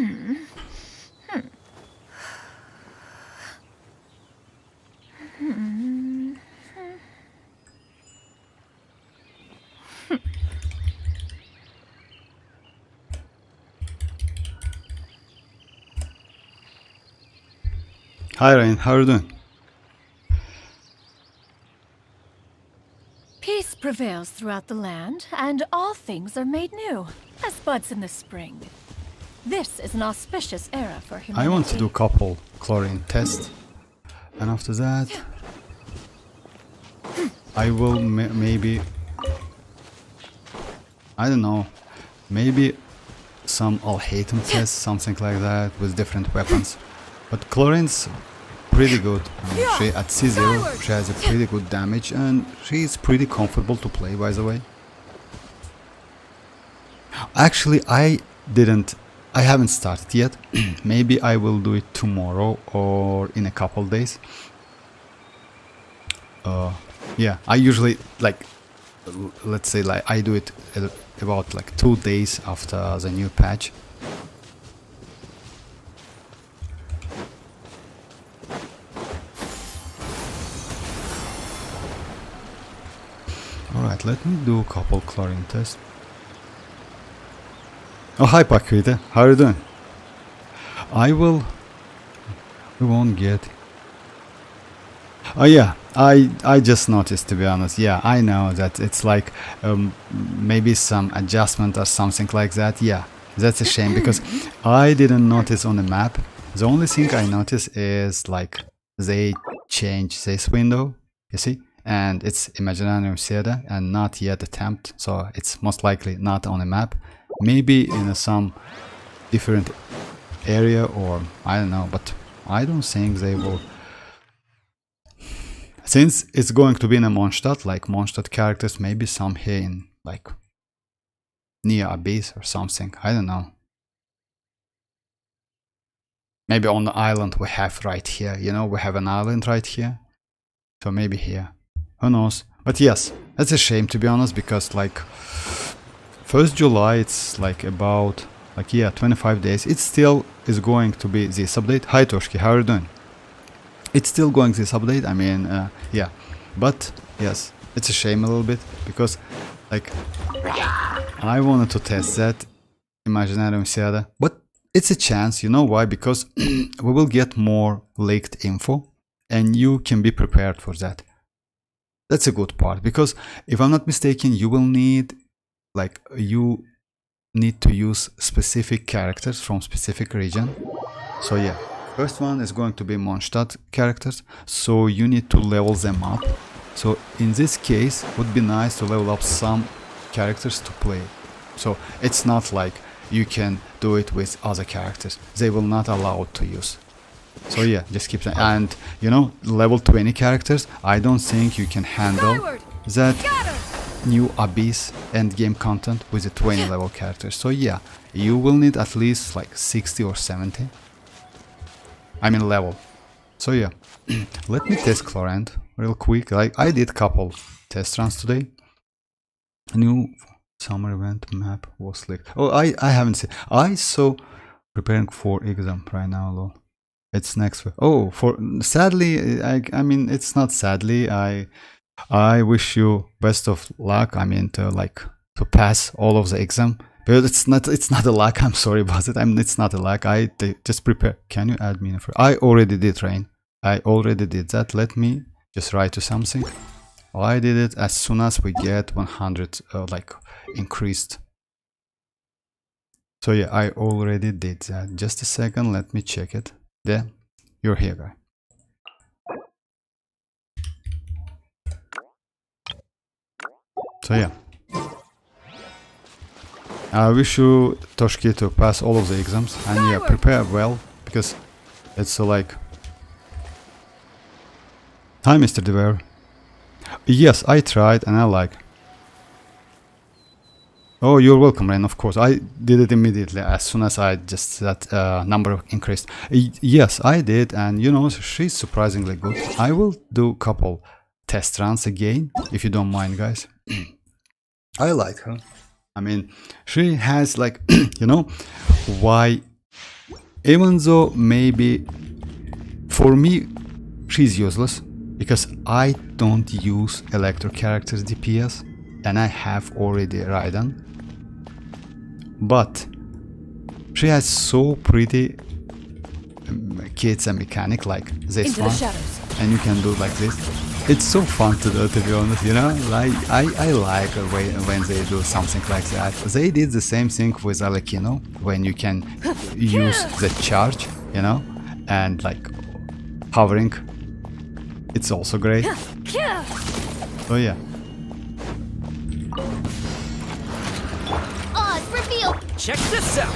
Hi Ryan, how are you doing? Peace prevails throughout the land, and all things are made new, as buds in the spring. This is an auspicious era for humanity. I want to do a couple Clorinde tests, and after that I will maybe, I don't know, maybe some Alhaitham tests, something like that, with different weapons. But Clorinde's pretty good. She at C0 she has a pretty good damage, and she's pretty comfortable to play, by the way. Actually, I haven't started yet. Maybe I will do it tomorrow or in a couple days. Yeah, I usually, like, let's say, like, I do it about like 2 days after the new patch. Alright, let me do a couple Clorinde tests. Oh, hi Paquita, how are you doing? We won't get... Oh yeah, I just noticed, to be honest. Yeah, I know that it's like maybe some adjustment or something like that. Yeah, that's a shame because I didn't notice on the map. The only thing I noticed is like they changed this window, you see? And it's Imaginarium Theater and not yet attempt, so it's most likely not on the map. Maybe in some different area, or I don't know, but I don't think they will. Since it's going to be in a Mondstadt, like Mondstadt characters, maybe some here in like near Abyss or something, I don't know. Maybe on the island we have right here, you know, we have an island right here. So maybe here, who knows. But yes, that's a shame, to be honest, because like 1st July, it's like about, like, yeah, 25 days. It still is going to be this update. Hi Toshki, how are you doing? It's still going this update, I mean, yeah. But yes, it's a shame a little bit, because like I wanted to test that Imaginarium Theater, but it's a chance, you know why? Because we will get more leaked info and you can be prepared for that. That's a good part, because if I'm not mistaken, you will need, like, you need to use specific characters from specific region. So yeah, first one is going to be Mondstadt characters, so you need to level them up. So in this case, it would be nice to level up some characters to play. So it's not like you can do it with other characters. They will not allow it to use. So yeah, just keep that. And you know, level 20 characters, I don't think you can handle that new Abyss endgame content with the 20 level characters. So yeah, you will need at least like 60 or 70. I mean level. So yeah, let me test Clorinde real quick. Like, I did couple test runs today. New summer event map was leaked. Oh, I haven't seen. I saw preparing for exam right now, lol. It's next week. Oh, for sadly, I mean, it's not sadly. I wish you best of luck. I mean, to pass all of the exam. But it's not a luck. I'm sorry about it. I mean, it's not a luck. Just prepare. Can you add me? I already did, Rain. I already did that. Let me just write you something. I did it as soon as we get 100 like increased. So yeah, I already did that. Just a second. Let me check it. There, you're here, guy. So yeah, I wish you, Toshki, to pass all of the exams, and yeah, prepare well, because it's like... Hi, Mr. Dever. Yes, I tried and I like... Oh, you're welcome, Rain, of course. I did it immediately as soon as I just that number increased. Yes, I did, and you know, she's surprisingly good. I will do a couple test runs again, if you don't mind, guys. I like her. I mean, she has, like, you know, why Even though maybe for me she's useless because I don't use electro characters DPS and I have already Raiden. But she has so pretty kits and mechanic like this one, and you can do like this. It's so fun to do, to be honest, you know. Like I like when they do something like that. They did the same thing with Alekino when you can use the charge, you know, and like hovering. It's also great. So yeah. Reveal. Check this out.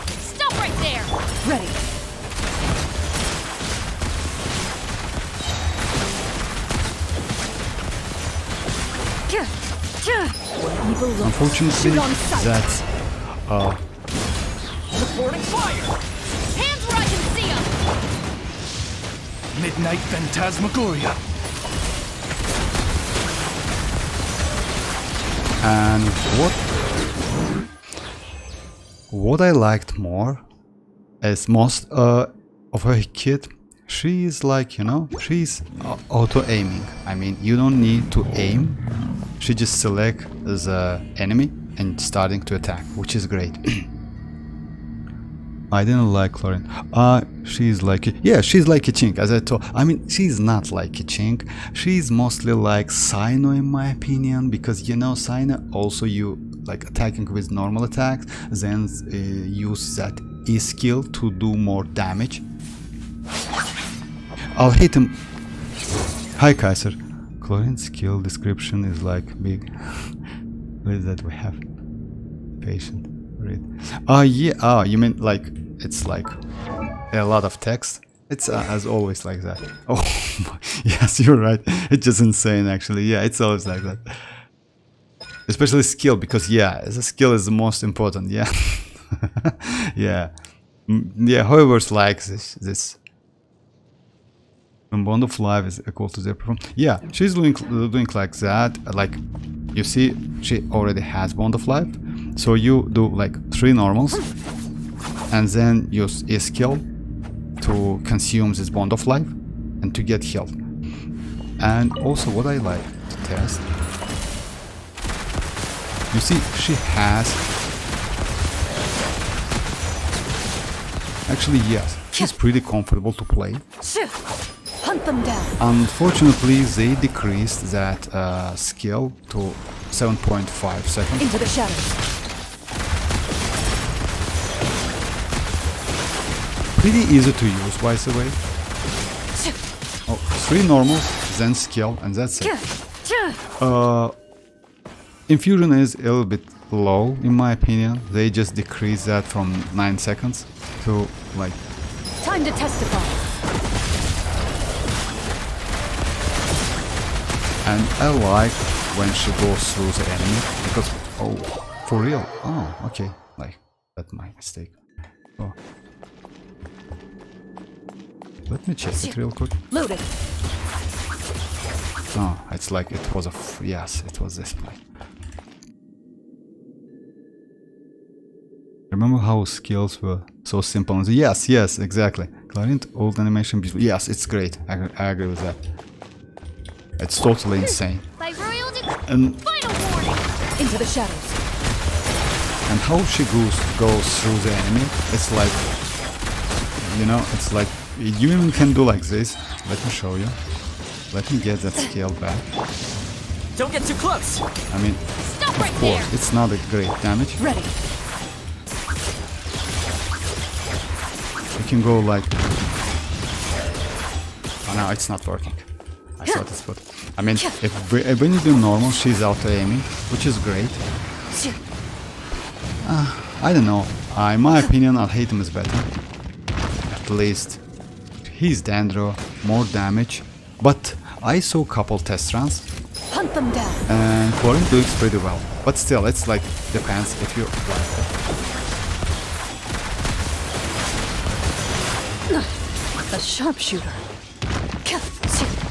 Stop right there. Ready. Unfortunately, that's Reporting fire. Hands where I can see them. Midnight Phantasmagoria. and what I liked more is most of her kit. She is like, you know, she's auto aiming. I mean, you don't need to aim. She just select the enemy and starting to attack, which is great. I didn't like Clorinde. She's like, yeah, she's like a chink, as I told. I mean, she's not like a chink. She's mostly like Cyno in my opinion, because you know, Cyno also you like attacking with normal attacks, then use that E skill to do more damage. I'll hit him. Hi Kaiser. Clorinde's skill description is like big. What is that we have? Patient. Read. Yeah. You mean like it's like a lot of text? It's as always like that. Oh, yes, you're right. It's just insane actually. Yeah, it's always like that. Especially skill, because yeah, the skill is the most important. Yeah. Yeah. Yeah, Hoyoverse likes this. When bond of life is equal to their performance. Yeah, she's doing like that. Like you see, she already has bond of life. So you do like 3 normals, and then use a skill to consume this bond of life and to get healed. And also, what I like to test, you see, she has. Actually, yes, she's pretty comfortable to play. Hunt them down. Unfortunately, they decreased that skill to 7.5 seconds. Into the shadows. Pretty easy to use, by the way. Oh, 3 normals, then skill, and that's it. Infusion is a little bit low, in my opinion. They just decrease that from 9 seconds to like. Time to testify. And I like when she goes through the enemy because, oh, for real? Oh, okay, like that's my mistake. Oh. Let me check it real quick. Loaded. Oh, it's like it was a yes, it was this play. Remember how skills were so simple? Yes, exactly. Clorinde old animation. Yes, it's great. I agree with that. It's totally insane. And Final warning. Into the shadows. And how she goes through the enemy, it's like, you know, it's like you even can do like this. Let me show you. Let me get that skill back. Don't get too close. I mean, Stop of right course, there. it's not a great damage. Ready. You can go like. Oh no, it's not working. I thought it's good. I mean, if when you do normal, she's auto aiming, which is great. I don't know. In my opinion, I'll hate him is better. At least he's Dandro, more damage. But I saw a couple test runs. Hunt them down. And Clorinde doing pretty well. But still, it's like depends if you like it. The sharpshooter.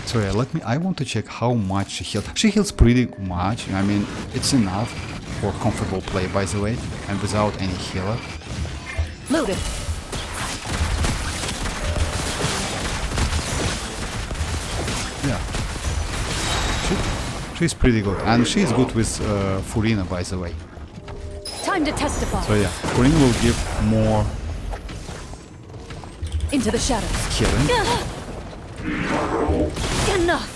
So yeah, I want to check how much she heals. She heals pretty much. I mean, it's enough for comfortable play, by the way, and without any healer. Loaded. She's pretty good, and she's good with Furina, by the way. Time to testify. So yeah, Furina will give more Into the shadows. killing. Enough.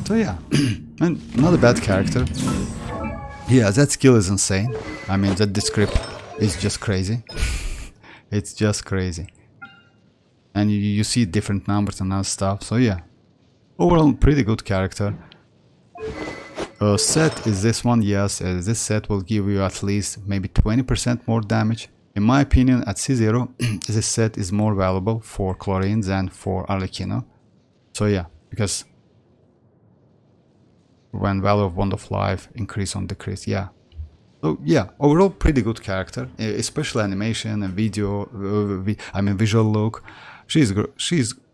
So yeah, and not a bad character. Yeah, that skill is insane. I mean, that script is just crazy. It's just crazy. And you see different numbers and other stuff. So yeah, overall pretty good character. Set is this one. Yes, this set will give you at least maybe 20% more damage. In my opinion, at C0, this set is more valuable for Clorinde than for Arlecchino. So yeah, because when value of Wand of Life increase on decrease, yeah. So yeah, overall pretty good character, especially animation and video. I mean visual look. She's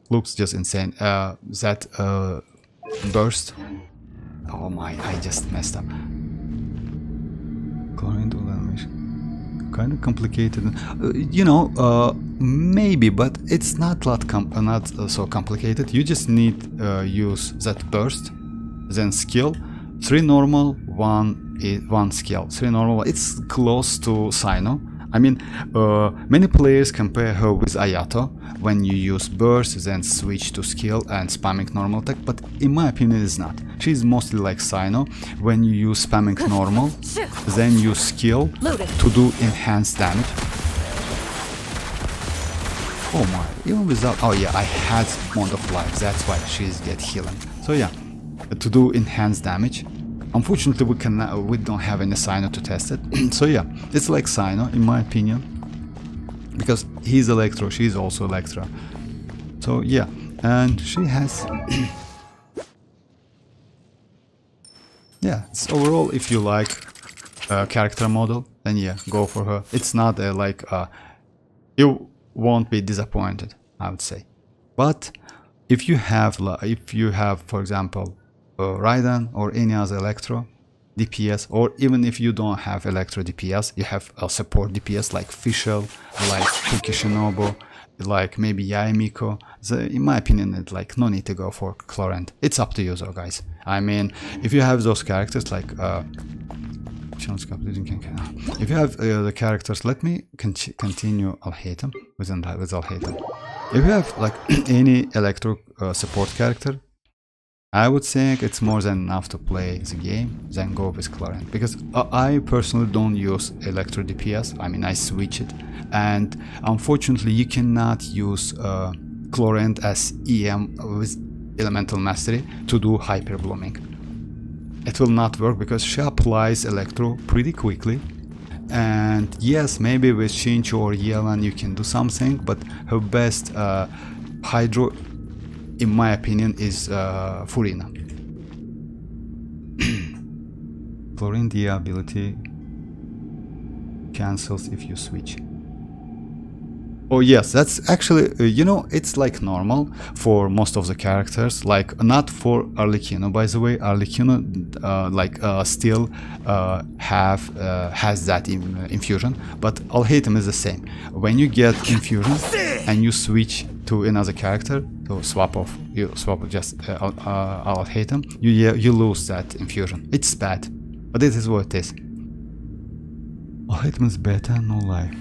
looks just insane. That burst. Oh my, I just messed up. Clorinde animation. Kind of complicated, you know, maybe, but it's not so complicated. You just need use that burst, then skill, 3 normal, 1 skill, 3 normal. It's close to Sino. I mean, many players compare her with Ayato when you use burst, then switch to skill and spamming normal attack, but in my opinion it's not. She's mostly like Sino when you use spamming normal, then use skill to do enhanced damage. Oh my, even without, oh yeah, I had Wand of Life, that's why she's get healing. So yeah, to do enhanced damage. Unfortunately, we don't have any Sino to test it. So yeah, it's like Sino in my opinion, because he's Electro, she's also Electra. So yeah, and she has yeah, it's overall, if you like character model, then yeah, go for her. It's not like you won't be disappointed, I would say. But if you have for example Raiden or any other Electro DPS, or even if you don't have Electro DPS, you have a support DPS like Fischl, like Shinobu, like maybe Yaemiko. In my opinion, it's like no need to go for Clorinde. It's up to you though, guys. I mean, if you have those characters like if you have the characters, let me continue Alhaitham with Alhaitham. If you have like any Electro support character, I would think it's more than enough to play the game, then go with Clorinde. Because I personally don't use Electro DPS, I mean I switch it. And unfortunately you cannot use Clorinde as EM with Elemental Mastery to do Hyper Blooming. It will not work because she applies Electro pretty quickly. And yes, maybe with Shinchu or Yelan you can do something, but her best Hydro, in my opinion, is Furina. Clorinde ability cancels if you switch. Oh yes, that's actually, you know, it's like normal for most of the characters, like not for Arlecchino, by the way. Arlecchino still has that infusion, but Alhaitham is the same. When you get infusion and you switch to another character, so you swap just Alhaitham, you lose that infusion. It's bad, but this is what it is. Alhaitham is better, no lie.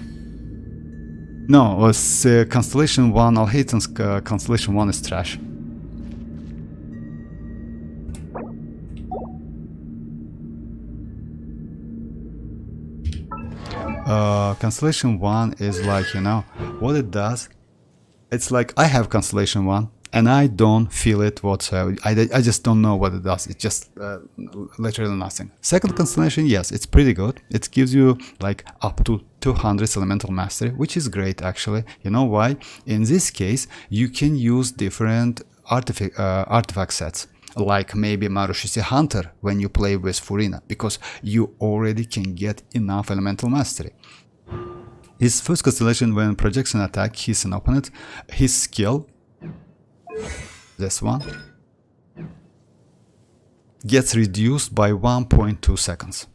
No, it was Constellation 1, Alhaitham's Constellation 1 is trash. Constellation 1 is like, you know, what it does, it's like I have Constellation 1 and I don't feel it whatsoever. I just don't know what it does. It's just literally nothing. Second Constellation, yes, it's pretty good. It gives you like up to 200 Elemental Mastery, which is great actually. You know why? In this case, you can use different artifact sets, like maybe Marushisi Hunter when you play with Furina, because you already can get enough Elemental Mastery. His first Constellation, when projects an attack, hits an opponent, his skill, this one, gets reduced by 1.2 seconds.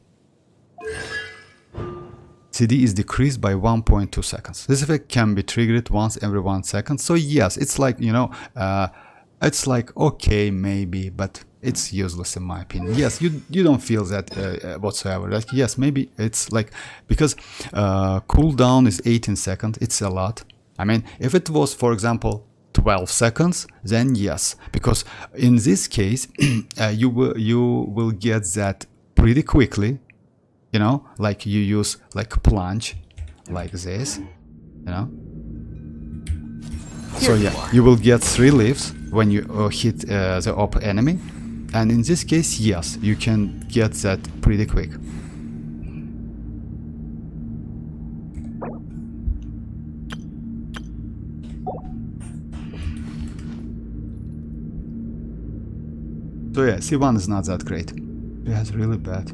CD is decreased by 1.2 seconds. This effect can be triggered once every 1 second. So yes, it's like, you know, it's like okay maybe, but it's useless in my opinion. Yes, you don't feel that whatsoever. Like yes, maybe it's like because cooldown is 18 seconds. It's a lot. I mean, if it was, for example, 12 seconds, then yes, because in this case you will get that pretty quickly. You know, like you use like plunge, like this. You know. So yeah, you will get 3 leaves when you hit the op enemy, and in this case, yes, you can get that pretty quick. So yeah, C1 is not that great. She has really bad.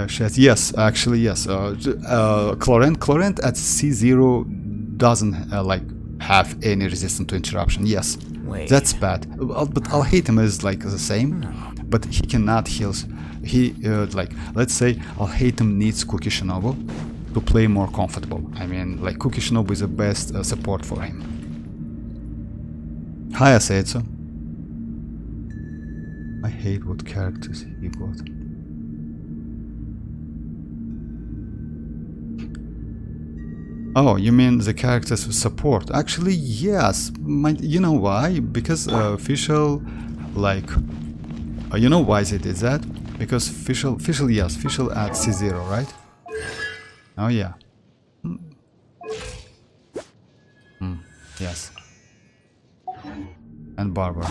She has, yes, actually yes. Clorinde at C0 doesn't like have any resistance to interruption. Yes, Wait. that's bad. But I'll hate him is like the same, but he cannot heal. He like let's say I'll hate him needs Cookie Shinobu to play more comfortable. I mean, like Cookie Shinobu is the best support for him. Hi, I said so. I hate what characters he got. Oh, you mean the characters with support? Actually, yes. You know why? Because Fischl, like, you know why they did that? Because Fischl, yes, Fischl at C0, right? Oh yeah. Yes. And Barbara.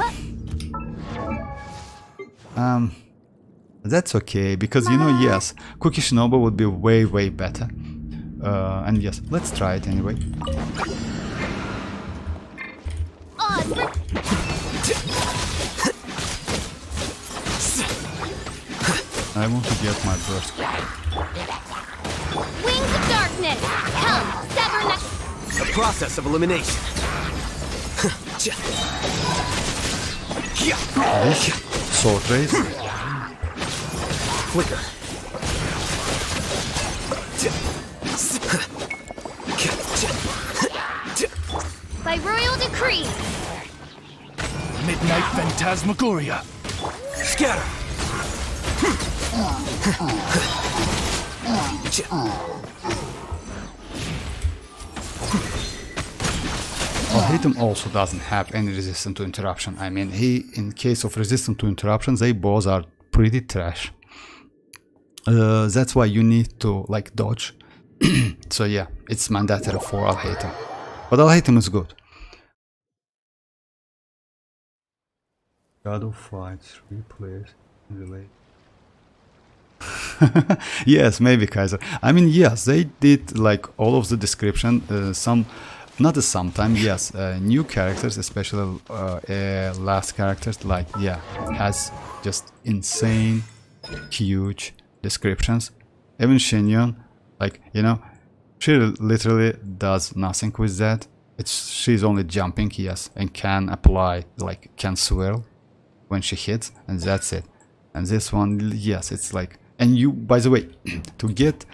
That's okay, because you know, yes, Cookie Shinobu would be way better. And yes, let's try it anyway. I want to get my burst. Wings of darkness! Come, sever The process of elimination. Sword race. Flicker. by royal decree. Midnight Phantasmagoria. Scatter. Alhaitham also doesn't have any resistance to interruption. I mean, in case of resistance to interruption, they both are pretty trash. That's why you need to like dodge. So yeah, it's mandatory for Alhaitham. But Alhaitham is good. God of Fights, 3 players, relate. Yes, maybe Kaiser. I mean, yes, they did like all of the description. Sometimes, yes, new characters, especially last characters, like yeah, has just insane, huge descriptions. Even Xianyun, like you know, she literally does nothing with that. She's only jumping, yes, and can apply like can swirl when she hits, and that's it. And this one, yes, it's like. And you, by the way, to get,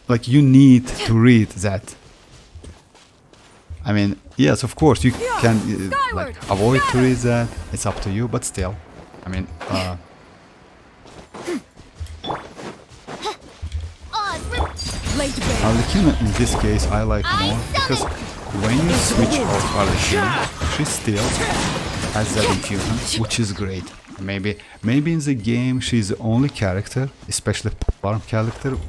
like, you need to read that. I mean, yes, of course, you can, like, avoid to read that. It's up to you, but still. I mean, Arlecchino, in this case, I like more, because when you switch off Arlecchino, she still has that infusion, which is great. Maybe in the game she's the only character, especially popular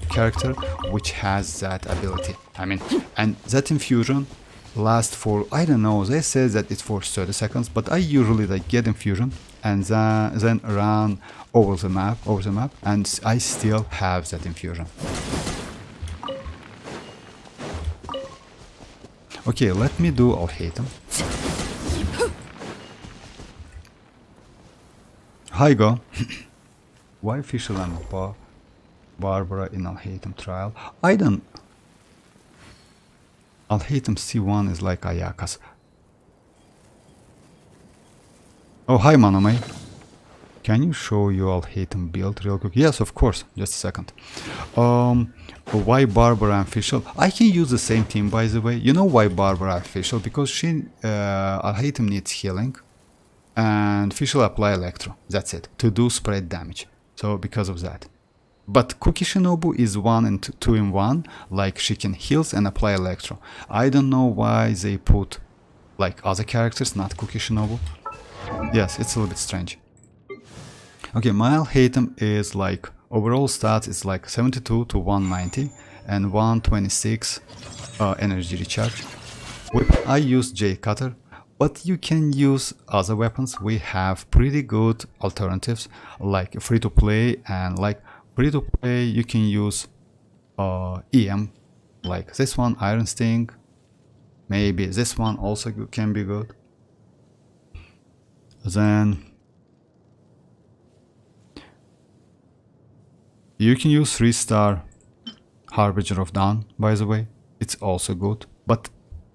character, which has that ability. I mean, and that infusion lasts for, I don't know, they say that it's for 30 seconds, but I usually like get infusion and then run over the map, and I still have that infusion. Okay, let me do Alhaitham. Hi, go. Why Fischl and Barbara in Alhaitham trial? I don't. Alhaitham C1 is like Ayaka's. Oh, hi, Manome. Can you show your Al-Haytham build real quick? Yes, of course. Just a second. Why Barbara official? I can use the same team, by the way. You know why Barbara official? Because she Al-Haytham needs healing, and Fischl apply electro. That's it, to do spread damage. So because of that. But Cookie Shinobu is 1 and 2 in 1. Like she can heals and apply electro. I don't know why they put like other characters, not Cookie Shinobu. Yes, it's a little bit strange. Okay, my Al-Haytham is like overall stats is like 72 to 190 and 126 energy recharge. I use J Cutter, but you can use other weapons. We have pretty good alternatives like free to play, and like free to play you can use EM, like this one, Iron Sting. Maybe this one also can be good. Then you can use 3-star Harbinger of Dawn, by the way. It's also good. But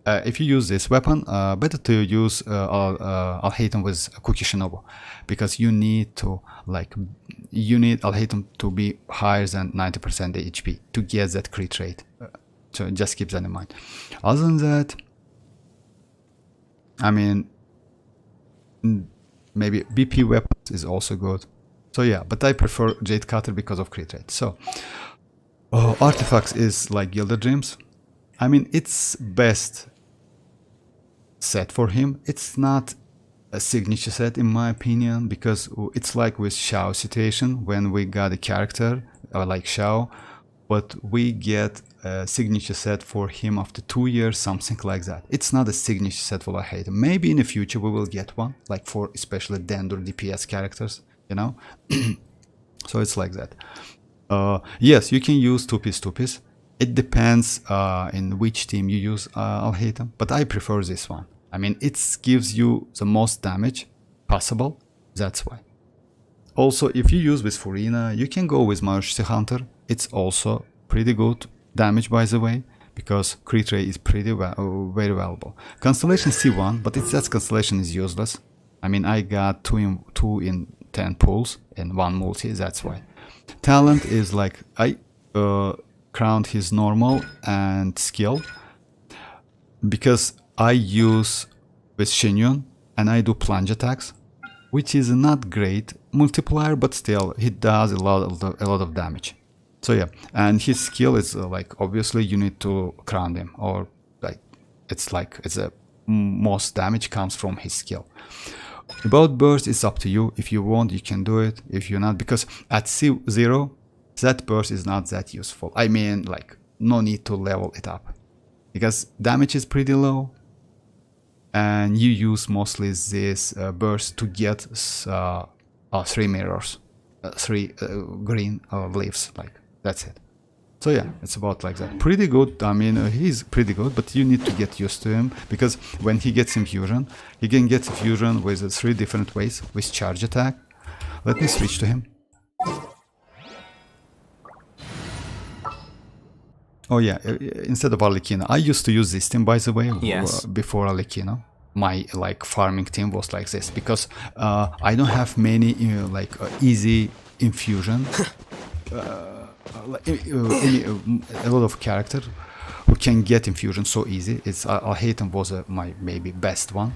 if you use this weapon, better to use Al-Haytham with Cookie Shinobu, because you need to Al-Haytham to be higher than 90% HP to get that crit rate. So just keep that in mind. Other than that, I mean, maybe BP weapons is also good. So yeah, but I prefer Jade Cutter because of crit rate. So artifacts is like Gilded Dreams. I mean, it's best set for him. It's not a signature set in my opinion, because it's like with Xiao situation when we got a character like Xiao, but we get a signature set for him after 2 years, something like that. It's not a signature set for Al-Haytham. Maybe in the future we will get one, like for especially Dendur DPS characters, you know. So it's like that. Yes, you can use 2-piece. It depends in which team you use Al-Haytham, but I prefer this one. I mean, it gives you the most damage possible, that's why. Also, if you use with Furina, you can go with Marushi Hunter. It's also pretty good damage, by the way, because crit rate is pretty very valuable. Constellation C1, but that constellation is useless. I mean, I got 2 in 10 pulls and 1 multi, that's why. Talent is like, I crowned his normal and skill, because I use with Xianyun and I do plunge attacks, which is not great multiplier, but still it does a lot of damage. So yeah, and his skill is like, obviously you need to crown him, or like it's a most damage comes from his skill. About burst, it's up to you. If you want, you can do it. If you're not, because at C0 that burst is not that useful. I mean, like, no need to level it up, because damage is pretty low, and you use mostly this burst to get 3 mirrors, 3 green leaves, like that's it. So yeah, it's about like that. Pretty good. I mean, he's pretty good, but you need to get used to him, because when he gets infusion, he can get infusion with 3 different ways with charge attack. Let me switch to him. Oh yeah, instead of Arlecchino, I used to use this team, by the way. Yes. Before Arlecchino, my like farming team was like this, because I don't have many easy infusion. A lot of characters who can get infusion so easy. It's Al-Haytham was my maybe best one.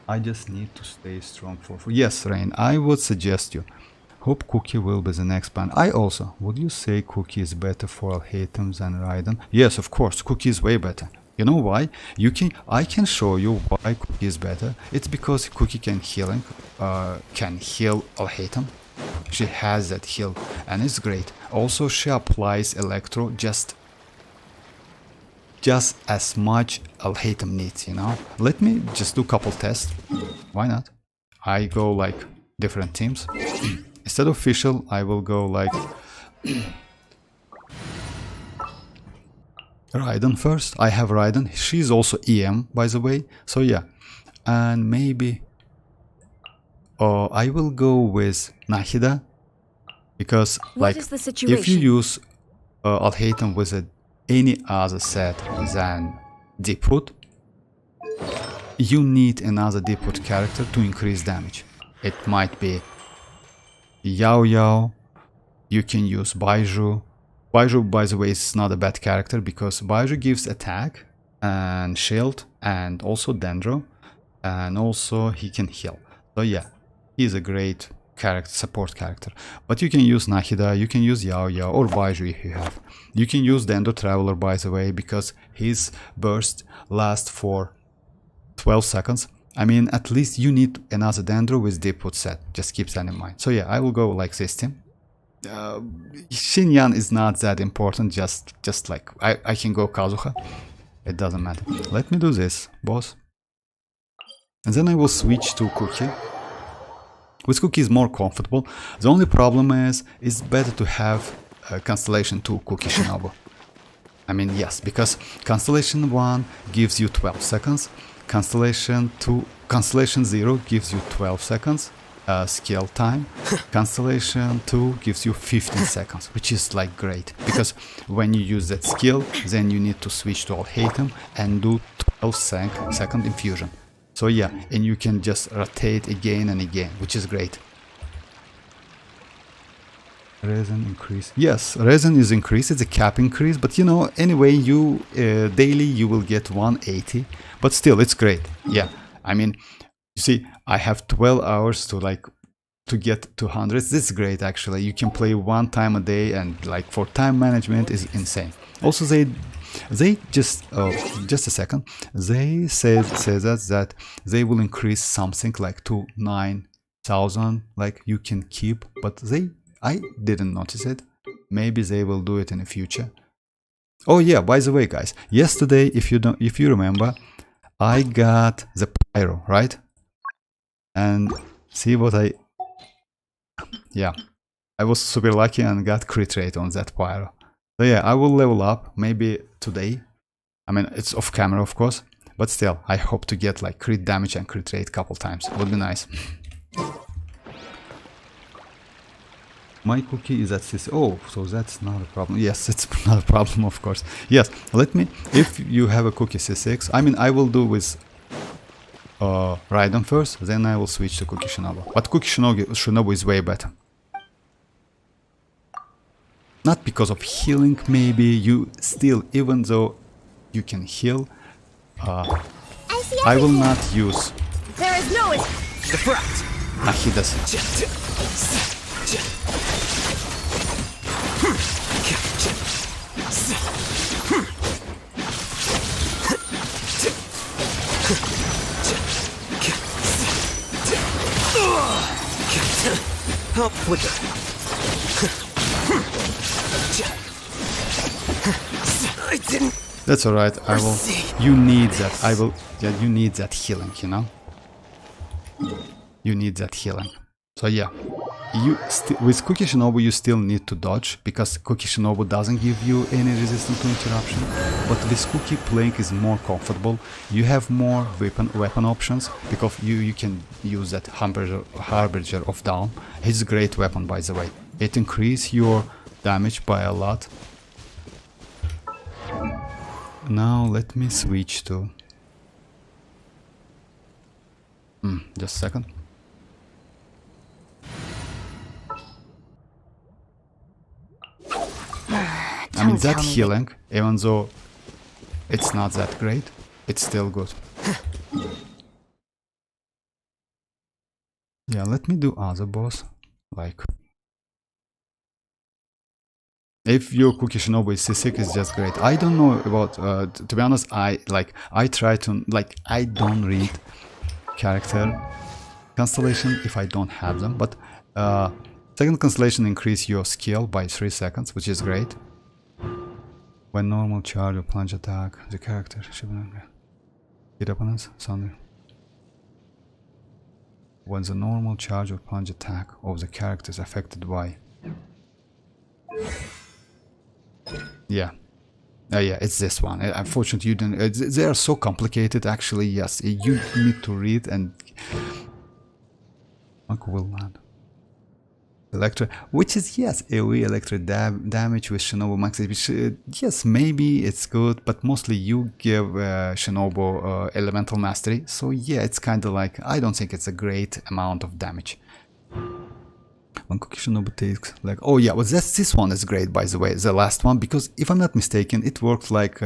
I just need to stay strong for yes, Rain. I would suggest you. Hope Cookie will be the next ban. I also. Would you say Cookie is better for Al-Haytham than Raiden? Yes, of course. Cookie is way better. You know why? I can show you why Cookie is better. It's because Cookie can heal Al-Haytham. She has that heal, and it's great. Also, she applies electro just as much Al-Haytham needs, you know. Let me just do a couple tests. Why not? I go like different teams. Instead of Fischl, I will go like Raiden first. I have Raiden. She's also EM, by the way. So yeah, and maybe I will go with Nahida, because like if you use Al-Haytham with any other set than Deepwood, you need another D-put character to increase damage. It might be Yao. You can use Baiju. Baiju, by the way, is not a bad character because Baiju gives attack and shield and also Dendro, and also he can heal. So yeah, he's a great character, support character. But you can use Nahida, you can use Yao or Baiju if you have. You can use Dendro Traveler, by the way, because his burst lasts for 12 seconds. I mean, at least you need another Dendro with D-put set. Just keep that in mind. So yeah, I will go like this team. Xianyun is not that important. Just like I can go Kazuha. It doesn't matter. Let me do this, boss. And then I will switch to Cookie. With Cookie is more comfortable. The only problem is it's better to have Constellation 2 Cookie Shinobu. I mean, yes, because Constellation 1 gives you 12 seconds. Constellation 0 gives you 12 seconds skill time. Constellation 2 gives you 15 seconds, which is like great. Because when you use that skill, then you need to switch to Alhaitham and do 12 second infusion. So yeah, and you can just rotate again and again, which is great. Resin increase. Yes, resin is increased. It's a cap increase, but you know, anyway, you daily you will get 180. But still, it's great. Yeah, I mean, you see, I have 12 hours to get 200. This is great actually. You can play one time a day, and like for time management is insane. Also, they just a second. They said that they will increase something like to 9,000. Like you can keep, but I didn't notice it. Maybe they will do it in the future. Oh yeah, by the way, guys, yesterday, if you remember, I got the pyro, right? And see what I was super lucky and got crit rate on that pyro. So yeah, I will level up maybe today. I mean, it's off camera, of course, but still, I hope to get like crit damage and crit rate couple times. Would be nice. My Cookie is at 60. Oh, so that's not a problem. Yes, it's not a problem, of course. Yes, let me, if you have a Cookie C6, I mean, I will do with Raiden first, then I will switch to Cookie Shinobu. But Cookie Shinobu is way better. Not because of healing, maybe. You still, even though you can heal, I will not use. There is no Defract. He does. Help flicker. I didn't. That's alright. I will. You need that. I will. Yeah, you need that healing. You know. You need that healing. So yeah, with Cookie Shinobu you still need to dodge because Cookie Shinobu doesn't give you any resistance to interruption. But with Cookie, playing is more comfortable. You have more weapon options because you can use that Harbinger of Dawn. It's a great weapon, by the way. It increases your damage by a lot. Now let me switch to. Just a second. I mean, that healing, even though it's not that great, it's still good. Yeah, let me do other boss. Like, if your Cookie Shinobu is C6, it's just great. I don't know about, to be honest, I try to, like, I don't read character constellation if I don't have them, but second constellation increase your skill by 3 seconds, which is great. When normal charge or plunge attack, the character should hit opponents, Thunder. When the normal charge or plunge attack of the character is affected by. Yeah. Yeah, it's this one. Unfortunately, you didn't. They are so complicated, actually. Yes, you need to read and. Uncle will land. Electro, which is yes, AoE electric damage with Shinobu Max, which yes, maybe it's good, but mostly you give Shinobu elemental mastery, so yeah, it's kind of like, I don't think it's a great amount of damage. One cookie Shinobu takes like, oh yeah, well this one is great, by the way, the last one, because if I'm not mistaken, it works like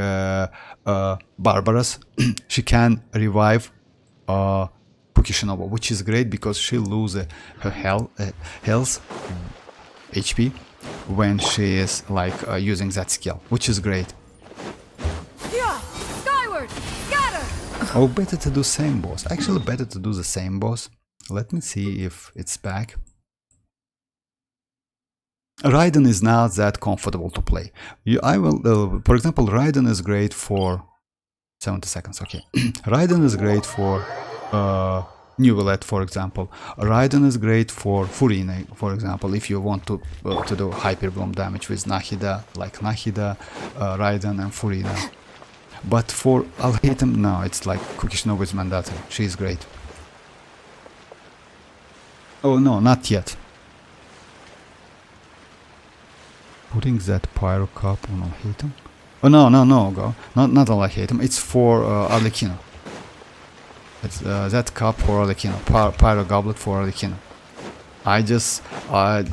Barbarous. She can revive Cookie Shinobu, which is great because she loses her health HP when she is like using that skill, which is great. Yeah, skyward, scatter. Oh, better to do same boss. Actually, better to do the same boss. Let me see if it's back. Raiden is not that comfortable to play. For example, Raiden is great for 70 seconds. Okay, Raiden is great for New Villette, for example. Raiden is great for Furina, for example, if you want to do Hyper Bloom damage with Nahida, like Nahida, Raiden and Furina. But for Alhaitham, no, it's like Cookie Shinobu is mandatory. She is great. Oh no, not yet. Putting that Pyro Cup on Alhaitham? Oh no, go. Not Alhaitham, it's for Arlecchino. It's that cup for Arlecchino, Pyro Goblet for Arlecchino. I just,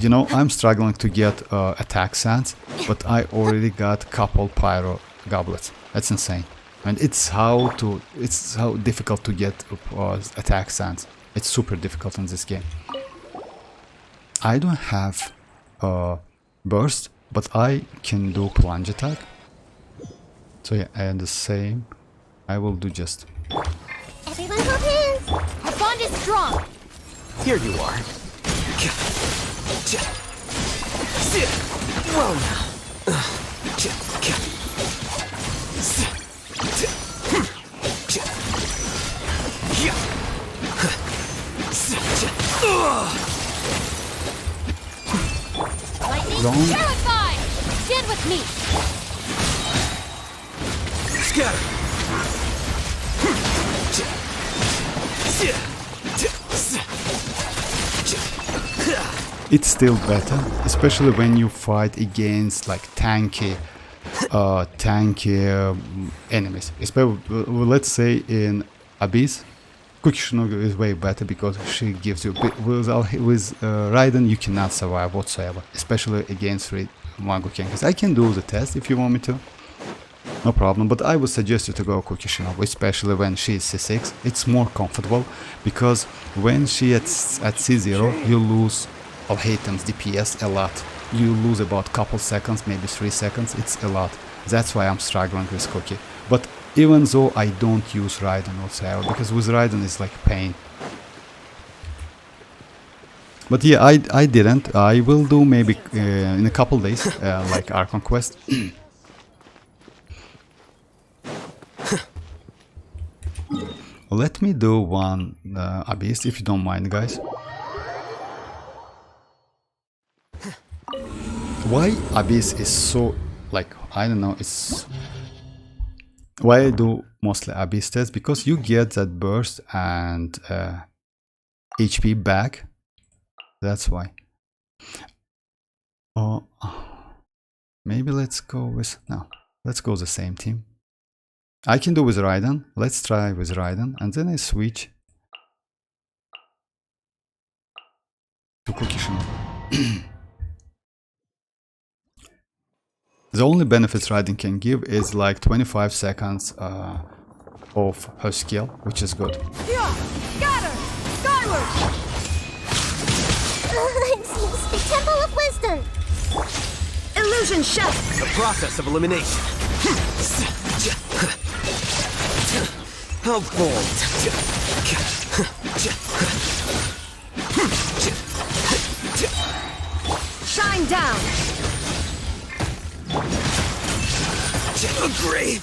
you know, I'm struggling to get attack sands, but I already got couple Pyro Goblets. That's insane. And it's how difficult to get attack sands. It's super difficult in this game. I don't have burst, but I can do plunge attack. So yeah, and the same, I will do just. Everyone hold hands. Our bond is strong. Here you are. Well now. Lightning terrified. Stand with me. Scatter. It's still better, especially when you fight against like tanky enemies. Especially, let's say in Abyss, Cookie Shinobu is way better because she gives you with Raiden you cannot survive whatsoever, especially against Mangoken. I can do the test if you want me to. No problem, but I would suggest you to go Cookie Shinobu, especially when she is C6. It's more comfortable, because when she at C0, you lose Alhaitham's DPS a lot. You lose about couple seconds, maybe 3 seconds, it's a lot. That's why I'm struggling with Cookie. But even though I don't use Raiden whatsoever, because with Raiden it's like pain. But yeah, I didn't. I will do maybe in a couple days, like Archon Quest. Let me do one Abyss, if you don't mind, guys. Why Abyss is so, like, I don't know, it's... Why I do mostly Abyss tests? Because you get that burst and HP back. That's why. Oh, maybe let's go with... No, let's go the same team. I can do with Raiden. Let's try with Raiden, and then I switch to Cookie Shinobu. The only benefits Raiden can give is like 25 seconds of her skill, which is good. Yeah, scatter, skyward. It's the Temple of Wisdom. Illusion shatter. The process of elimination. How bold. Shine down. Agree.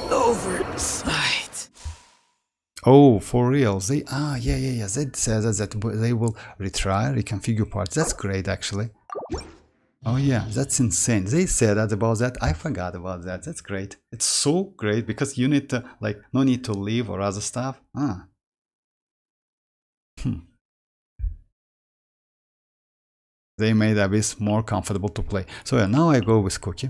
Oversight. Oh, for real? They yeah. They said that they will retry, reconfigure parts. That's great, actually. Oh yeah, that's insane. They said that about that. I forgot about that. That's great. It's so great because you need to, like, no need to leave or other stuff. They made Abyss more comfortable to play. So yeah, now I go with Cookie.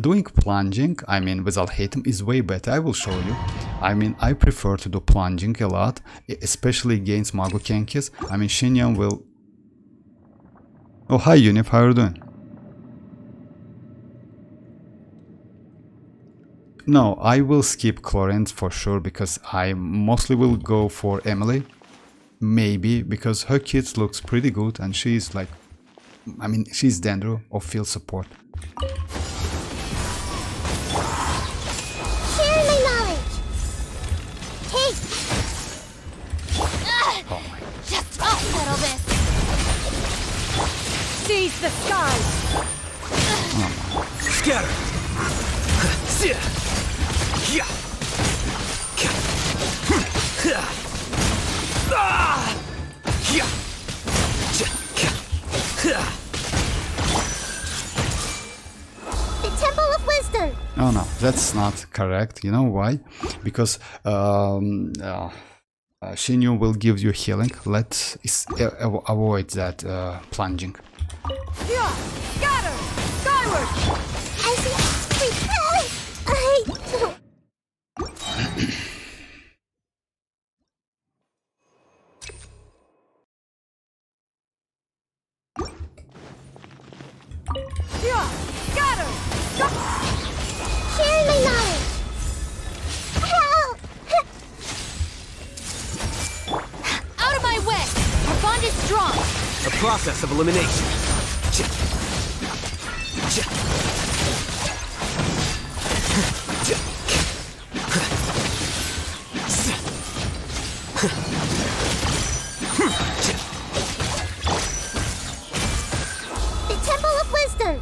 Doing plunging, I mean, with Alhaitham is way better. I will show you. I mean, I prefer to do plunging a lot, especially against Mago Kenkis. I mean, Xianyun will... Oh, hi Unif, how are you doing? No, I will skip Clorinde for sure, because I mostly will go for Emily. Maybe, because her kit looks pretty good, and she's like... I mean, she's Dendro of field support. Seize the skies! Scatter! The Temple of Wisdom! Oh no, that's not correct. You know why? Because Xianyun will give you healing. Let's avoid that plunging. Yeah! Scatter! Skyward! I don't... Yeah! Scatter! Share my knowledge! Help! Out of my way! Our bond is strong! A process of elimination. The Temple of Wisdom!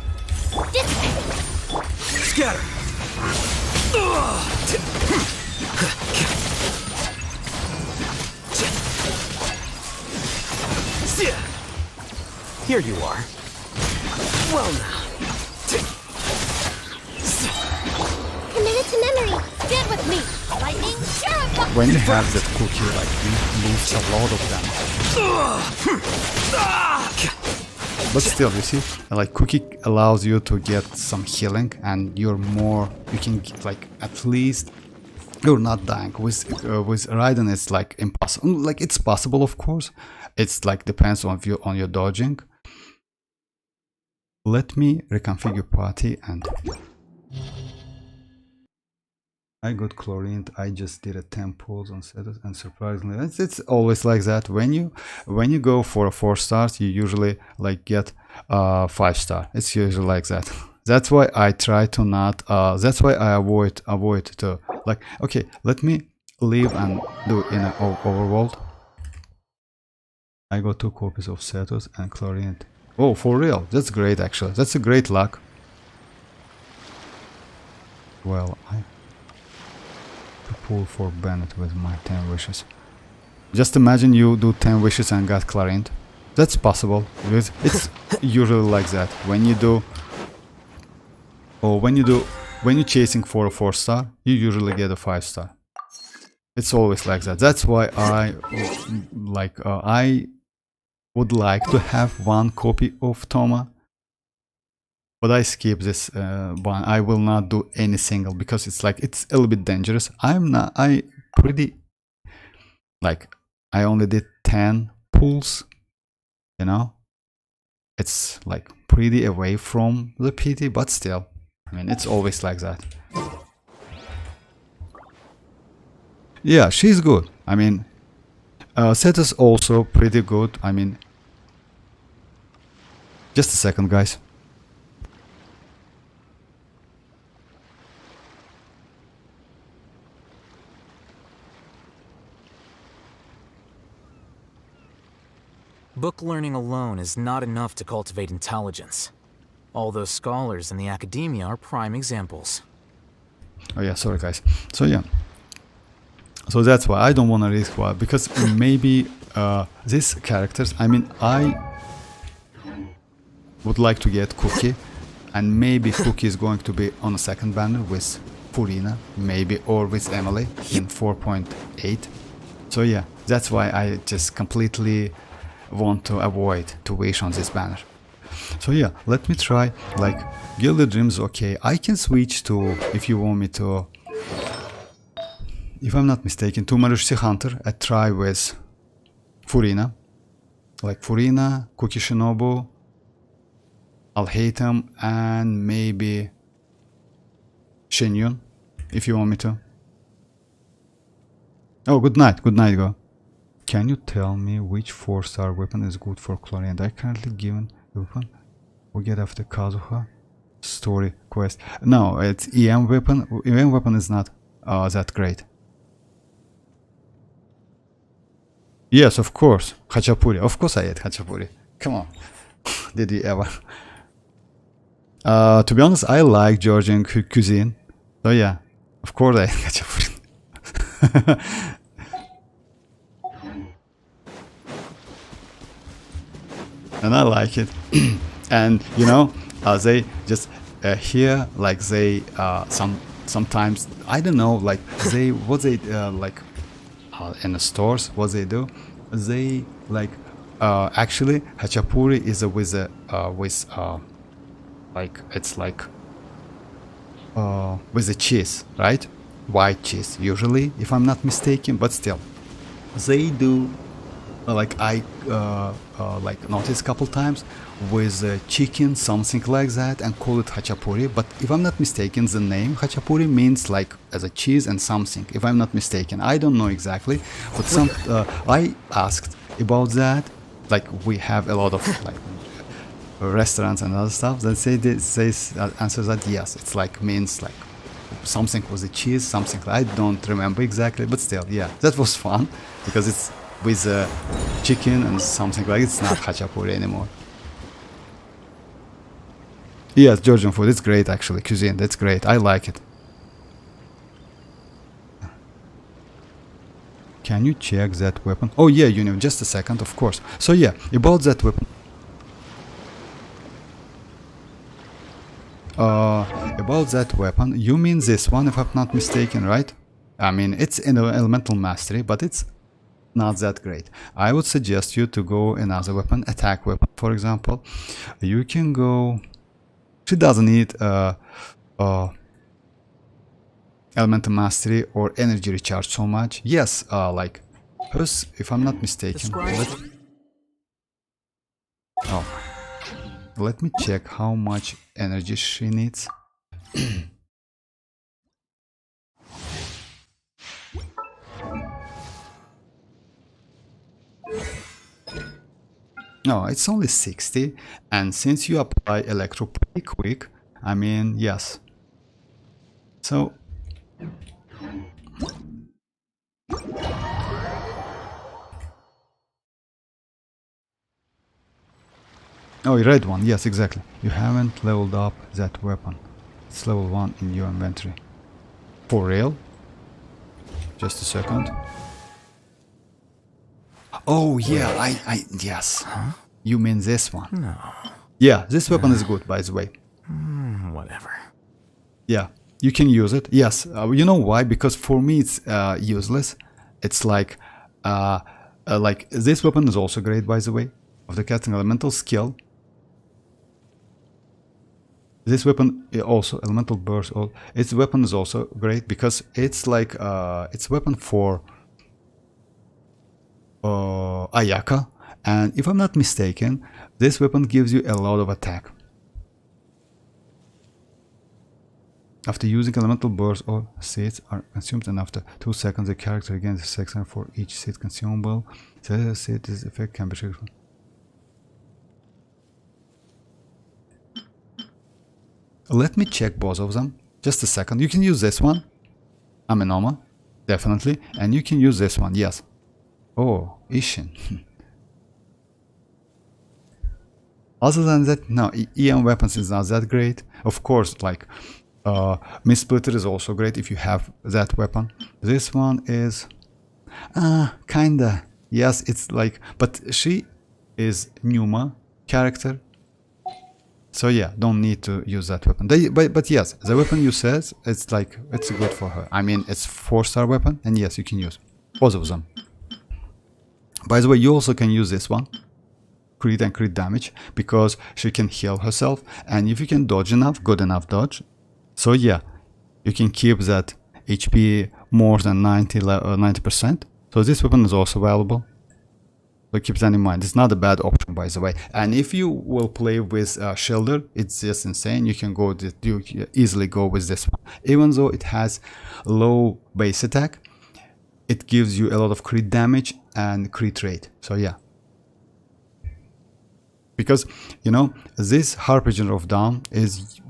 Scatter! Here you are. Well now. Committed to memory! Stand with me! Lightning, purify! When you have that cookie, like, you lose a lot of damage. But still, you see, like, cookie allows you to get some healing, and you're more, you can get, like, at least you're not dying. With Raiden, it's like impossible. Like, it's possible, of course. It's like depends on your dodging. Let me reconfigure party, and I got Clorinde. I just did a 10 pulls on setup, and surprisingly, it's always like that. When you go for a 4 stars, you usually like get 5 star. It's usually like that. That's why I try to not. That's why I avoid to like. Okay, let me leave and do in an overworld. I got 2 copies of Cetus and Clorinde. Oh, for real? That's great, actually. That's a great luck. Well, I to pull for Bennett with my 10 wishes. Just imagine you do 10 wishes and got Clorinde. That's possible. It's usually like that. When you do, or when you're chasing for a 4 star, you usually get a 5 star. It's always like that. That's why I would like to have 1 copy of Toma, but I skip this one. I will not do any single because it's like it's a little bit dangerous. I only did 10 pulls, you know. It's like pretty away from the PT, but still, I mean, it's always like that. Yeah, she's good. I mean, Set is also pretty good. I mean, just a second, guys. Book learning alone is not enough to cultivate intelligence. All those scholars in the academia are prime examples. Oh yeah, sorry guys. So yeah. So that's why I don't want to risk what, because maybe these characters, I mean, I would like to get Cookie, and maybe Cookie is going to be on a second banner with Furina, maybe, or with Emily in 4.8. So yeah, that's why I just completely want to avoid to wish on this banner. So yeah, let me try, like, Gilded Dreams, okay. I can switch to, if you want me to, if I'm not mistaken, to Marushi Hunter. I try with Furina. Like Furina, Kuki Shinobu, Alhaitham, and maybe Xianyun, if you want me to. Oh, good night, go. Can you tell me which 4-star weapon is good for Clorinde? I currently given the weapon we get after Kazuha story quest. No, it's EM weapon. EM weapon is not that great. Yes, of course, Hachapuri. Of course I ate Hachapuri. Come on. Did you ever? To be honest, I like Georgian cuisine. So yeah, of course I ate Hachapuri. And I like it. And you know, they just here, like they sometimes, I don't know, like they what they like in the stores, what they do, they like actually Hachapuri is with like it's like with the cheese, right? White cheese usually, if I'm not mistaken, but still they do like I like noticed a couple times with chicken, something like that, and call it Hachapuri. But if I'm not mistaken, the name Hachapuri means like as a cheese and something, if I'm not mistaken. I don't know exactly, but some I asked about that. Like we have a lot of like restaurants and other stuff that says answers that yes, it's like means like something with the cheese, something like, I don't remember exactly, but still, yeah, that was fun because it's with chicken and something like, it's not Hachapuri anymore. Yes, Georgian food, it's great actually, cuisine, that's great, I like it. Can you check that weapon? Oh yeah, you know, just a second, of course. So yeah, about that weapon. About that weapon, you mean this one, if I'm not mistaken, right? I mean, it's in elemental mastery, but it's not that great. I would suggest you to go another weapon, attack weapon, for example. You can go. She doesn't need elemental mastery or energy recharge so much. Yes, like hers, if I'm not mistaken. Let me check how much energy she needs. No, it's only 60, and since you apply electro pretty quick, I mean, yes. So oh, red one, yes, exactly. You haven't leveled up that weapon. It's level 1 in your inventory. For real? Just a second. Oh yeah, yes. Huh? You mean this one? No. Yeah, this weapon is good, by the way. Whatever. Yeah, you can use it. Yes, you know why? Because for me it's useless. It's like this weapon is also great, by the way, of the casting elemental skill. This weapon also elemental burst. Its weapon is also great because it's like it's weapon for Ayaka, and if I'm not mistaken, this weapon gives you a lot of attack. After using elemental burst, all seeds are consumed, and after 2 seconds the character regains 600 for each seed consumable. The seed's effect can be triggered. Let me check both of them. Just a second. You can use this one, Amenoma, definitely, and you can use this one, yes. Oh, Ishin. Other than that, no, EM weapons is not that great. Of course, like Miss Splitter is also great if you have that weapon. This one is kinda, yes, it's like, but she is Numa character. So yeah, don't need to use that weapon. But yes, the weapon you said, it's like, it's good for her. I mean, it's 4-star weapon, and yes, you can use both of them. By the way, you also can use this one. crit and crit damage because she can heal herself, and if you can dodge enough, good enough dodge, so yeah, you can keep that HP more than 90%. So this weapon is also valuable. So keep that in mind. It's not a bad option, by the way. And if you will play with Shielder, it's just insane. You can go, you easily go with this one. Even though it has low base attack, it gives you a lot of crit damage and crit rate. So yeah. Because, you know, this Harbinger of Dawn is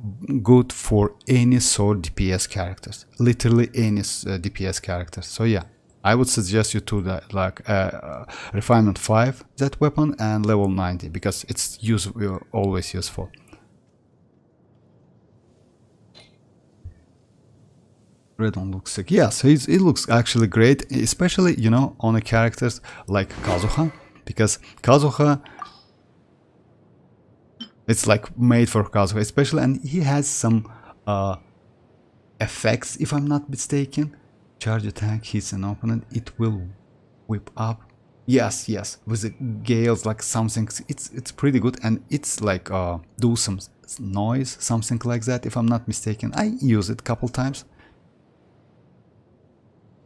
good for any sword DPS characters. Literally any DPS characters. So yeah. I would suggest you to that, like refinement 5 that weapon and level 90 because it's always useful. Red one looks sick. Yes, it looks actually great, especially, you know, on the characters like Kazuha, because Kazuha, it's like made for Kazuha especially, and he has some effects, if I'm not mistaken. Charge attack hits an opponent, it will whip up. Yes, with the gales, like something. It's pretty good, and it's like do some noise, something like that. If I'm not mistaken, I use it a couple times.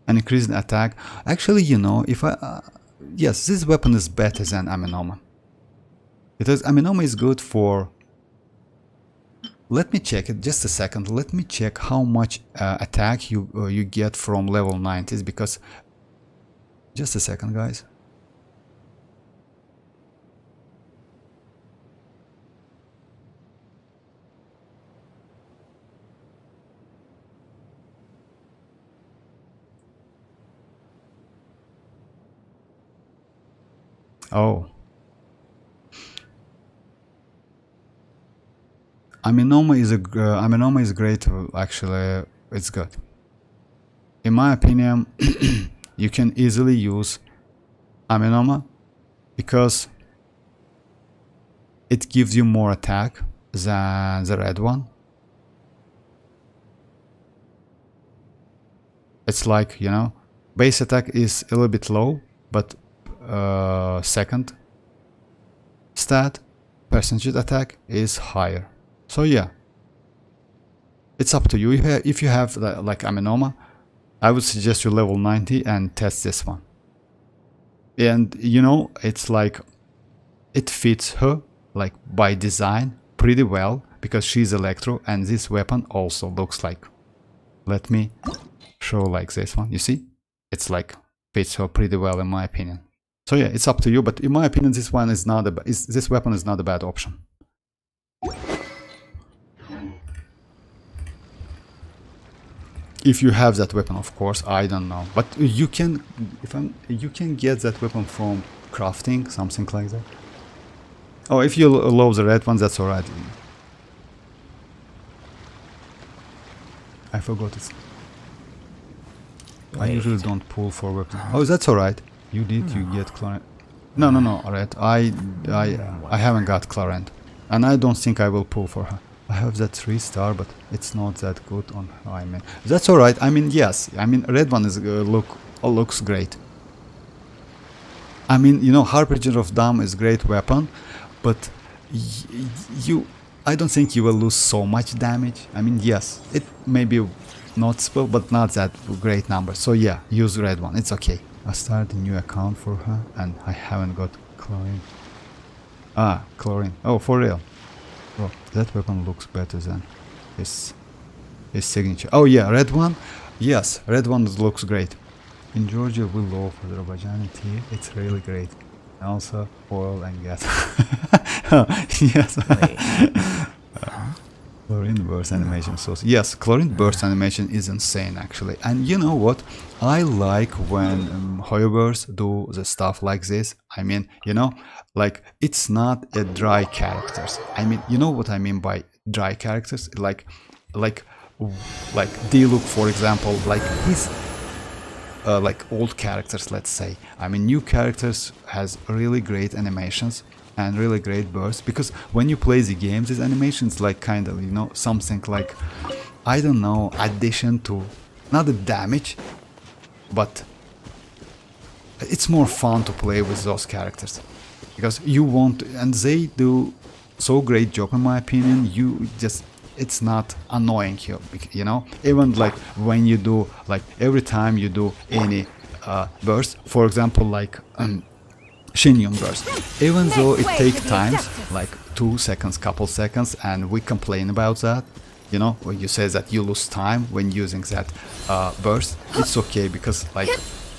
And increase the attack. Actually, you know, if I yes, this weapon is better than Amenoma, because Amenoma is good for. Let me check it, just a second. Let me check how much attack you get from level 90s, because just a second, guys. Oh. Amenoma is great, actually. It's good. In my opinion, you can easily use Amenoma because it gives you more attack than the red one. It's like, you know, base attack is a little bit low, but second stat, percentage attack, is higher. So yeah, it's up to you. If you have like Amenoma, I would suggest you level 90 and test this one. And you know, it's like it fits her like by design pretty well because she's Electro, and this weapon also looks like. Let me show like this one. You see, it's like fits her pretty well in my opinion. So yeah, it's up to you. But in my opinion, this one is not this weapon is not a bad option. If you have that weapon, of course, I don't know, but you can, you can get that weapon from crafting, something like that. Oh, if you love the red one, that's alright. I forgot it. I usually don't pull for weapons. Oh, that's alright. You did. You get Clorinde. No, red. I haven't got Clorinde, and I don't think I will pull for her. I have that 3-star, but it's not that good on her. I mean, that's alright. I mean, yes. I mean, red one is looks great. I mean, you know, Harbinger of Dawn is great weapon, but I don't think you will lose so much damage. I mean, yes, it may be noticeable, but not that great number. So yeah, use red one. It's okay. I started a new account for her, and I haven't got Clorinde. Ah, Clorinde. Oh, for real. Bro, that weapon looks better than his signature. Oh yeah, red one. Yes, red one looks great. In Georgia, we love Azerbaijani tea. It's really great. Also, oil and gas. Yes. Clorinde burst animation. So yes, Clorinde burst animation is insane actually. And you know what? I like when Hoyoverse do the stuff like this. I mean, you know, like it's not a dry characters. I mean, you know what I mean by dry characters? Like D-Look, for example, like his like old characters, let's say. I mean, new characters has really great animations and really great bursts, because when you play the games, these animations like kind of, you know, something like, I don't know, addition to, not the damage, but it's more fun to play with those characters. because you want, and they do so great job in my opinion. You just, it's not annoying you know, even like when you do, like every time you do any burst, for example, like Xianyun burst, even though it takes times like 2 seconds, couple seconds, and we complain about that, you know, when you say that you lose time when using that burst, it's okay because like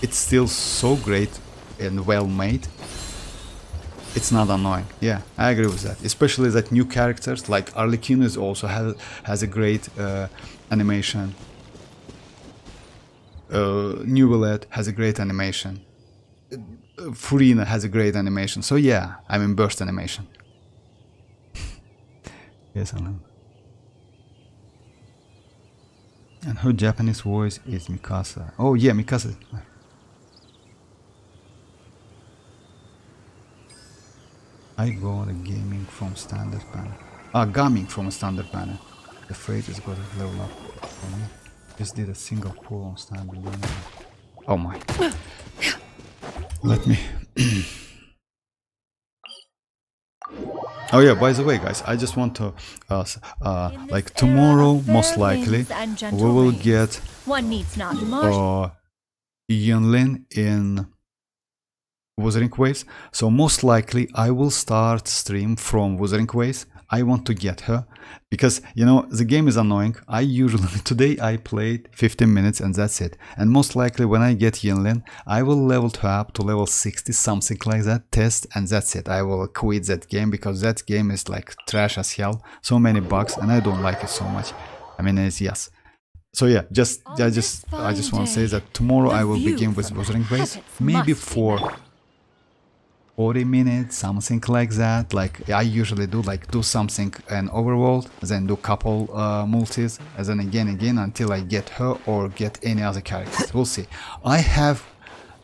it's still so great and well made. It's not annoying. Yeah, I agree with that. Especially that new characters like Arlequin is also has a great animation. New Bullet has a great animation. Furina has a great animation. So yeah, I mean burst animation. Yes, I know. And her Japanese voice is Mikasa. Oh yeah, Mikasa. I got a gaming from standard banner. Gaming from a standard banner. The freight is got a level up for me. Just did a single pull on standard banner. Oh my. Let me. Oh yeah, by the way guys, I just want to like tomorrow most likely we will get one needs not much. Yunlin in Wuthering Waves, so most likely I will start stream from Wuthering Waves. I want to get her because, you know, the game is annoying. I usually, today I played 15 minutes and that's it, and most likely when I get Yunlin I will level her up to level 60, something like that, test, and that's it. I will quit that game because that game is like trash as hell, so many bugs, and I don't like it so much. I mean, it's, yes. So yeah, I just want to say that tomorrow I will begin with Wuthering Waves, maybe for 40 minutes, something like that. Like I usually do, like do something an overworld, then do couple multis, and then again until I get her or get any other characters. We'll see. I have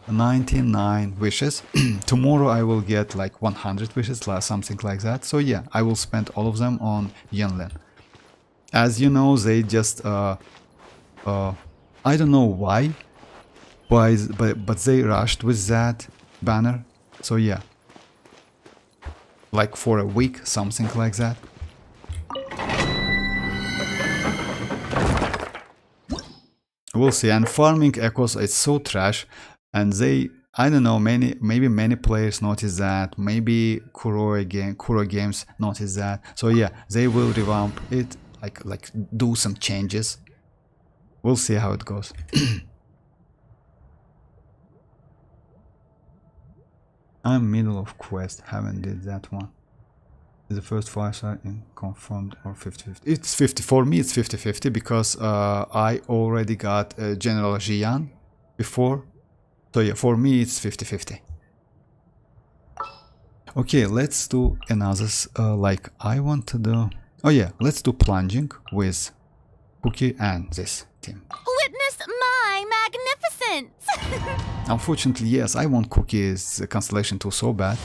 99 wishes. Tomorrow I will get like 100 wishes, something like that. So yeah, I will spend all of them on Yunlin. As you know, they just I don't know why, but they rushed with that banner. So yeah, like for a week, something like that. We'll see. And farming echoes, it's so trash, and they, I don't know, maybe many players notice that, maybe Kuro Games notice that. So yeah, they will revamp it, like do some changes. We'll see how it goes. I'm middle of quest, haven't did that one. Is the first 5-star in confirmed or 50-50? It's 50, for me it's 50-50 because I already got General Xianyun before. So yeah, for me it's 50-50. Okay, let's do another, like I want to do, oh yeah, let's do plunging with Cookie and this team. Witness my magnificence! Unfortunately, yes, I want Cookie's Constellation 2 so bad.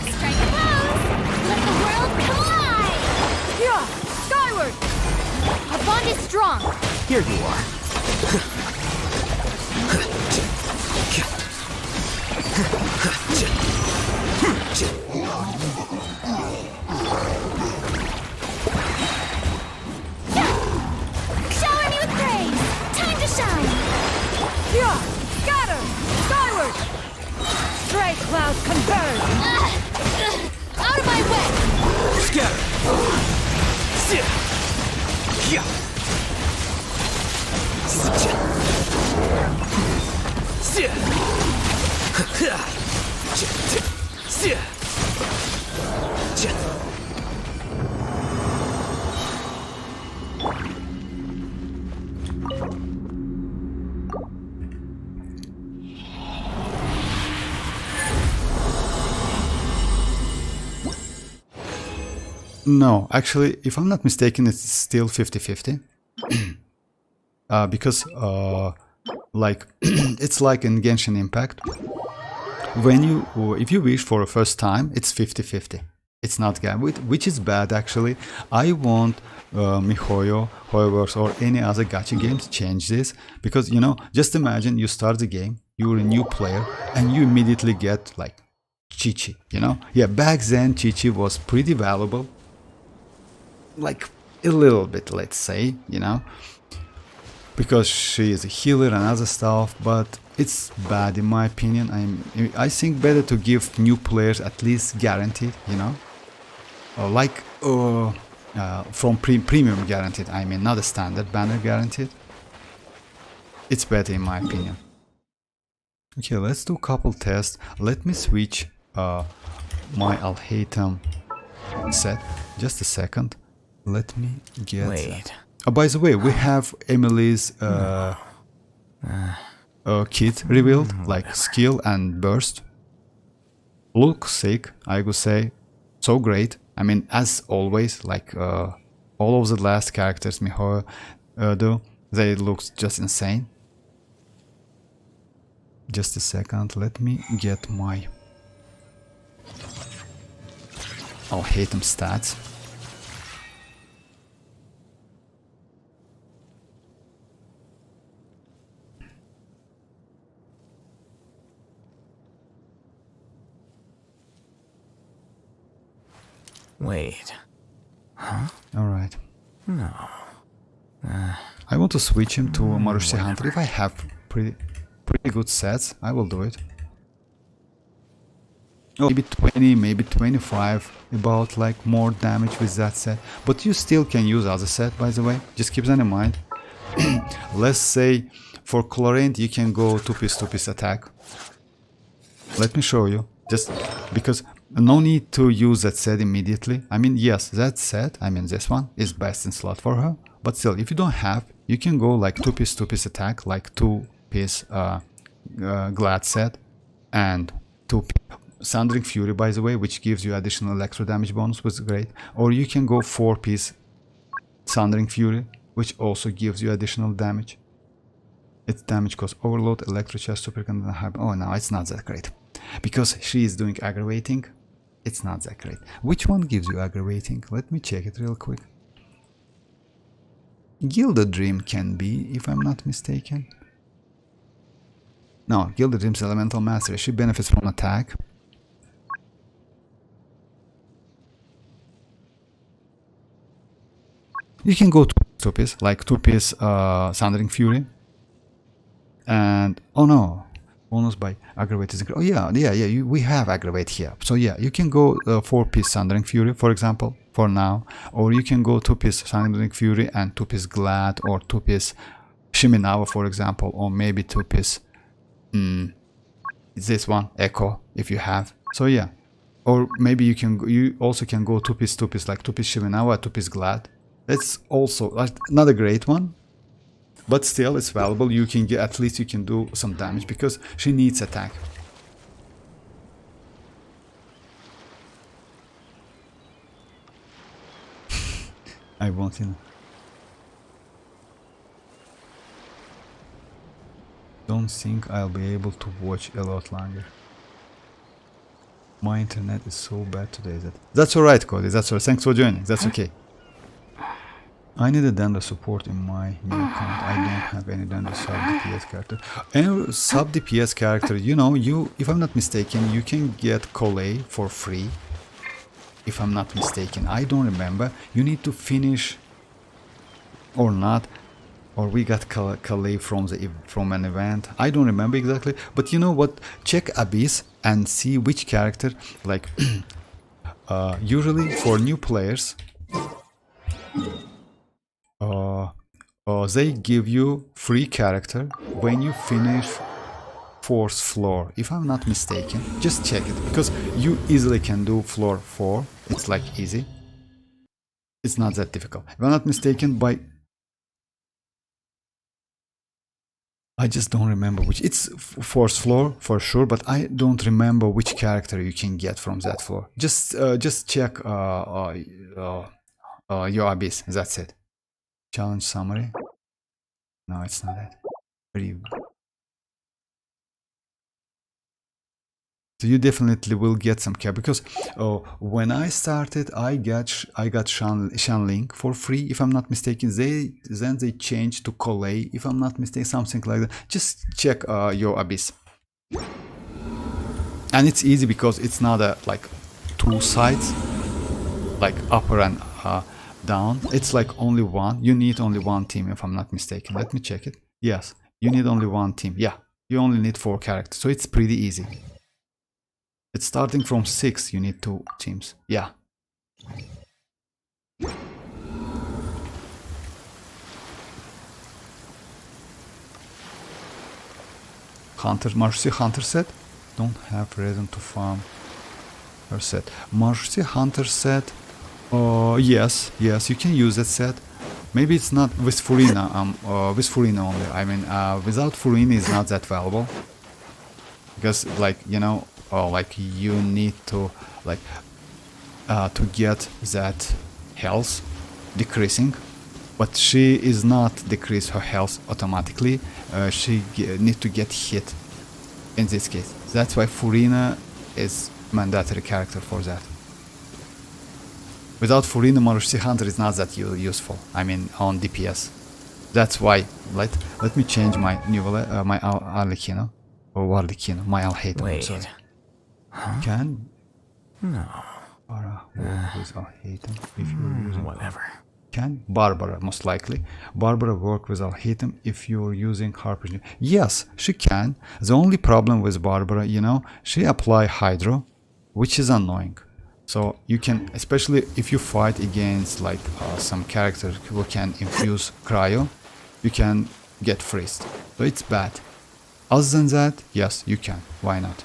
Strike a pose! Let the world come alive! Yeah, skyward! Our bond is strong! Here you are. Shower me with praise! Time to shine! Yeah, scatter! Skyward! Stray clouds converge! Out of my way! Scatter. No, actually, if I'm not mistaken, it's still 50-50. Because, like, it's like in Genshin Impact. When you, if you wish for a first time, it's 50-50. It's not gacha, which is bad actually. I want Mihoyo, Hoyoverse, or any other gacha game to change this, because you know, just imagine you start the game, you're a new player, and you immediately get like Chichi. You know, yeah, back then Chichi was pretty valuable, like a little bit, let's say, you know, because she is a healer and other stuff, but it's bad in my opinion. I think better to give new players at least guaranteed, you know, like from premium guaranteed, I mean, not a standard banner guaranteed. It's better in my opinion. Okay, let's do couple tests. Let me switch my Alhaitham set. Just a second. Let me get Wait. Oh, by the way, we have Emily's kit revealed, like skill and burst. Look sick, I would say. So great. I mean, as always, like all of the last characters Mihoyo do, they look just insane. Just a second, let me get my Alhaitham stats. Wait. Huh? Alright. No. I want to switch him to Marushi Hunter. If I have pretty good sets, I will do it. Oh, maybe 20, maybe 25, about like more damage with that set. But you still can use other set, by the way. Just keep that in mind. Let's say for Clorinde you can go 2-piece attack. Let me show you. Just because no need to use that set immediately. I mean, yes, that set, I mean this one, is best in slot for her. But still, if you don't have, you can go like 2-piece attack, like 2-piece Glad set, and 2-piece Sundering Fury, by the way, which gives you additional electro damage bonus, which is great. Or you can go 4-piece Sundering Fury, which also gives you additional damage. Its damage cost overload, electro chest, super conductor, high. Oh no, it's not that great. Because she is doing aggravating, it's not that great. Which one gives you aggravating? Let me check it real quick. Gilded Dream can be, if I'm not mistaken. No, Gilded Dream's Elemental Mastery. She benefits from attack. You can go 2-piece, like 2-piece Sundering Fury. And, oh no, bonus by aggravate is... Oh yeah, we have aggravate here. So yeah, you can go 4-piece Sundering Fury, for example, for now. Or you can go 2-piece Sundering Fury and 2-piece Glad, or 2-piece Shiminawa, for example, or maybe 2-piece... this one, Echo, if you have. So yeah. Or maybe you also can go 2-piece, like 2-piece Shiminawa, 2-piece Glad. That's also not a great one. But still, it's valuable. You can get, at least you can do some damage because she needs attack. I won't, you know. Don't think I'll be able to watch a lot longer. My internet is so bad today that... That's alright, Cody. That's alright. Thanks for joining. That's okay. I need a Dender support in my new account. I don't have any Dender sub DPS character. Any sub DPS character, you know, if I'm not mistaken, you can get Collei for free. If I'm not mistaken, I don't remember. You need to finish or not, or we got Collei from an event. I don't remember exactly, but you know what? Check Abyss and see which character. Like usually for new players. They give you free character when you finish 4th floor, if I'm not mistaken. Just check it, because you easily can do floor 4. It's like easy. It's not that difficult. If I'm not mistaken, I just don't remember which. It's 4th floor for sure, but I don't remember which character you can get from that floor. Just check your Abyss. That's it. Challenge summary. No, it's not that. So you definitely will get some care, because when I started, I got Xianyun for free, if I'm not mistaken. Then they changed to Collei, if I'm not mistaken, something like that. Just check your Abyss, and it's easy because it's not a like two sides, like upper and down. It's like only one. You need only one team, if I'm not mistaken. Let me check it. Yes, you need only one team. Yeah, you only need 4 characters, so it's pretty easy. It's starting from 6, you need 2 teams. Yeah. Hunter said, don't have reason to farm her set. Hunter said, yes, you can use that set. Maybe it's not with Furina, with Furina only. I mean, without Furina is not that valuable. Because, like, you know, like you need to like to get that health decreasing, but she is not decrease her health automatically. She need to get hit in this case. That's why Furina is mandatory character for that. Without Furina, Marushi Hunter is not that useful. I mean, on DPS. That's why. Let me change my new my Arlecchino or Warlecchino. My Alhaitham. Wait. Sorry. Huh? Can No. Barbara work with Alhaitham if you're using Whatever. Can Barbara, most likely. Barbara work with Alhaitham if you're using Harper's. Yes, she can. The only problem with Barbara, you know, she apply Hydro, which is annoying. So you can, especially if you fight against like some characters who can infuse cryo, you can get freezed. So it's bad. Other than that, yes, you can. Why not?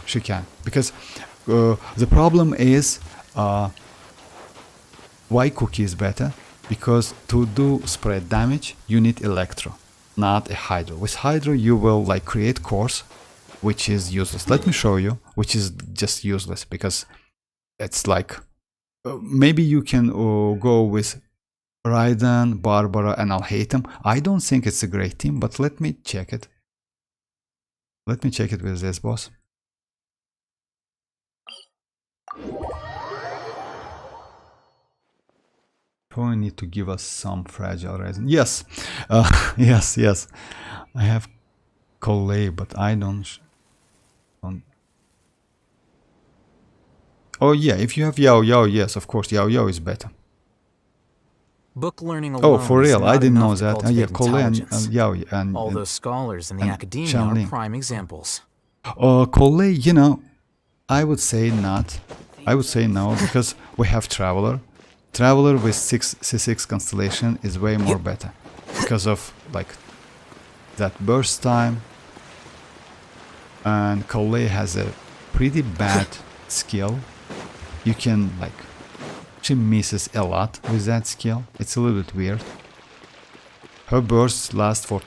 She can. Because the problem is why Cookie is better? Because to do spread damage, you need Electro, not a Hydro. With Hydro, you will like create cores, which is useless. Let me show you, which is just useless because it's like maybe you can go with Raiden, Barbara, and Alhaitham. I don't think it's a great team, but let me check it. Let me check it with this boss. Probably need to give us some fragile Raiden. Yes, yes. I have Collei, but I don't. Oh yeah, if you have Yao, yes, of course, Yao is better. Book learning alone. Oh, for real? I didn't know that. Yeah, Collei and Yao and all those scholars in the academia Xianyun are prime examples. Collei, you know, I would say not. I would say no because we have Traveler. Traveler with C6 constellation is way more better because of like that burst time, and Collei has a pretty bad skill. You can like, she misses a lot with that skill. It's a little bit weird. Her bursts last for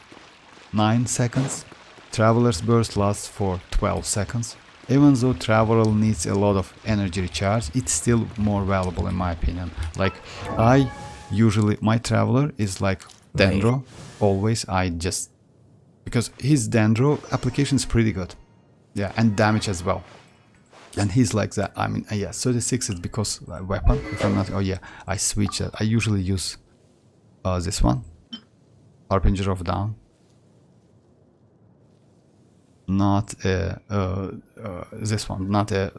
9 seconds. Traveler's burst lasts for 12 seconds. Even though Traveler needs a lot of energy recharge, it's still more valuable in my opinion. Like, I usually, my Traveler is like Dendro. Always, I just, because his Dendro application is pretty good. Yeah, and damage as well. And he's like that. I mean, yeah, 36 is because weapon. If I'm not, oh yeah, I switch it. I usually use this one, Harbinger of Dawn. Not this one, not a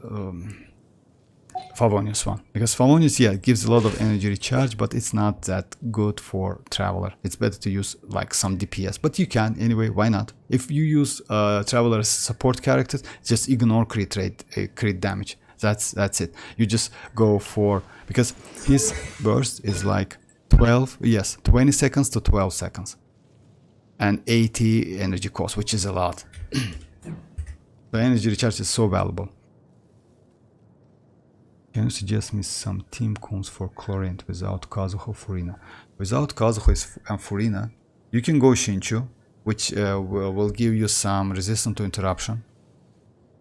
Favonius one, because Favonius, yeah, gives a lot of energy recharge, but it's not that good for Traveler. It's better to use like some DPS, but you can anyway. Why not? If you use Traveler as support characters, just ignore crit damage. That's it. You just go for, because his burst is like 20 seconds to 12 seconds, and 80 energy cost, which is a lot. The energy recharge is so valuable. Can you suggest me some team cons for Clorinde without Kazuho Furina? Without Kazuho and Furina, you can go Shinchu, which will give you some resistance to interruption.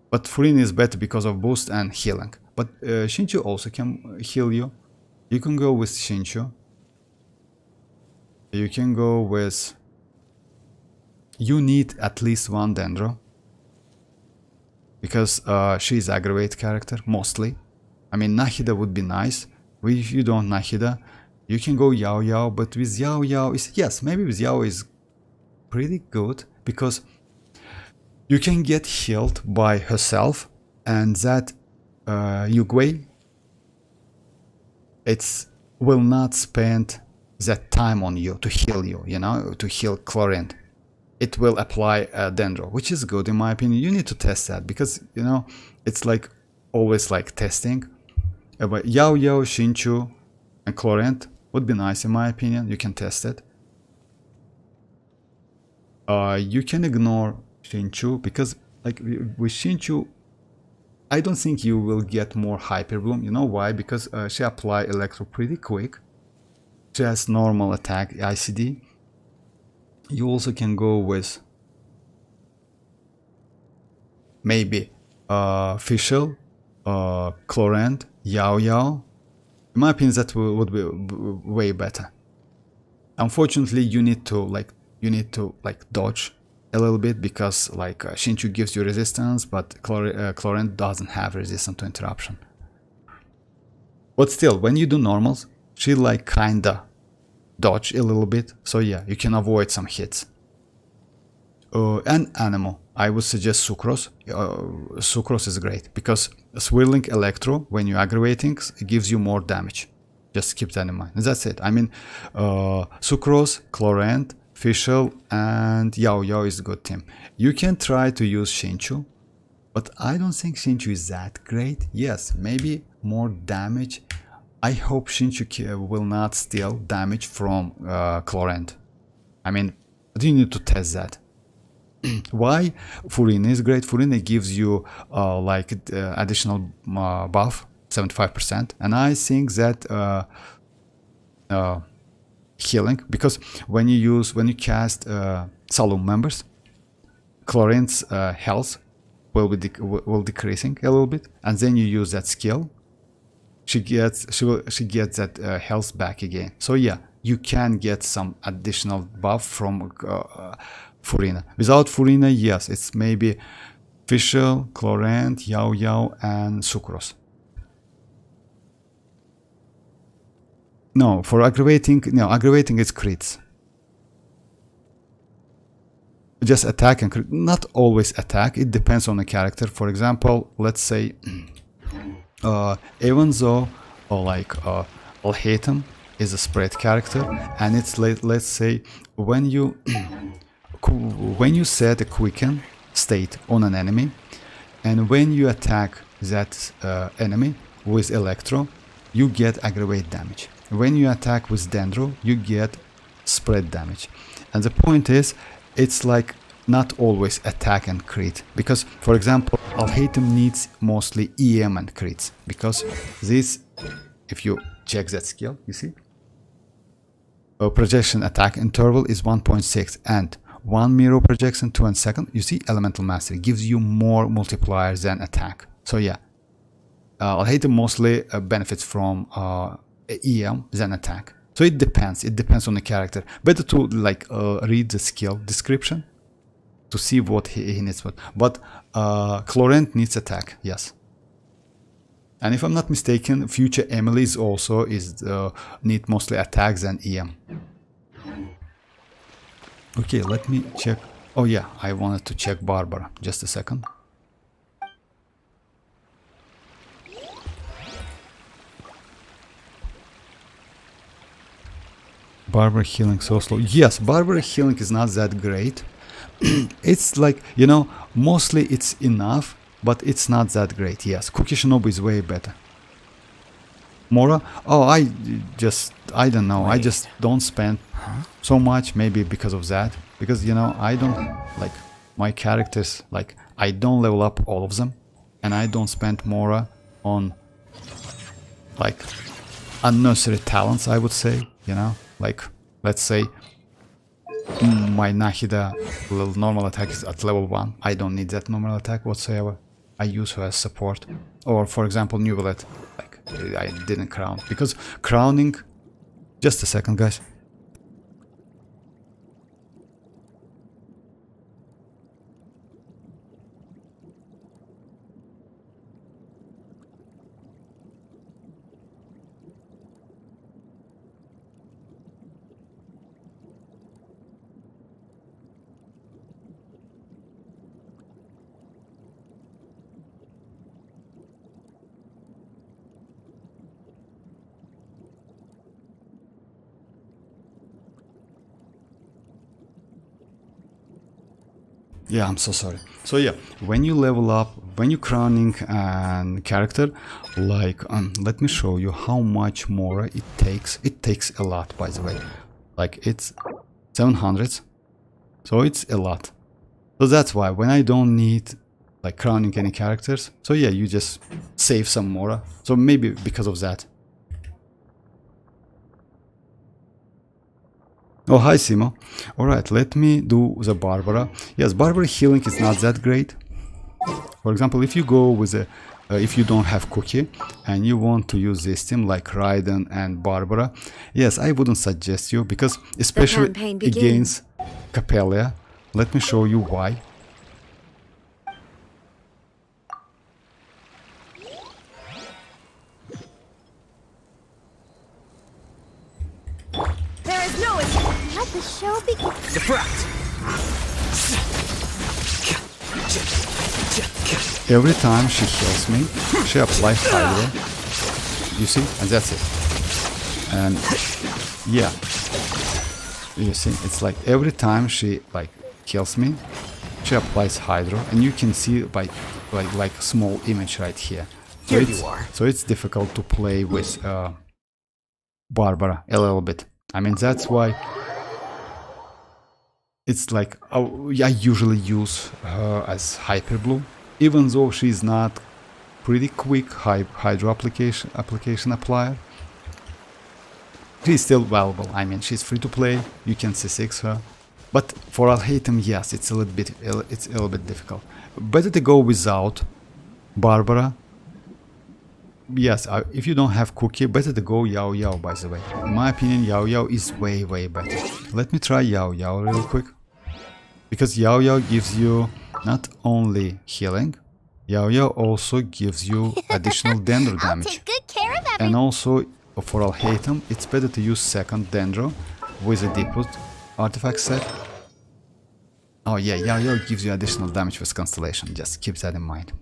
But Furina is better because of boost and healing. But Shinchu also can heal you. You can go with Shinchu. You can go with... You need at least one Dendro. because she's aggravate character mostly. I mean, Nahida would be nice. If you don't Nahida, you can go Yao Yao, but with Yao Yao is, yes, maybe with Yao is pretty good because you can get healed by herself, and that Yugwei, it's will not spend that time on you to heal you, you know, to heal Clorinde. It will apply Dendro, which is good in my opinion. You need to test that because, you know, it's like always like testing. But Yao Yao, Xinchu, and Clorinde would be nice in my opinion. You can test it. You can ignore Xinchu because like with Xinchu, I don't think you will get more Hyper Bloom. You know why? Because she apply Electro pretty quick. She has normal attack ICD. You also can go with maybe Fischl, Clorinde, Yao Yao. In my opinion, that would be way better. Unfortunately, you need to like dodge a little bit because like Xinchu gives you resistance, but Clorinde doesn't have resistance to interruption. But still, when you do normals, she like kinda dodge a little bit, so yeah, you can avoid some hits. And Animal, I would suggest Sucrose. Sucrose is great because swirling Electro when you're aggravating gives you more damage. Just keep that in mind. That's it. I mean, Sucrose, Clorinde, Fischl, and Yao Yao is a good team. You can try to use Xinchu, but I don't think Xinchu is that great. Yes, maybe more damage. I hope Xinchu will not steal damage from Clorinde. I mean, you need to test that. Why Furina is great? Furina gives you like additional buff, 75%, and I think that healing, because when you cast Saloon members, Clorinde's health will decreasing a little bit, and then you use that skill. She gets that health back again. So yeah, you can get some additional buff from Furina. Without Furina, yes, it's maybe Fischl, Clorinde, Yao Yao, and Sucrose. No, for aggravating, aggravating is crits. Just attack and crit. Not always attack, it depends on the character. For example, let's say even though Alhaitham is a spread character, and it's let's say when you set a quicken state on an enemy, and when you attack that enemy with Electro, you get aggravate damage. When you attack with Dendro, you get spread damage. And the point is, it's like not always attack and crit, because for example Alhaitham needs mostly EM and crits, because this, if you check that skill, you see projection attack interval is 1.6 and 1 mirror projection 2 second. You see elemental mastery gives you more multiplier than attack. So yeah, Alhaitham mostly benefits from EM than attack. So it depends on the character. Better to like read the skill description to see what he needs. But Clorinde needs attack, yes. And if I'm not mistaken, future Emily's also need mostly attacks than EM. Okay, let me check. Oh yeah, I wanted to check Barbara. Just a second. Barbara healing so slow. Yes, Barbara healing is not that great. It's like, you know, mostly it's enough, but it's not that great. Yes, Cookie Shinobu is way better. Mora? Oh, I don't know. I just don't spend so much, maybe because of that. Because, you know, I don't, like, my characters, like, I don't level up all of them. And I don't spend Mora on, like, unnecessary talents, I would say, you know. Like, let's say my Nahida normal attack is at level 1. I don't need that normal attack whatsoever. I use her as support. Or, for example, Nubilet. Like, I didn't crown. Because crowning... Just a second, guys. Yeah, I'm so sorry. So yeah, when you level up, when you're crowning an character, like let me show you how much more it takes. It takes a lot, by the way. Like it's 700, so it's a lot. So that's why when I don't need like crowning any characters, so yeah, you just save some more. So maybe because of that. Oh, hi Simo. Alright, let me do the Barbara. Yes, Barbara healing is not that great. For example, if you go with a if you don't have Cookie and you want to use this team like Raiden and Barbara, yes, I wouldn't suggest you, because especially against Capella. Let me show you why. There is no escape. Let the show begin. Defract! Every time she heals me, she applies Hydro. You see? And that's it. And yeah. You see? It's like every time she like kills me, she applies Hydro. And you can see by like small image right here. So Here you are. So it's difficult to play with Barbara a little bit. I mean, that's why it's like I usually use her as Hyper Blue, even though she's not pretty quick Hydro application applier. She's still valuable. I mean, she's free to play. You can C6 her, but for Alhaitham, yes, it's a little bit difficult. Better to go without Barbara. Yes, if you don't have Cookie, better to go Yao Yao, by the way. In my opinion, Yao Yao is way better. Let me try Yao Yao real quick. Because Yao Yao gives you not only healing, Yao Yao also gives you additional Dendro I'll damage. take good care of And also, for Alhaitham, it's better to use second Dendro with a Deepwood artifact set. Oh yeah, Yao Yao gives you additional damage with Constellation, just keep that in mind.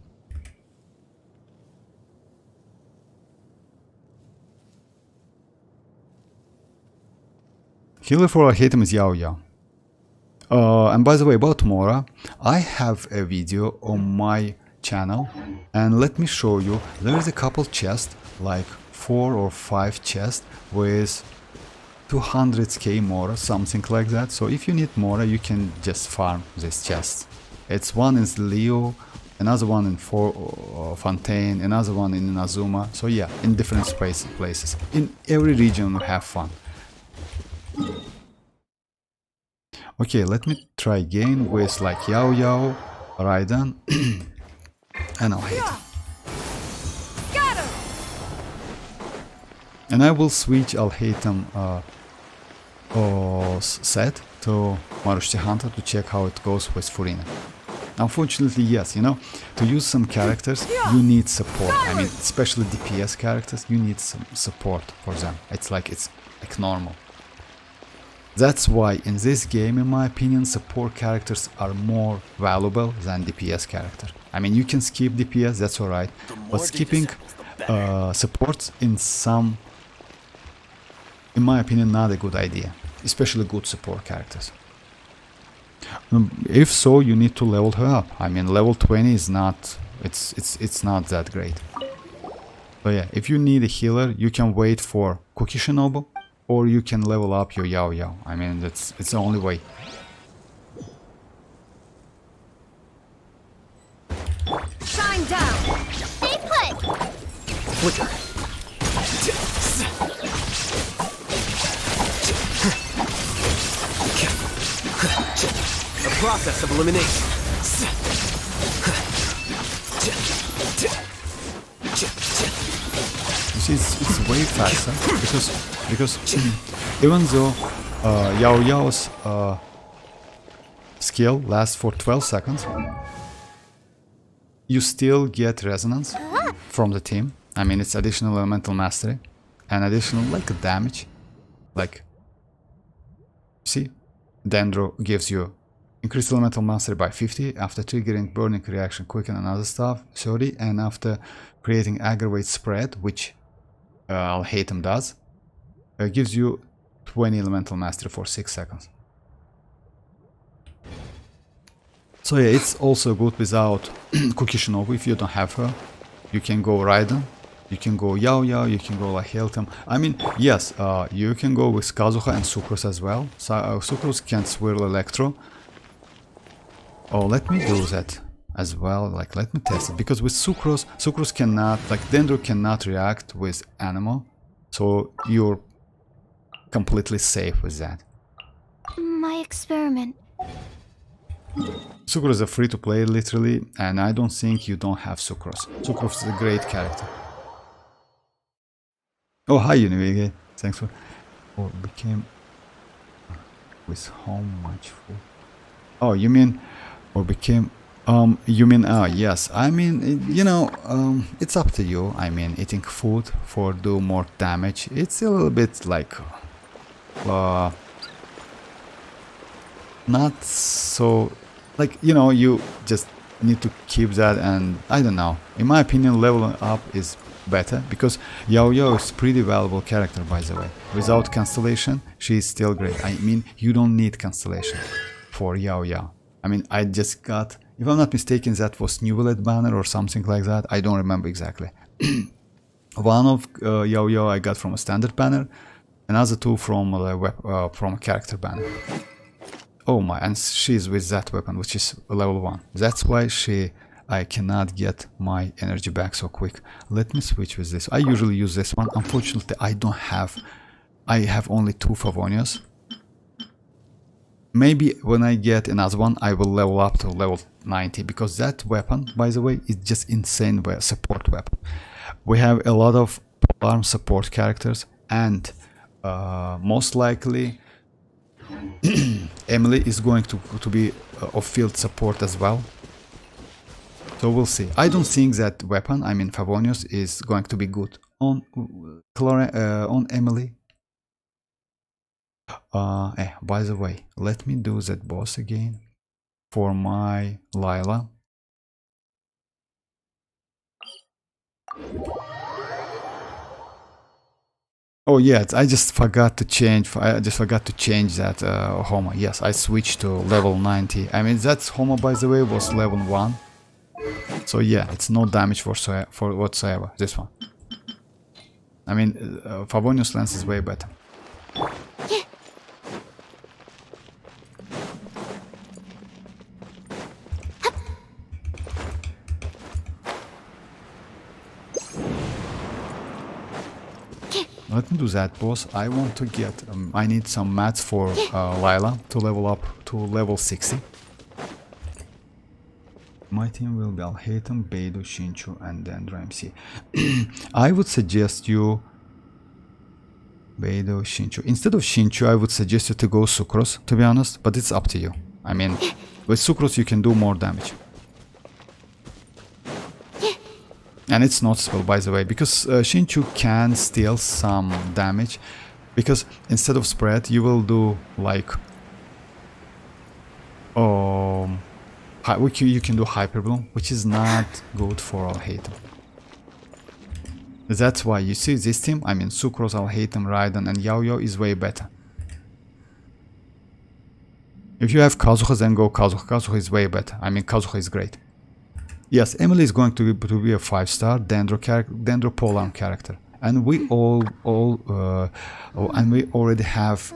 Healer for Alhaitham is Yao Yao. And by the way, about Mora, I have a video on my channel, and let me show you. There is a couple chests, like 4 or 5 chests with 200k Mora, something like that. So if you need Mora, you can just farm this chest. It's one in Leo, another one in Fontaine, another one in Inazuma. So yeah, in different places. In every region we have fun. Okay, let me try again with like Yao Yao, Raiden, and Alhaitham. And I will switch Alhaitham set to Marushti Hunter to check how it goes with Furina. Unfortunately, yes, you know, to use some characters, you need support. I mean, especially DPS characters, you need some support for them. It's like normal. That's why in this game, in my opinion, support characters are more valuable than DPS character. I mean, you can skip DPS, that's alright, but skipping supports in my opinion, not a good idea, especially good support characters. If so, you need to level her up. I mean, level 20 is not, it's not that great. But yeah, if you need a healer, you can wait for Cookie Shinobu, or you can level up your Yao Yao. I mean, it's the only way. Shine down. Stay put. Flicker. A process of elimination. You see, it's way faster because even though Yao Yao's skill lasts for 12 seconds, you still get resonance from the team. I mean, it's additional elemental mastery and additional like damage. Like, see, Dendro gives you increased elemental mastery by 50 after triggering burning reaction, quicken and other stuff, 30, and after creating aggravate spread, which Alhaitham does, gives you 20 elemental mastery for 6 seconds. So yeah, it's also good without Kukishinobu if you don't have her. You can go Raiden, you can go Yao Yao, you can go like Heltem. I mean, yes, you can go with Kazuha and Sucrose as well. So, Sucrose can swirl Electro. Oh, let me do that as well. Like, let me test it. Because with Sucrose, Sucrose cannot, like Dendro cannot react with Animal. So you're completely safe with that. My experiment. Sucrose is a free-to-play, literally, and I don't think you don't have Sucrose. Sucrose is a great character. Oh, hi, NVidia. Thanks for... Oh, became... With how much food? Oh, you mean... Or became... you mean... yes. I mean, you know, it's up to you. I mean, eating food for do more damage. It's a little bit like... not so... Like, you know, you just need to keep that, and I don't know. In my opinion, leveling up is better, because Yao Yao is pretty valuable character, by the way. Without Constellation, she is still great. I mean, you don't need Constellation for Yao Yao. I mean, I just got, if I'm not mistaken, that was New Bullet banner or something like that. I don't remember exactly. One of Yao Yao I got from a standard banner, another two from a character banner. Oh my, and she's with that weapon, which is level 1. That's why I cannot get my energy back so quick. Let me switch with this. I usually use this one. Unfortunately, I have only 2 Favonias. Maybe when I get another one, I will level up to level 90, because that weapon, by the way, is just insane support weapon. We have a lot of polearm support characters, and most likely Emily is going to be of field support as well. So we'll see. I don't think that weapon, I mean Favonius, is going to be good on on Emily. By the way, let me do that boss again for my Lila. Oh yeah, I just forgot to change. I just forgot to change that Homo. Yes, I switched to level 90. I mean, that Homo, by the way, was level 1. So yeah, it's no damage for whatsoever. This one. I mean, Favonius lens is way better. Let me do that, boss. I want to get... I need some mats for Lila to level up to level 60. My team will be Alhaitham, Beidou, Shinchu, and then MC. I would suggest you... Beidou, Shinchu. Instead of Shinchu, I would suggest you to go Sucrose, to be honest. But it's up to you. I mean, with Sucrose you can do more damage. And it's noticeable, by the way, because Shinchu can steal some damage, because instead of spread you will do like you can do Hyper Bloom, which is not good for Alhaitham. That's why you see this team, I mean Sucrose, Alhaitham, Raiden and Yao Yao is way better. If you have Kazuha, then go Kazuha. Kazuha is way better. I mean Kazuha is great. Yes, Emily is going to be a 5-star Dendro polearm character, and we and we already have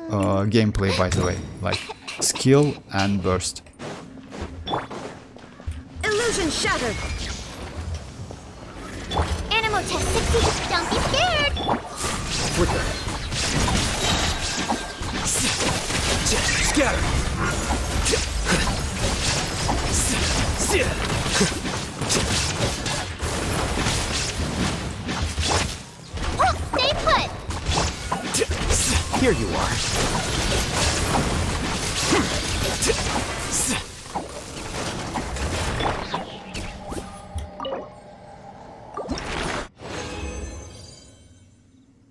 gameplay, by the way, like skill and burst. Illusion shattered. Animal test 60. Don't be scared. Flicker. Scatter. Stay put. Here you are.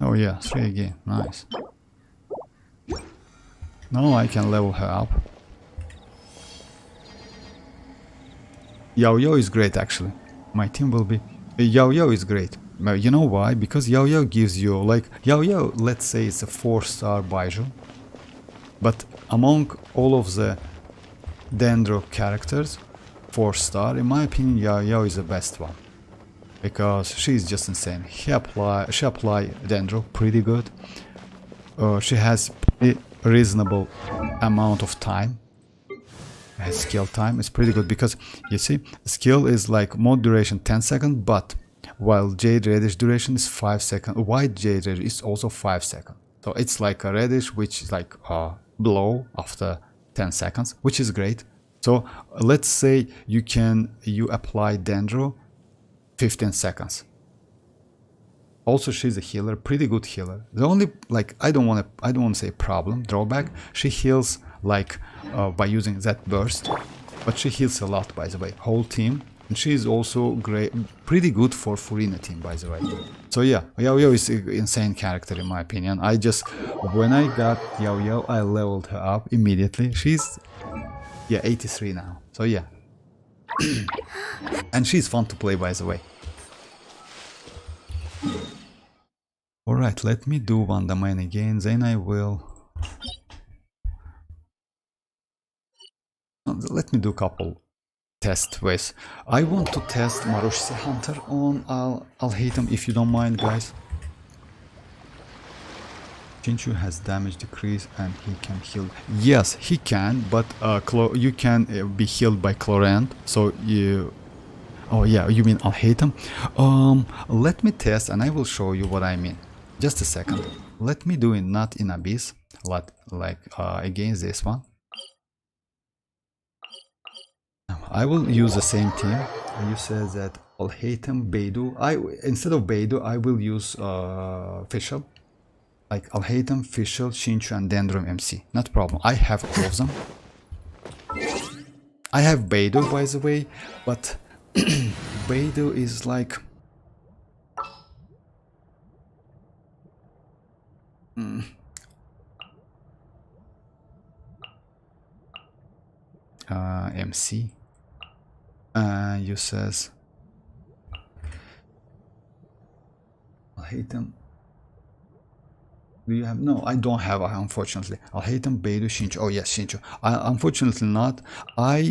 Oh yeah, 3 again, nice. Now I can level her up. Yao Yao is great, actually. My team will be... Yao Yao is great. You know why? Because Yao Yao gives you, like... Yao Yao, let's say it's a 4-star Baiju. But among all of the Dendro characters, 4-star, in my opinion, Yaoyao is the best one. Because she's just insane. She apply Dendro pretty good. She has pretty reasonable amount of time. Skill time is pretty good because you see, skill is like mode duration 10 seconds, but while Jade Radish duration is 5 seconds, White Jade Radish is also 5 seconds. So it's like a Radish which is like blow after 10 seconds, which is great. So let's say you apply Dendro 15 seconds. Also, she's a healer, pretty good healer. The only like I don't want to say problem, drawback, she heals like by using that burst, but she heals a lot, by the way, whole team, and she is also great, pretty good for Furina team, by the way. So yeah, Yaoyao is an insane character in my opinion. When I got Yaoyao, I leveled her up immediately. She's 83 now. So yeah. And she's fun to play, by the way. Alright, let me do one domain again, then I will... Let me do a couple tests with... I want to test Marushi Hunter on Alhaitham, if you don't mind, guys. Xianyun has damage decrease and he can heal. Yes, he can, but you can be healed by Clorinde, so you... Oh yeah, you mean Alhaitham? Let me test and I will show you what I mean. Just a second. Let me do it not in Abyss, like against this one. I will use the same team. You said that Alhaitham, Beidou. Instead of Beidou, I will use Fischl. Like Alhaitham, Fischl, Xianyun, and Dendron MC. Not a problem. I have all of them. I have Beidou, by the way, but Beidou is like... MC. You says... Alhaitham. Do you have? No, I don't have, unfortunately. Alhaitham, Beidou, Xianyun. Oh yes, Xianyun. Unfortunately not. I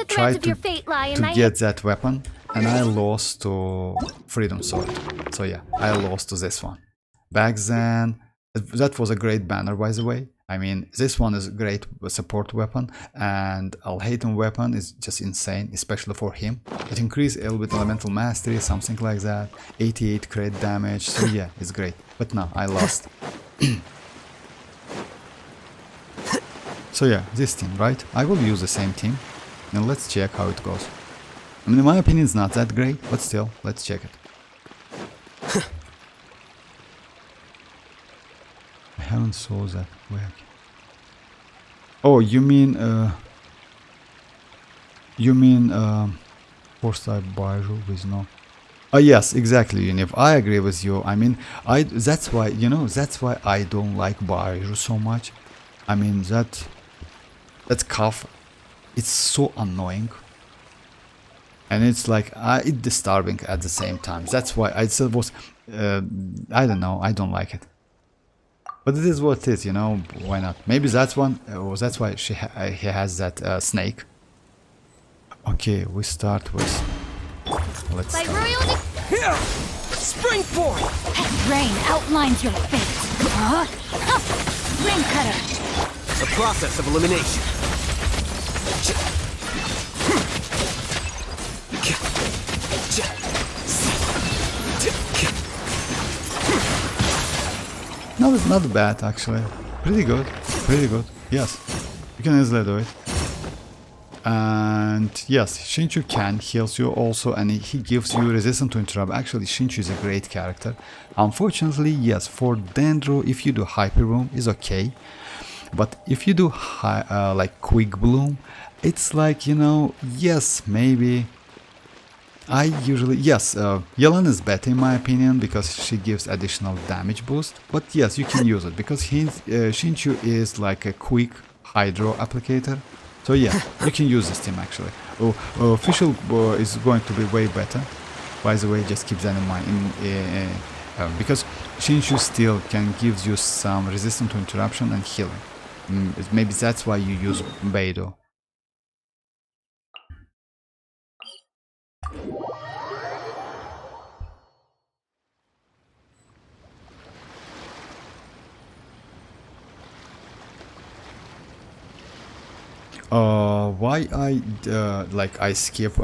tried to get that weapon and I lost to Freedom Sword. So yeah, I lost to this one. Back then, that was a great banner, by the way. I mean, this one is a great support weapon, and Alhaitham weapon is just insane, especially for him. It increased a little bit elemental mastery, something like that. 88 crit damage, so yeah, it's great. But no, I lost. So yeah, this team, right? I will use the same team, and let's check how it goes. I mean, in my opinion, it's not that great, but still, let's check it. I haven't saw that. Where? Oh, you mean 4-star Baiju with no... Oh yes, exactly, Univ. I agree with you. I mean, that's why, you know, that's why I don't like Baiju so much. I mean, that cough, it's so annoying. And it's like, it's disturbing at the same time. That's why I said was, I don't know, I don't like it. But it is what it is, you know, why not? Maybe that's one, or that's why he has that snake. Okay, we start with... Let's start. Springboard! Rain outlines your fate. Rain cutter. The process of elimination. No, it's not bad actually. Pretty good. Pretty good. Yes. You can easily do it. And yes, Xianyun can heals you also, and he gives you resistance to interrupt. Actually, Xianyun is a great character. Unfortunately, yes, for Dendro, if you do Hyper Bloom, is okay. But if you do like Quick Bloom, it's like, you know, yes, maybe. I usually, yes, Yelan is better in my opinion because she gives additional damage boost. But yes, you can use it because Xianyun is like a quick hydro applicator. So yeah, you can use this team actually. Official is going to be way better. By the way, just keep that in mind. Because Xianyun still can give you some resistance to interruption and healing. Maybe that's why you use Beidou. Why I skip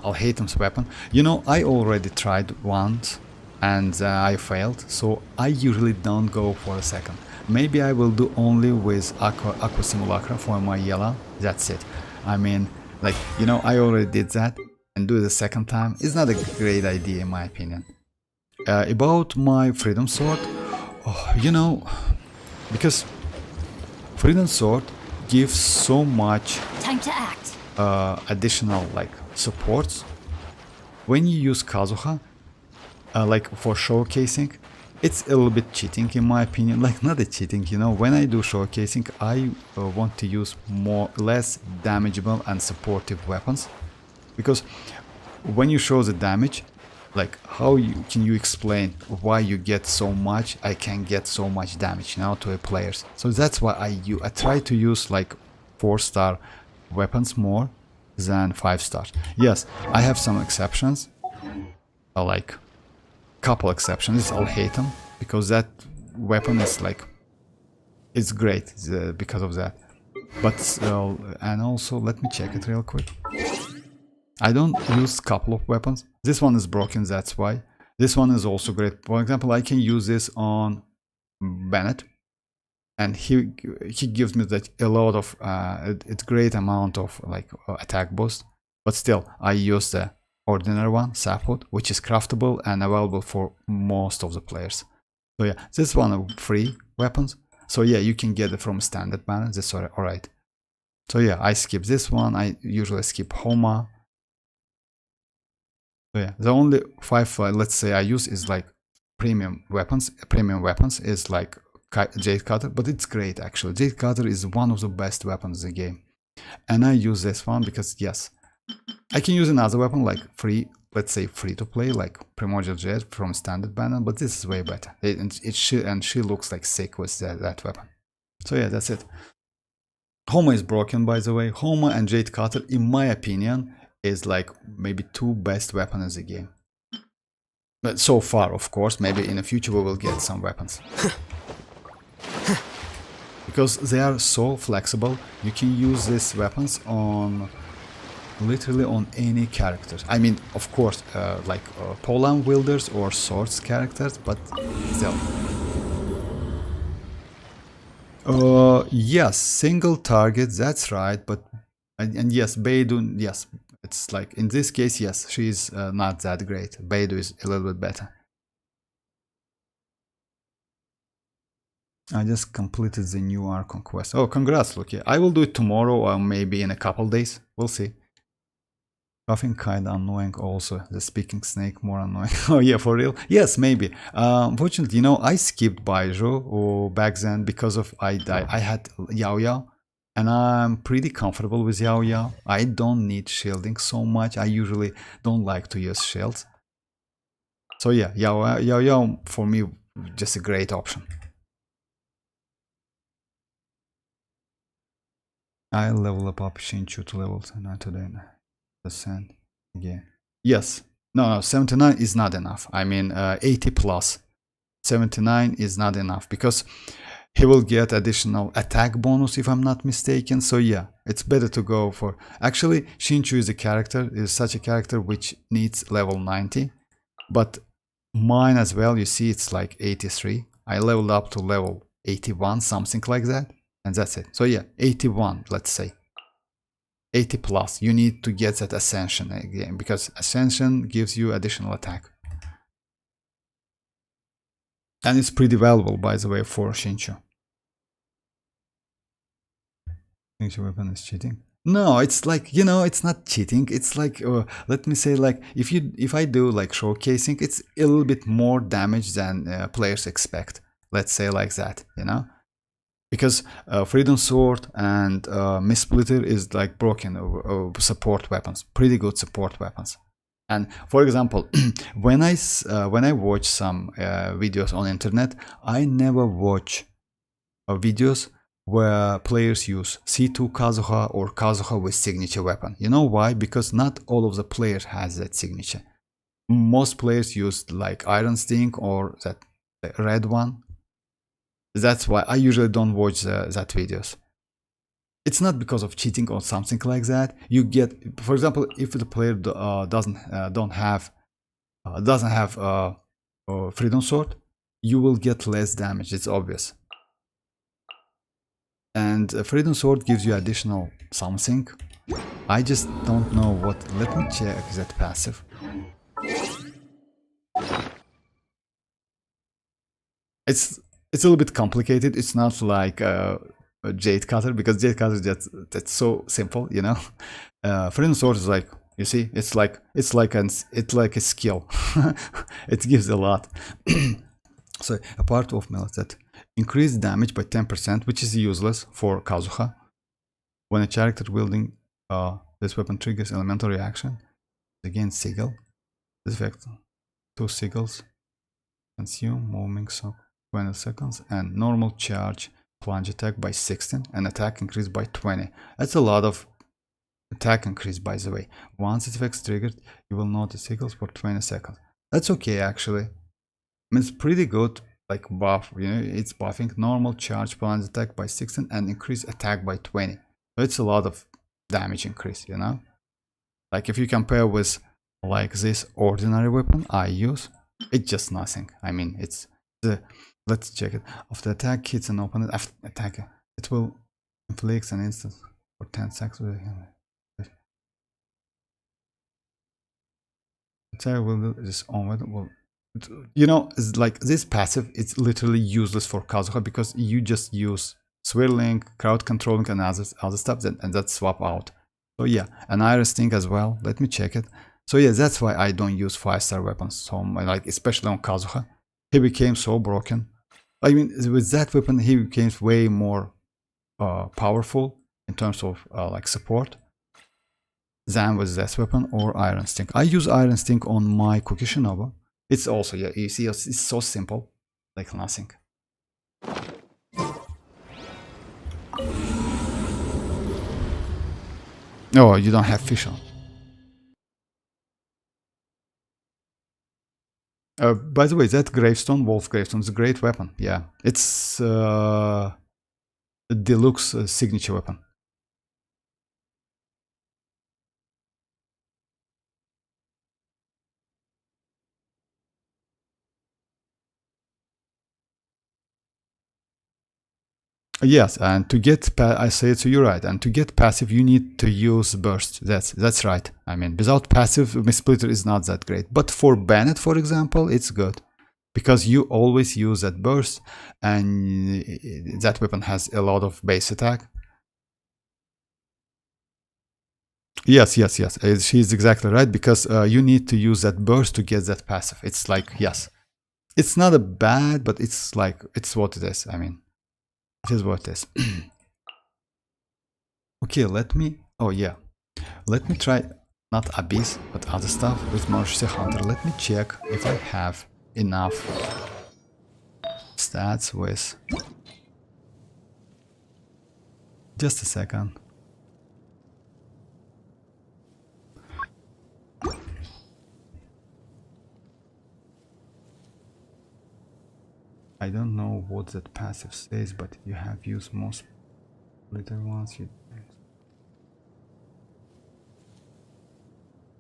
Al-Haytham's weapon? You know, I already tried once and I failed, so I usually don't go for a second. Maybe I will do only with Aqua Simulacra for my yellow. That's it. I mean, like, you know, I already did that, and do it the second time is not a great idea in my opinion. About my Freedom Sword, you know, because Freedom Sword gives so much Time to act. additional like supports. When you use Kazuha, like for showcasing, it's a little bit cheating in my opinion. Like, not a cheating, you know. When I do showcasing, I want to use less damageable and supportive weapons, because when you show the damage, like, how can you explain why you get so much, I can get so much damage now to a players. So that's why I try to use like 4-star weapons more than 5-star. Yes, I have some exceptions, like couple exceptions. I'll hate them because that weapon is like, it's great because of that. But and also let me check it real quick. I don't use couple of weapons. This one is broken, that's why. This one is also great. For example, I can use this on Bennett, and he gives me that a lot of it's great amount of like attack boost. But still, I use the ordinary one, Sapwood, which is craftable and available for most of the players. So yeah, this one are free weapons. So yeah, you can get it from standard banner. That's alright. So yeah, I skip this one. I usually skip Homa. So yeah, the only 5 let's say I use is like premium weapons. Premium weapons is like Jade Cutter, but it's great actually. Jade Cutter is one of the best weapons in the game, and I use this one because yes, I can use another weapon like let's say free to play, like Primordial Jet from standard banner, but this is way better. She looks like sick with that weapon. So yeah, that's it. Homa is broken, by the way. Homa and Jade Cutter, in my opinion, is like maybe 2 best weapons in the game. But so far, of course, maybe in the future we will get some weapons. Because they are so flexible, you can use these weapons on literally on any character. I mean, of course, like Polearm wielders or swords characters, but still. Yes, single target, that's right, but and yes, Beidou, yes, it's like in this case, yes, she's not that great. Beidou is a little bit better. I just completed the new Archon quest. Oh, congrats, Lucky. I will do it tomorrow or maybe in a couple days. We'll see. Coughing kinda annoying also. The speaking snake more annoying. Oh yeah, for real? Yes, maybe. Unfortunately, you know, I skipped Baijo back then because of I had Yao Yao, and I'm pretty comfortable with Yao Yao. I don't need shielding so much. I usually don't like to use shields. So yeah, Yao Yao for me just a great option. I level up Xianyun to level 9 today. Again. Yes. No, 79 is not enough. I mean, 80 plus 79 is not enough because he will get additional attack bonus if I'm not mistaken. So yeah, it's better to go for. Actually, Xianyun is such a character which needs level 90, but mine as well. You see, it's like 83. I leveled up to level 81, something like that, and that's it. So yeah, 81, let's say. 80 plus, you need to get that Ascension again, because Ascension gives you additional attack. And it's pretty valuable, by the way, for Xianyun. Xianyun weapon is cheating? No, it's like, you know, it's not cheating. It's like, let me say, like, if I do like showcasing, it's a little bit more damage than players expect. Let's say like that, you know? Because Freedom Sword and Mist-Splitter is like broken support weapons, pretty good support weapons. And for example, when I watch some videos on internet, I never watch videos where players use C2 Kazuha or Kazuha with signature weapon. You know why? Because not all of the players has that signature. Most players use like Iron Sting or that red one. That's why I usually don't watch that videos. it's not because of cheating or something like that. You get, for example, if the player doesn't have Freedom Sword, you will get less damage. It's obvious. And Freedom Sword gives you additional something. I just don't know what. Let me check that passive. It's a little bit complicated. It's not like a Jade Cutter, because Jade Cutter that's so simple, you know. Freedom Sword is like, you see, it's like a skill. It gives a lot. So a part of Millet that increase damage by 10%, which is useless for Kazuha. When a character wielding this weapon triggers elemental reaction, again sigil. This effect, 2 sigils, consume, moving so 20 seconds, and normal charge plunge attack by 16 and attack increase by 20. That's a lot of attack increase, by the way. Once its effect's triggered, you will notice sigils for 20 seconds. That's okay, actually. I mean, it's pretty good, like buff, you know, it's buffing normal charge plunge attack by 16 and increase attack by 20. So it's a lot of damage increase, you know. Like if you compare with like this ordinary weapon I use, it's just nothing. I mean, it's the, let's check it. After attack hits an opponent, after attack, it will inflict an instant for 10 seconds. Attack will just on will, you know, it's like this passive. It's literally useless for Kazuha because you just use swirling, crowd controlling, and other stuff, and that swap out. So yeah, an Iron Sting as well. Let me check it. So yeah, that's why I don't use 5-star weapons. So like, especially on Kazuha, he became so broken. I mean, with that weapon, he became way more powerful in terms of like support than with this weapon or Iron Sting. I use Iron Sting on my Kukishinobu. It's also, yeah, you see, it's so simple, like nothing. Oh, you don't have fish on. By the way, that gravestone, Wolf Gravestone, is a great weapon. Yeah, it's a deluxe signature weapon. Yes, and to get I say it, so you're right. And to get passive, you need to use burst. That's right. I mean, without passive, Splitter is not that great. But for Bennett, for example, it's good because you always use that burst, and that weapon has a lot of base attack. Yes. She's exactly right, because you need to use that burst to get that passive. It's like, yes, it's not a bad, but it's like, it's what it is. I mean, it is what it is. Okay, let me try not Abyss, but other stuff with Mercy Hunter. Let me check if I have enough stats with... Just a second. I don't know what that passive says, but you have used most little ones.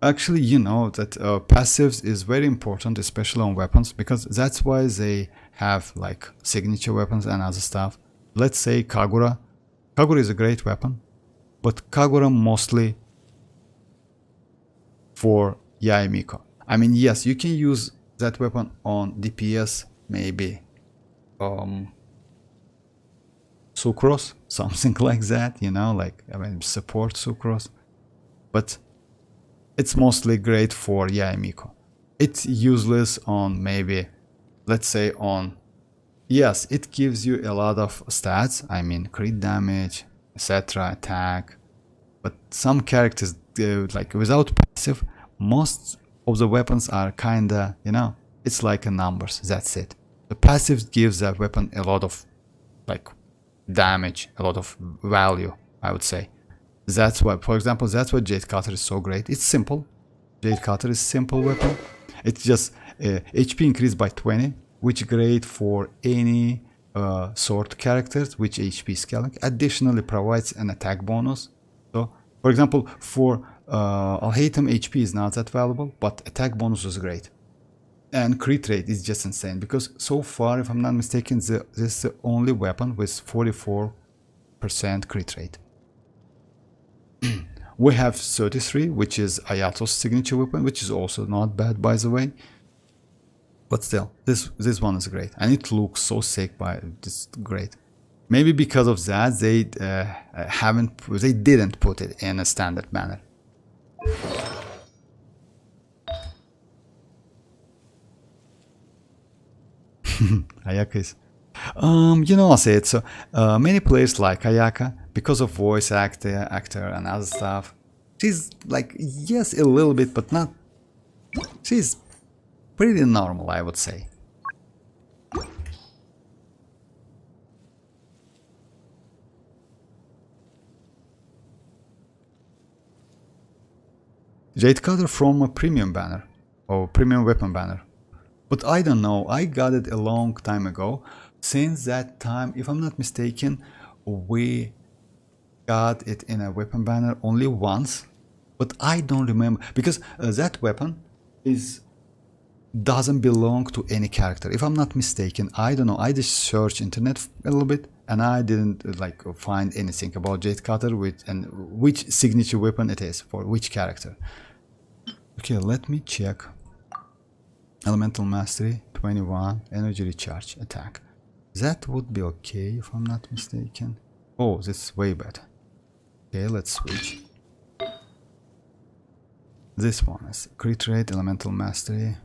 Actually, you know that passives is very important, especially on weapons, because that's why they have like signature weapons and other stuff. Let's say Kagura. Kagura is a great weapon, but Kagura mostly for Yae Miko. I mean, yes, you can use that weapon on DPS, maybe Sucrose, something like that, you know, like, I mean, support Sucrose, but it's mostly great for Yae Miko. It's useless on maybe, let's say on, yes, it gives you a lot of stats, I mean, crit damage, etc., attack, but some characters, like without passive, most of the weapons are kinda, you know, it's like a numbers, that's it. The passive gives that weapon a lot of like damage, a lot of value, I would say. That's why, for example, that's why Jade Cutter is so great. It's simple. Jade Cutter is simple weapon. It's just HP increased by 20, which is great for any sword characters, which HP scaling additionally provides an attack bonus. So, for example, for Alhaitham, HP is not that valuable, but attack bonus is great. And crit rate is just insane, because so far, if I'm not mistaken, this is the only weapon with 44% crit rate. We have 33, which is Ayato's signature weapon, which is also not bad, by the way. But still, this one is great, and it looks so sick. By this great. Maybe because of that, they didn't put it in a standard banner. Ayaka is, I'll say it. So many players like Ayaka because of voice actor and other stuff. She's like, yes, a little bit, but not. She's pretty normal, I would say. Jade Cutter from a premium banner, or premium weapon banner. But I don't know, I got it a long time ago. Since that time, if I'm not mistaken, we got it in a weapon banner only once. But I don't remember, because that weapon doesn't belong to any character. If I'm not mistaken, I don't know, I just searched internet a little bit and I didn't like find anything about Jade Cutter and which signature weapon it is for which character. Okay, let me check. Elemental Mastery, 21, Energy Recharge, Attack. That would be okay if I'm not mistaken. Oh, this is way better. Okay, let's switch. This one is Crit Rate, Elemental Mastery.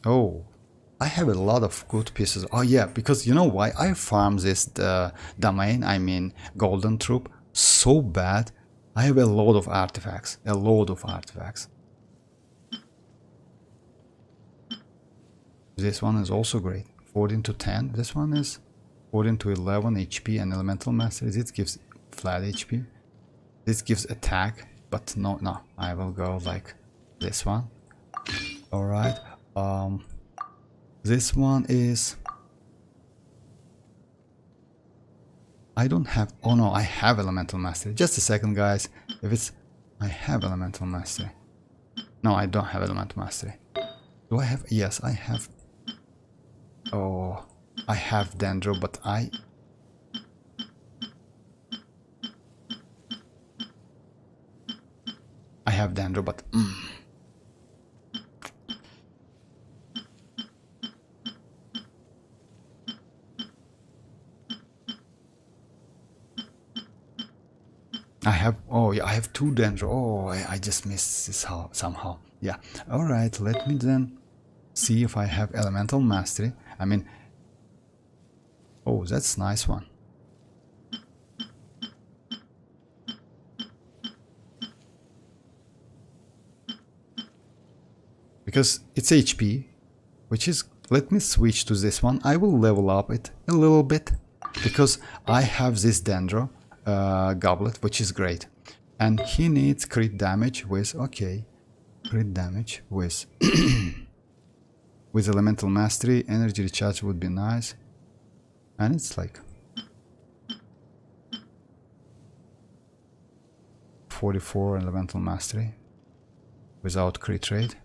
Oh, I have a lot of good pieces. Oh yeah, because you know why? I farm this domain, I mean Golden Troop, so bad. I have a lot of artifacts, This one is also great. 14 to 10. This one is 14 to 11 HP and Elemental Mastery. This gives flat HP. This gives attack, but no, I will go like this one. Alright. This one is... I don't have... Oh no, I have Elemental Mastery. Just a second, guys. If it's... I have Elemental Mastery. No, I don't have Elemental Mastery. Do I have... Yes, I have... Oh, I have Dendro, but I have Dendro, but I have, oh yeah, I have 2 Dendro. Oh, I just missed this somehow. Yeah. All right, let me then see if I have Elemental Mastery. I mean, oh, that's a nice one. Because it's HP, which is, let me switch to this one. I will level up it a little bit, because I have this Dendro goblet, which is great. And he needs crit damage with, okay, crit damage with... With Elemental Mastery, Energy Recharge would be nice. And it's like 44 Elemental Mastery without crit rate.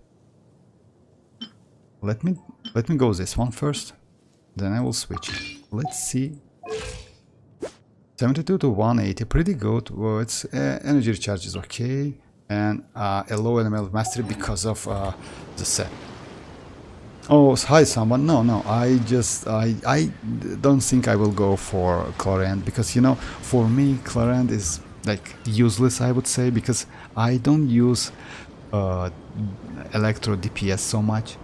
Let me go this one first, then I will switch. Let's see. 72 to 180, pretty good. Well, it's Energy Recharge is okay, and a low Elemental Mastery because of the set. Oh, hi someone. No, I don't think I will go for Clorinde, because you know, for me Clorinde is like useless, I would say, because I don't use Electro DPS so much.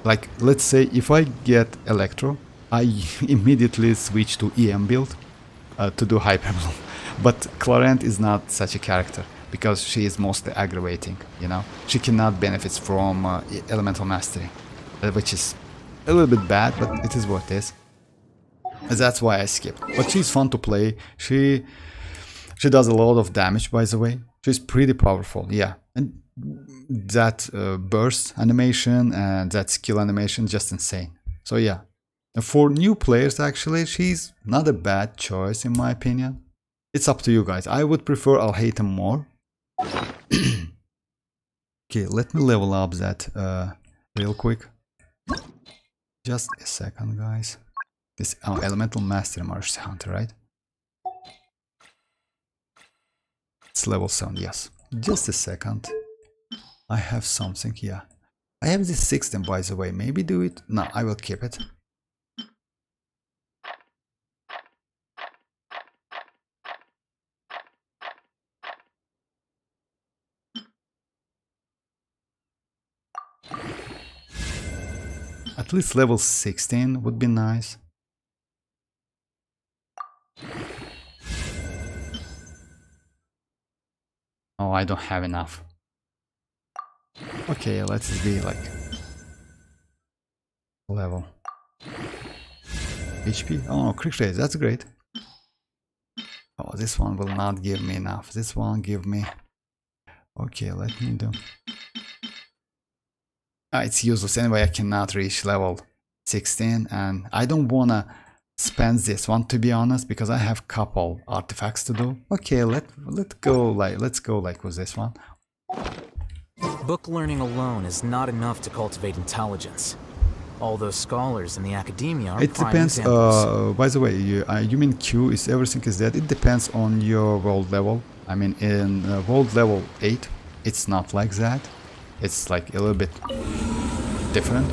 Like, let's say if I get Electro, I immediately switch to EM build to do Hyperbole. But Clorinde is not such a character, because she is mostly aggravating, you know. She cannot benefit from Elemental Mastery. Which is a little bit bad, but it is what it is. That's why I skipped. But she's fun to play. She does a lot of damage, by the way. She's pretty powerful, yeah. And that burst animation and that skill animation, just insane. So yeah, for new players actually, she's not a bad choice in my opinion. It's up to you guys. I would prefer Alhaitham more. Okay, let me level up that real quick. Just a second, guys. This Elemental Master Mercy Hunter, right? It's level 7, yes. Just a second. I have something here. I have this 16, by the way. Maybe do it. No, I will keep it. At least level 16 would be nice. Oh, I don't have enough. Okay, let's be like level. HP? Oh no, crit rate, that's great. Oh, this one will not give me enough. This one give me... Okay, let me do... it's useless anyway, I cannot reach level 16 and I don't wanna spend this one to be honest because I have couple artifacts to do. Okay, let's go like with this one. Book learning alone is not enough to cultivate intelligence. All those scholars in the academia are It prime depends, examples. by the way, you mean Q is everything is dead? It depends on your world level. I mean in world level 8 it's not like that. It's like a little bit different.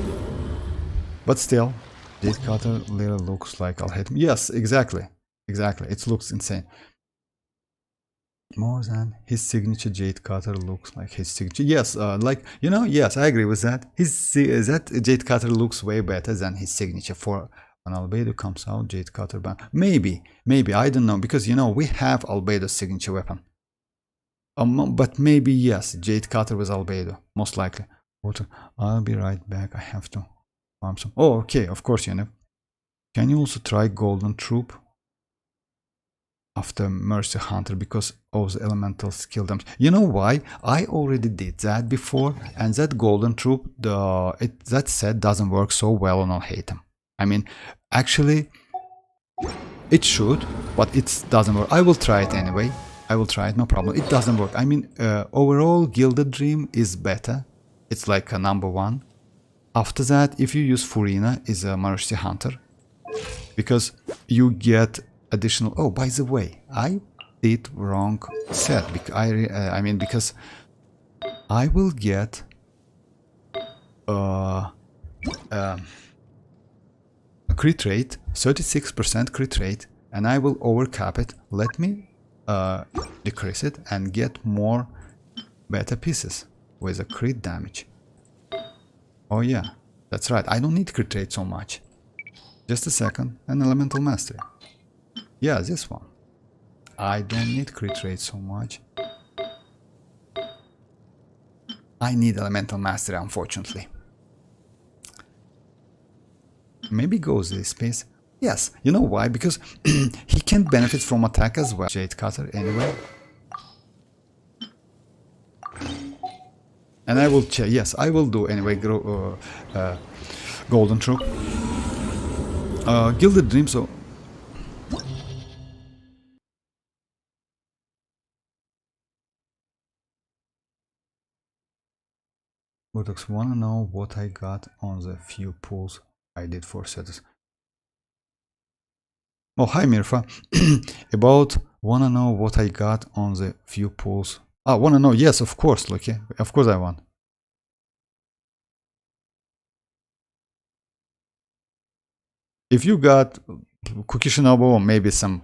But still, Jade Cutter literally looks like I'll hit him. Yes, exactly. Exactly. It looks insane. More than his signature, Jade Cutter looks like his signature. Yes, like, you know, yes, I agree with that. That Jade Cutter looks way better than his signature. For when Albedo comes out, Jade Cutter ban. Maybe, I don't know. Because, you know, we have Albedo's signature weapon. But maybe, yes, Jade Cutter with Albedo. Most likely. I'll be right back. I have to farm some. Oh, okay, of course, you know. Can you also try Golden Troop after Mercy Hunter because of the elemental skill damage? You know why? I already did that before, and that Golden Troop, that set doesn't work so well on Alhaitham. I mean, actually, it should, but it doesn't work. I will try it anyway. I will try it, no problem. It doesn't work. I mean, overall, Gilded Dream is better. It's like a number 1. After that, if you use Furina, is a Mercy Hunter. Because you get additional... Oh, by the way, I did wrong set. I mean, because I will get... a crit rate, 36% crit rate, and I will overcap it. Let me decrease it and get more beta pieces with a crit damage. Oh yeah, that's right. I don't need crit rate so much. Just a second. An Elemental Mastery. Yeah, this one. I don't need crit rate so much. I need Elemental Mastery, unfortunately. Maybe goes this space. Yes, you know why? Because he can benefit from attack as well. Jade Cutter anyway. And I will check. Yes, I will do anyway. Golden Troop. Gilded Dream. So Botox wanna know what I got on the few pulls I did for setters. Oh, hi Mirfa. About wanna know what I got on the few pulls. Ah, wanna know? Yes, of course, Lucky. Of course I want. If you got Cookie Shinobu or maybe some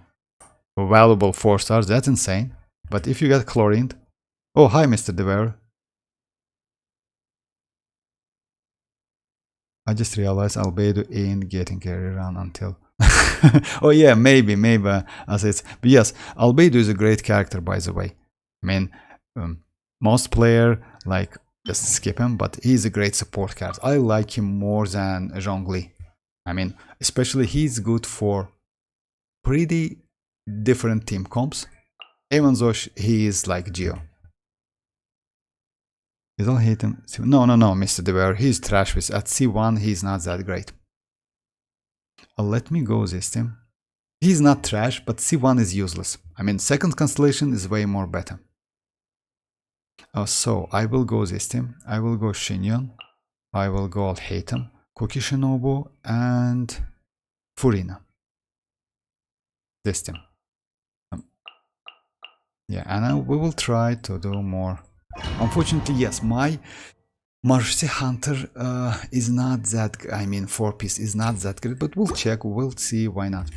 valuable 4 stars, that's insane. But if you got Clorinde... Oh, hi Mr. Devourer. I just realized Albedo ain't getting carry run until... Oh yeah, maybe, as it's... But yes, Albedo is a great character, by the way. I mean, most player, like, just skip him, but he's a great support character. I like him more than Zhongli. I mean, especially he's good for pretty different team comps. Even though he is like Geo. I don't hate him. No, Mr. Devourer. He's trash with at C1. He's not that great. let me go this team. He's not trash, but C1 is useless. I mean, second constellation is way more better. So I will go this team. I will go Xianyun. I will go Al-Haytham, Cookie Shinobu, and Furina. This team. Yeah, and we will try to do more. Unfortunately, yes, my Mercy Hunter is not that, I mean, 4-piece is not that great, but we'll check, we'll see, why not.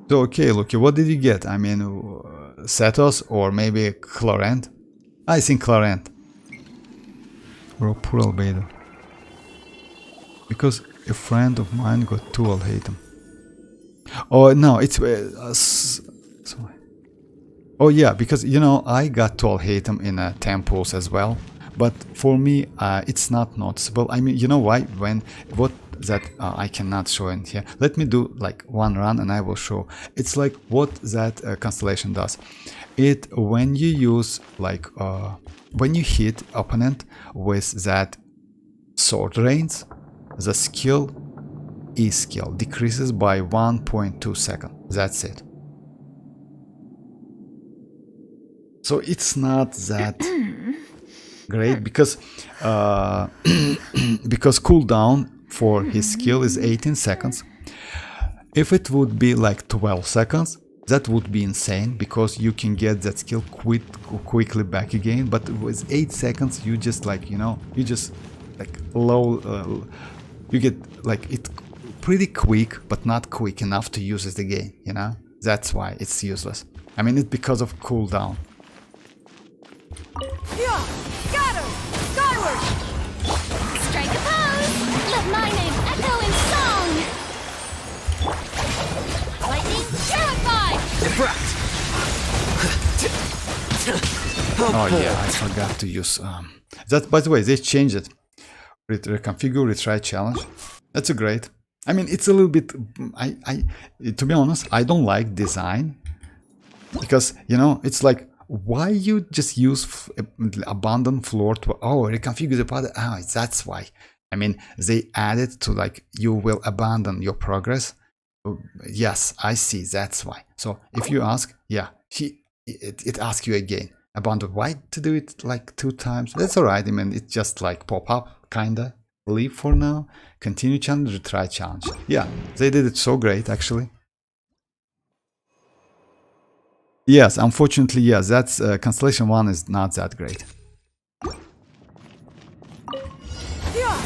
So, okay, Lucky, what did you get? I mean, Setos or maybe Clorinde? I think Clorinde. Or poor Albedo. Because a friend of mine got 2 Al-Haytham. Oh, no, it's... sorry. Oh yeah, because you know I got 2 Al-Haytham in temples as well, but for me it's not noticeable. I mean, you know why? I cannot show in here. Let me do like one run and I will show. It's like what that constellation does. It when you use like when you hit opponent with that sword range, the skill E-skill decreases by 1.2 seconds. That's it. So it's not that great because because cooldown for his skill is 18 seconds. If it would be like 12 seconds, that would be insane because you can get that skill quickly back again. But with 8 seconds, you just like, you know, you just like low, you get like it pretty quick, but not quick enough to use it again, you know? That's why it's useless. I mean, it's because of cooldown. Yeah, got her! Skyward! Strike a pose! Let my name echo in song! Lightning, purify! Diffract! Oh yeah, I forgot to use that. By the way, they changed it. Reconfigure retry challenge. That's a great. I mean, it's a little bit. To be honest, I don't like design because you know it's like. Why you just use abandoned floor to reconfigure the path? That's why. I mean, they added to like you will abandon your progress. Yes, I see. That's why. So if you ask, yeah, it asks you again. Abandon. Why to do it like 2 times? That's alright. I mean, it's just like pop up kinda. Leave for now. Continue challenge. Retry challenge. Yeah, they did it so great actually. Yes, unfortunately, yes, that's Constellation 1 is not that great. Yeah,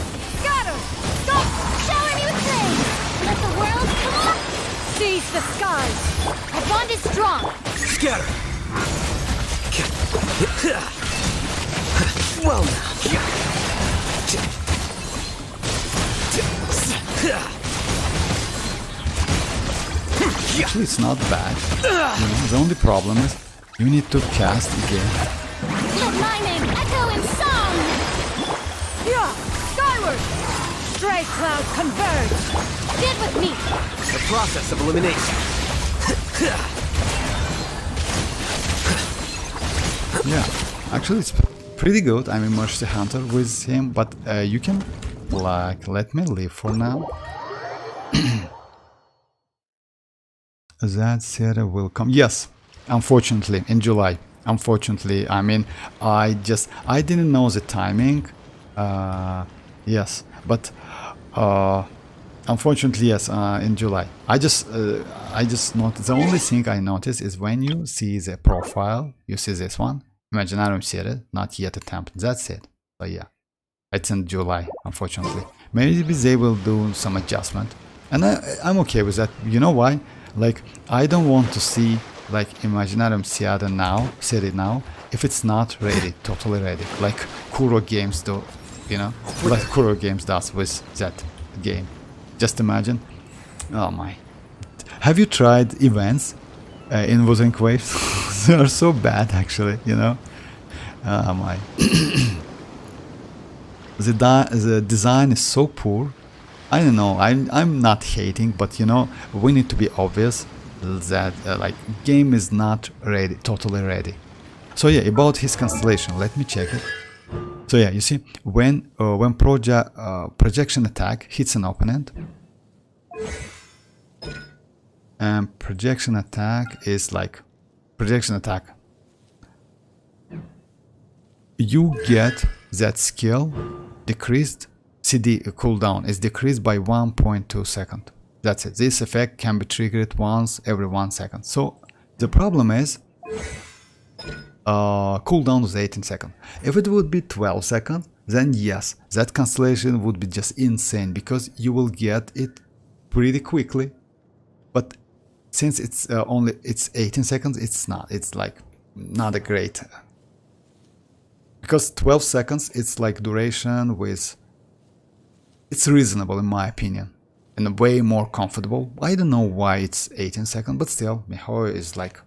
got her! Stop! Shower me with praise! Let the world come up! Seize the skies! Our bond is strong! Scatter! Well now. Actually, it's not bad. You know, the only problem is you need to cast again. Let my name echo in song! Yeah, skyward! Stray clouds converge! Get with me! The process of elimination. Yeah, actually, it's pretty good. I'm a Mercy Hunter with him, but you can like let me leave for now. That Sarah will come. Yes, unfortunately, in July. Unfortunately, I mean, I didn't know the timing. Yes, but unfortunately, yes, in July. I just noticed. The only thing I noticed is when you see the profile, you see this one, Imaginarium series, not yet attempted. That's it. So yeah, it's in July. Unfortunately, maybe they will do some adjustment, and I'm okay with that. You know why? Like, I don't want to see like Imaginarium series now if it's not ready, totally ready, like Kuro Games do, you know, like Kuro Games does with that game. Just imagine. Oh my. Have you tried events in Wuthering Waves? They are so bad actually, you know. Oh my. The design is so poor. I don't know, I'm not hating, but you know, we need to be obvious that like game is not ready, totally ready. So yeah, about his constellation, let me check it. So yeah, you see, when projection attack hits an opponent, and projection attack is like projection attack, you get that skill decreased. CD cooldown is decreased by 1.2 seconds. That's it. This effect can be triggered once every 1 second. So the problem is cooldown was 18 seconds. If it would be 12 seconds, then yes, that cancellation would be just insane because you will get it pretty quickly. But since it's it's 18 seconds, it's not. It's like not a great. Because 12 seconds, it's like duration with. It's reasonable in my opinion, and way more comfortable. I don't know why it's 18 seconds, but still, Mihoyo is like.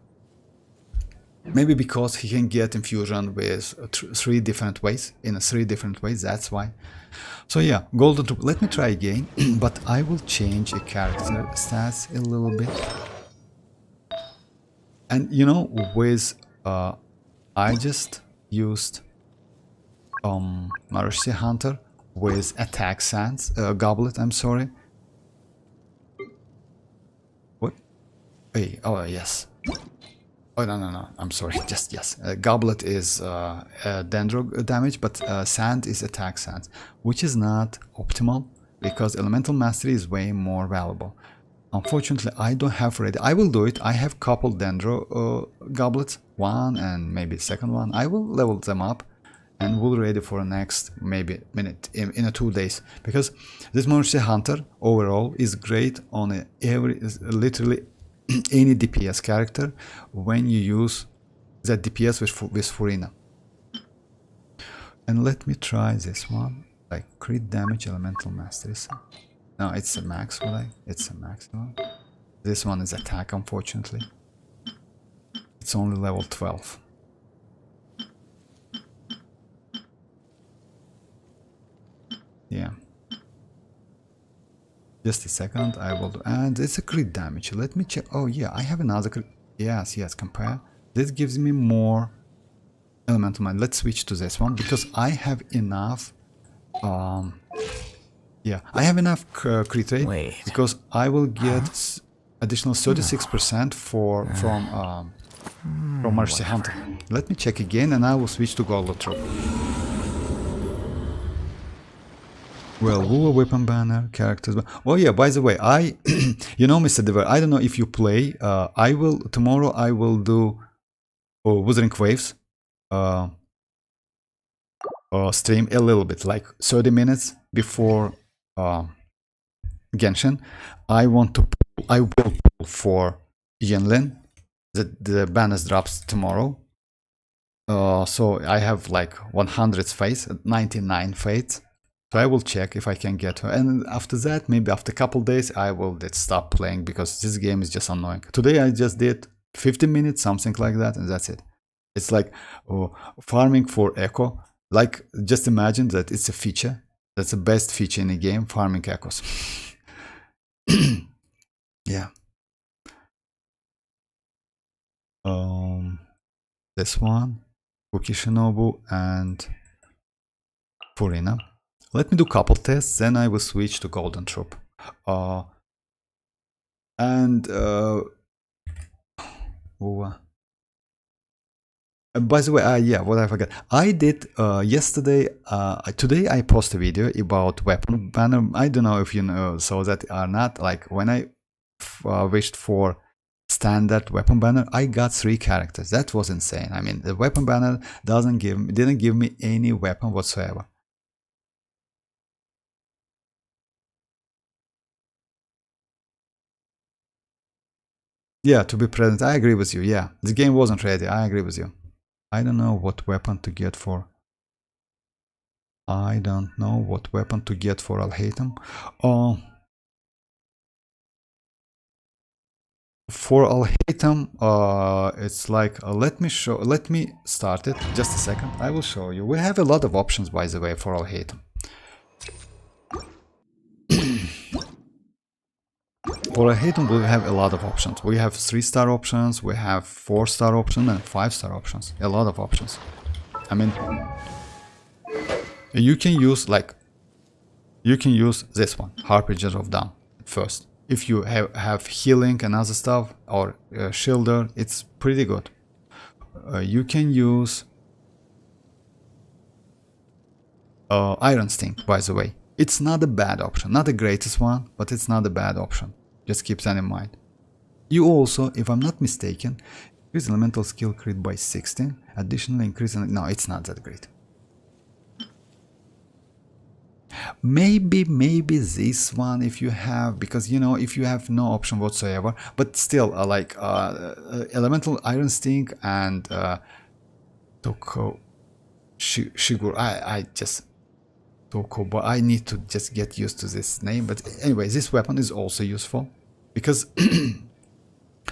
Maybe because he can get infusion with 3 different ways, in 3 different ways, that's why. So yeah, golden troop. Let me try again, but I will change a character stats a little bit. And you know, with I just used Mercy Hunter with attack sands, goblet, I'm sorry. What? Hey, oh yes. Oh no, I'm sorry, just yes. Goblet is dendro damage, but sand is attack sand, which is not optimal because elemental mastery is way more valuable. Unfortunately, I don't have ready. I will do it. I have couple dendro goblets, one and maybe second one. I will level them up and we'll ready for next maybe minute in 2 days, because this Mercy Hunter overall is great on literally any DPS character when you use that DPS with Furina. And let me try this one, like crit damage, elemental mastery. No, it's a max, it's a maximum. This one is attack, unfortunately. It's only level 12. Yeah. Just a second, I will do, and it's a crit damage. Let me check. Oh yeah, I have another crit. Yes, compare. This gives me more elemental mind. Let's switch to this one because I have enough. Yeah, I have enough crit rate because I will get additional 36% from Mercy Hunter. Let me check again, and I will switch to Golden Troop. Well, Woowa weapon banner, characters. Oh yeah, by the way, you know, Mr. Dever, I don't know if you play. Tomorrow I will do Wuthering Waves stream a little bit, like 30 minutes before Genshin. I will pull for Xianyun. The banners drops tomorrow. So I have like 100 faith, 99 faith. So I will check if I can get her, and after that, maybe after a couple days, I will stop playing because this game is just annoying. Today I just did 15 minutes, something like that, and that's it. It's like farming for echo. Like, just imagine that it's a feature. That's the best feature in the game, farming echoes. Yeah. This one, Kuki Shinobu and Furina. Let me do couple tests, then I will switch to Golden Troop. By the way, yeah, what I forgot. I did yesterday. Today I posted a video about weapon banner. I don't know if you saw that or not. Like when I wished for standard weapon banner, I got 3 characters. That was insane. I mean, the weapon banner didn't give me any weapon whatsoever. Yeah, to be present. I agree with you. Yeah, the game wasn't ready. I agree with you. I don't know what weapon to get for. I don't know what weapon to get for Alhaitham. For Alhaitham, it's like let me start it. Just a second. I will show you. We have a lot of options, by the way, for Alhaitham. For Alhaitham, we have a lot of options. We have 3-star options, we have 4-star options, and 5-star options. A lot of options. I mean, You can use like, you can use this one, Harbinger of Dawn, first. If you have healing and other stuff, or shielder, it's pretty good. You can use Iron Sting, by the way. It's not a bad option, not the greatest one, but it's not a bad option. Just keep that in mind. You also, if I'm not mistaken, increase elemental skill crit by 16. Additionally, increase... No, it's not that great. Maybe this one if you have, because you know, if you have no option whatsoever, but still like elemental Iron Sting and Toko Shigur. I just Toko, but I need to just get used to this name. But anyway, this weapon is also useful because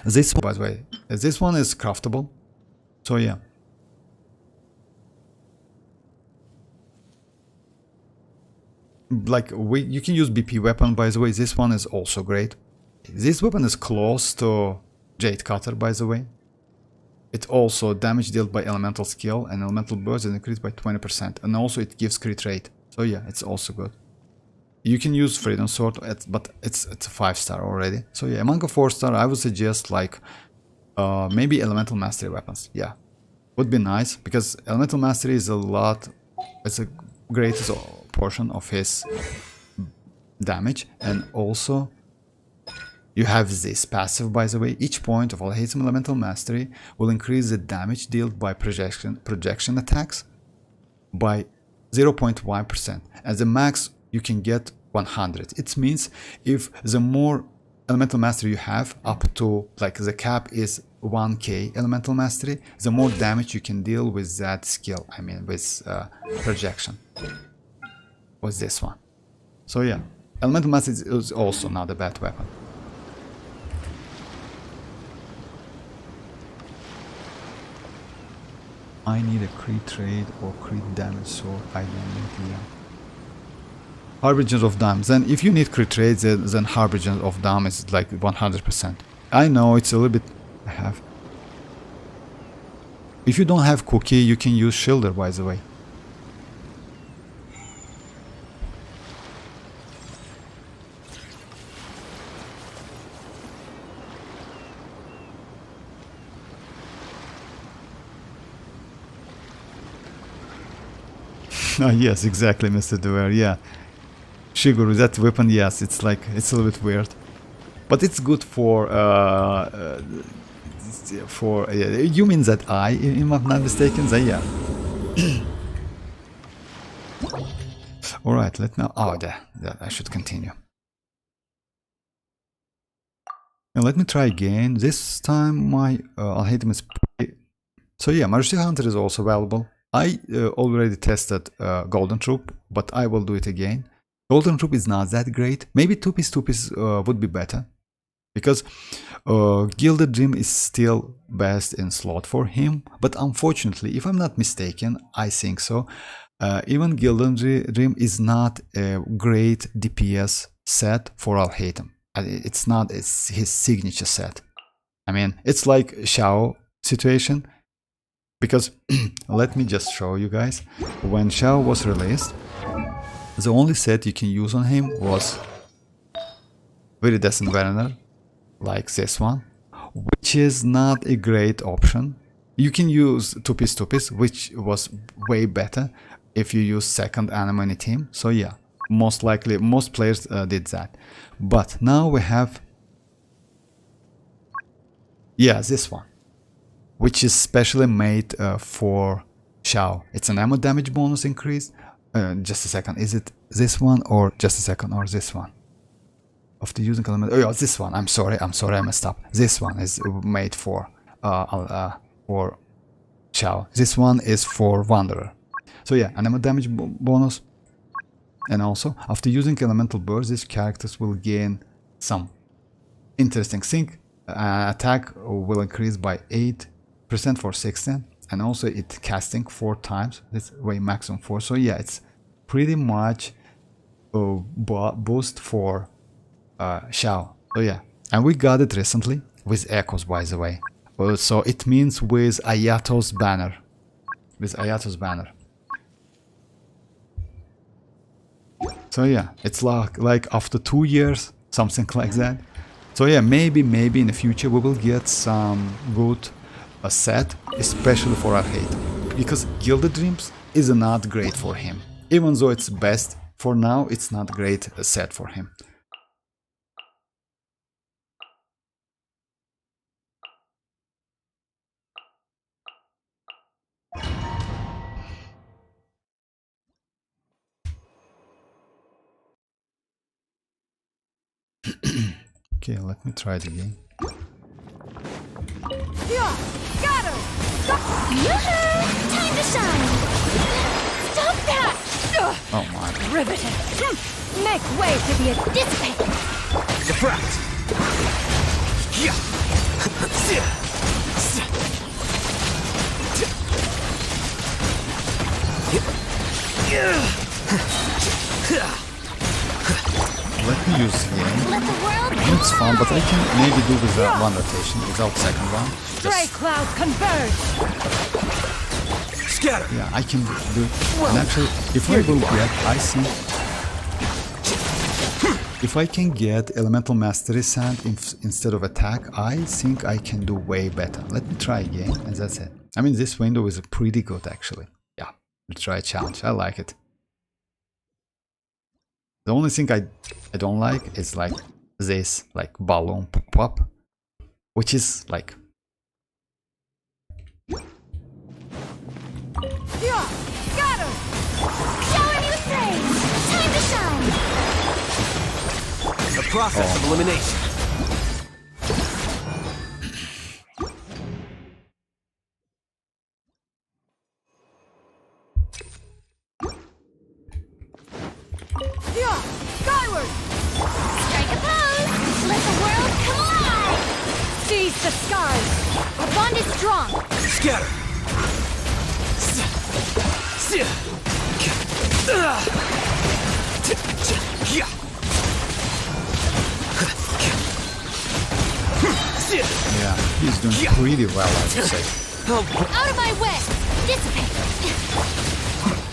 this, by the way, this one is craftable. So yeah. Like you can use BP weapon, by the way. This one is also great. This weapon is close to Jade Cutter, by the way. It also damage dealt by elemental skill and elemental burst is increased by 20%, and also it gives crit rate. So yeah, it's also good. You can use Freedom Sword, but it's a 5-star already. So yeah, among a 4-star, I would suggest like maybe Elemental Mastery weapons. Yeah, would be nice because Elemental Mastery is a lot. It's a greatest portion of his damage, and also you have this passive, by the way. Each point of Alhaitham Elemental Mastery will increase the damage dealt by projection attacks by 0.1%. As a max, you can get 100. It means if the more Elemental Mastery you have, up to like the cap is 1k Elemental Mastery, the more damage you can deal with that skill. I mean, with projection. Was this one. So yeah, Elemental Mastery is also not a bad weapon. I need a crit trade or crit damage sword. I don't need, yeah. Harbinger of Dawn. Then if you need crit trades, then Harbinger of Dawn is like 100%. I know it's a little bit... I have. If you don't have Cookie, you can use Shielder, by the way. Oh, yes, exactly, Mr. Dwyer, yeah. Shiguru, that weapon, yes, it's like, it's a little bit weird. But it's good for, you mean that eye, if I'm not mistaken, that, yeah. Alright, let me, oh, there, I should continue. And let me try again. This time my Alhaitham is pretty... So yeah, Majesty Hunter is also valuable. I already tested Golden Troop, but I will do it again. Golden Troop is not that great. Maybe 2-piece would be better. Because Gilded Dream is still best in slot for him. But unfortunately, if I'm not mistaken, I think so. Even Gilded Dream is not a great DPS set for Alhaitham. It's not his signature set. I mean, it's like Xiao situation. Because, let me just show you guys, when Xiao was released, the only set you can use on him was Viridescent Venener, like this one, which is not a great option. You can use 2-piece, which was way better if you use second anima in a team. So yeah, most likely, most players did that. But now we have, yeah, this one, which is specially made for Xiao. It's an ammo damage bonus increase. Just a second, is it this one or just a second, or this one? After using element, oh yeah, this one. I'm sorry, I messed up. This one is made for Xiao. This one is for Wanderer. So yeah, an ammo damage bonus. And also, after using elemental burst, these characters will gain some interesting thing. Attack will increase by 8% for 16, and also it casting 4 times. This way maximum 4. So yeah, it's pretty much a boost for Xiao. So yeah, and we got it recently with Echoes, by the way. So it means with Ayato's banner. So yeah, it's like after 2 years, something like that. So yeah, maybe in the future we will get some good set, especially for Arcade. Because Gilded Dreams is not great for him. Even though it's best, for now it's not great set for him. Okay, let me try it again. Yeah, got her! Yoo-hoo! Time to shine! Stop that! Oh my. Riveted! Make way to the Dissipate! Subtract. Yeah. Let me use here. Let the world It's fun, but I can maybe do with one rotation without second one. Stray clouds converge! Scatter. Yeah, I can do it. And actually, if I will get, I think, if I can get Elemental Mastery Sand instead of attack, I think I can do way better. Let me try again, and that's it. I mean, this window is pretty good, actually. Yeah, let's try a challenge. I like it. The only thing I don't like is like this, like balloon pop, which is like. Yeah, got her! shower new praise! Time to shine! The process of elimination. Yeah, skyward! Strike a pose! Let the world collide! Seize the skies! Our bond is strong! Scatter. Yeah. Yeah, he's doing pretty well, I would say. Out of my way! Dissipate!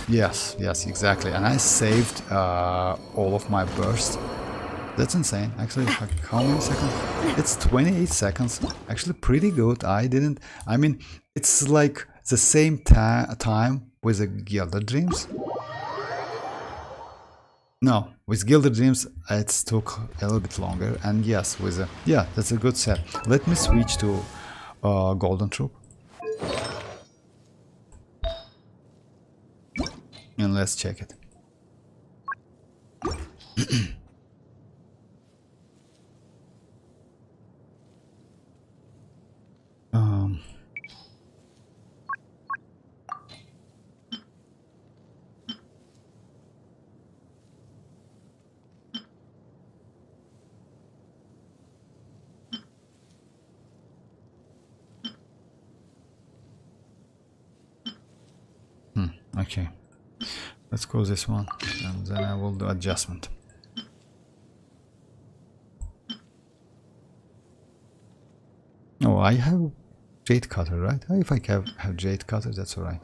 Yes, exactly. And I saved all of my bursts. That's insane. Actually, like, how many seconds? It's 28 seconds. Actually, pretty good. I mean, it's like the same time with the Gilded Dreams. No, with Gilded Dreams, it took a little bit longer. And yes, with a, yeah, that's a good set. Let me switch to Golden Troop. And let's check it. Okay. Let's close this one, and then I will do adjustment. Oh, I have Jade Cutter, right? If I have Jade Cutter, that's alright.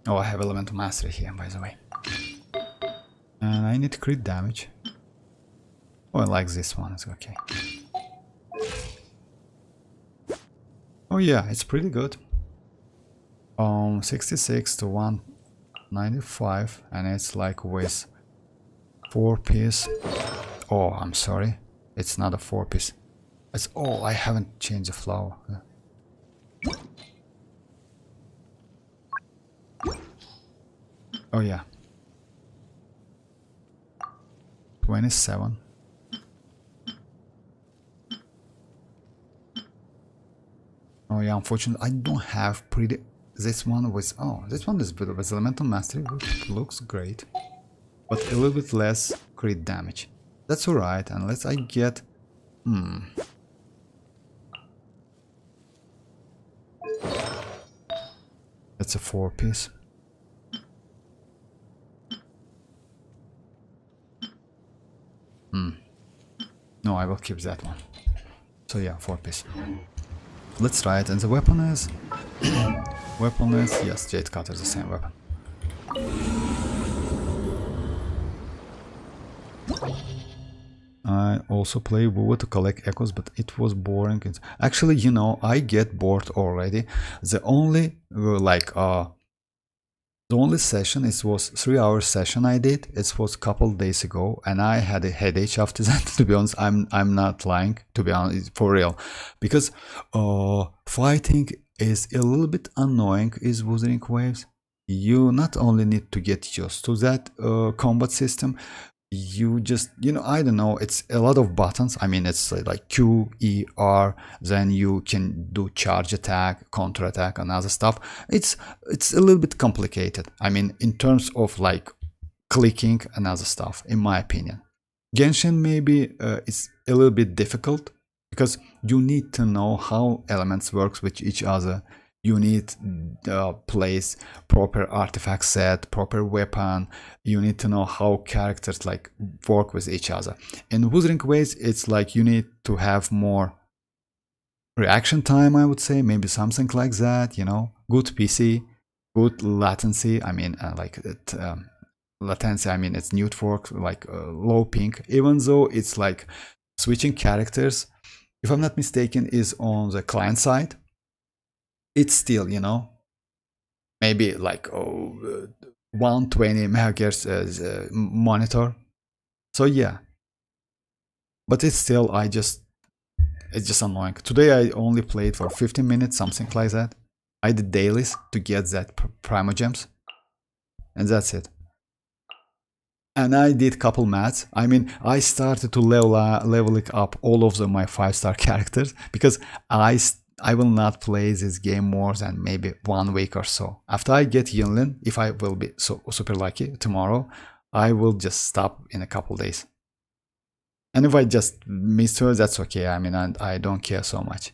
Oh, I have Elemental Mastery here, by the way. And I need crit damage. Oh, I like this one, it's okay. Oh yeah, it's pretty good. 66 to 195, and it's like with 4-piece. Oh, I'm sorry, it's not a 4-piece. It's, oh, I haven't changed the flower. Oh yeah, 27. Oh yeah, unfortunately I don't have pretty. This one was, oh, this one is better with Elemental Mastery, which looks great, but a little bit less crit damage. That's alright, unless I get, that's a 4-piece. No, I will keep that one. So yeah, 4-piece. Let's try it, and the weapon is... Weapon is, yes, Jade Cutter is the same weapon. I also play WoW to collect echoes, but it was boring. Actually, you know, I get bored already. The only the only session, it was 3 hour session I did. It was a couple days ago, and I had a headache after that. To be honest, I'm not lying. To be honest, for real, because fighting is a little bit annoying. Is Wuthering Waves. You not only need to get used to that combat system, you just, you know, I don't know, it's a lot of buttons. I mean, it's like Q, E, R, then you can do charge attack, counter attack, and other stuff. It's a little bit complicated, I mean, in terms of like clicking and other stuff, in my opinion. Genshin maybe it's a little bit difficult because you need to know how elements works with each other. You need place proper artifact set, proper weapon. You need to know how characters like work with each other. In Wuthering Waves, it's like you need to have more reaction time, I would say, maybe something like that. You know, good PC, good latency. I mean, latency. I mean, it's network like low ping. Even though it's like switching characters, if I'm not mistaken, is on the client side. It's still, you know, maybe like 120 megahertz monitor. So yeah, but it's still, it's just annoying. Today I only played for 15 minutes, something like that. I did dailies to get that primogems, and that's it. And I did couple maths. I mean, I started to leveling up all of my 5-star characters because I will not play this game more than maybe 1 week or so. After I get Xianyun, if I will be so super lucky tomorrow, I will just stop in a couple days. And if I just miss her, that's okay. I mean, I don't care so much.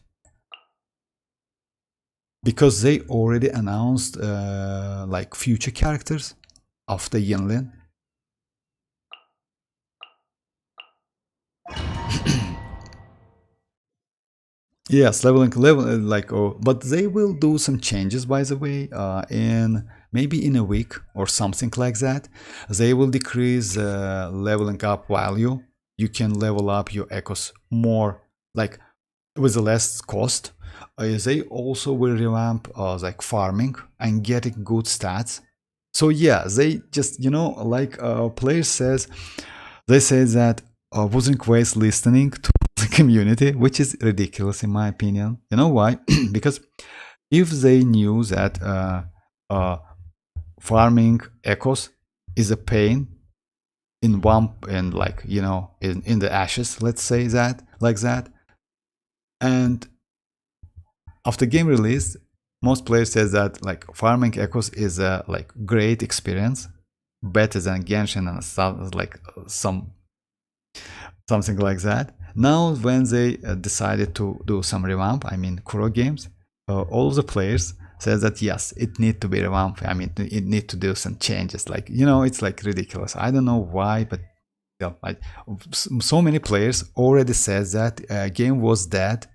Because they already announced like future characters after Xianyun. Yes, level like, but they will do some changes, by the way, in maybe in a week or something like that. They will decrease leveling up value. You can level up your echoes more, like with less cost. They also will revamp like farming and getting good stats. So yeah, they just, you know, like player says, they say that Wuthering Waves listening to the community, which is ridiculous in my opinion. You know why? Because if they knew that farming echoes is a pain in one, and like, you know, in the ashes, let's say that, like that, and after game release, most players says that like farming echoes is a like great experience, better than Genshin and stuff, like something like that. Now, when they decided to do some revamp, I mean, Kuro games, all of the players says that yes, it need to be revamped. I mean, it need to do some changes. Like, you know, it's like ridiculous. I don't know why, but yeah, so many players already says that game was dead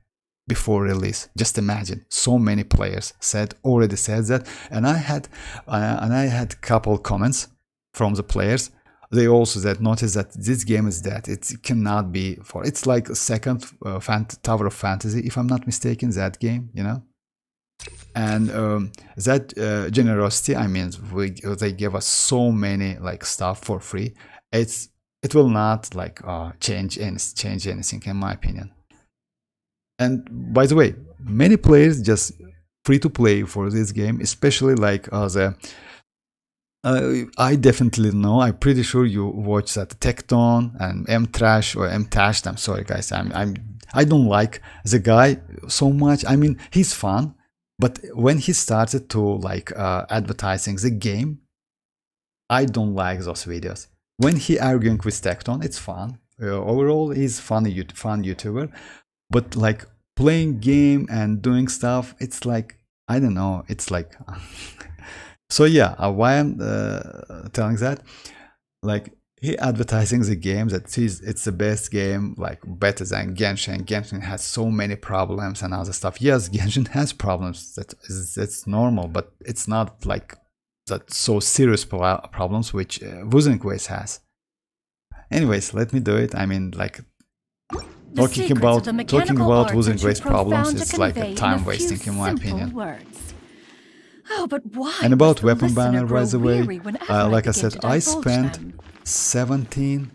before release. Just imagine, so many players already said that, and I had couple comments from the players. They also noticed that this game is dead. It cannot be for. It's like a second Tower of Fantasy, if I'm not mistaken. That game, you know, and that generosity. I mean, they give us so many like stuff for free. It will not like change anything in my opinion. And by the way, many players just free to play for this game, especially like I definitely know. I'm pretty sure you watch that Tecton and M-Trash or M-Tashed. I'm sorry, guys. I don't like the guy so much. I mean, he's fun, but when he started to like advertising the game, I don't like those videos. When he arguing with Tecton, it's fun. Overall, he's fun YouTuber, but like playing game and doing stuff, it's like, I don't know. It's like. So yeah, why I'm telling that, like he advertising the game that it's the best game, like better than Genshin. Genshin has so many problems and other stuff. Yes, Genshin has problems. That's normal, but it's not like that so serious problems which Wuthering Waves has. Anyways, let me do it. I mean, like, The talking secrets about of the mechanical losing arts are too grace problems profound to is like convey a in time few wasting in my simple opinion. words. Oh, but why And about must the weapon listener banner, grow by the way, weary whenever like I begin said, to I divulge spent them? 17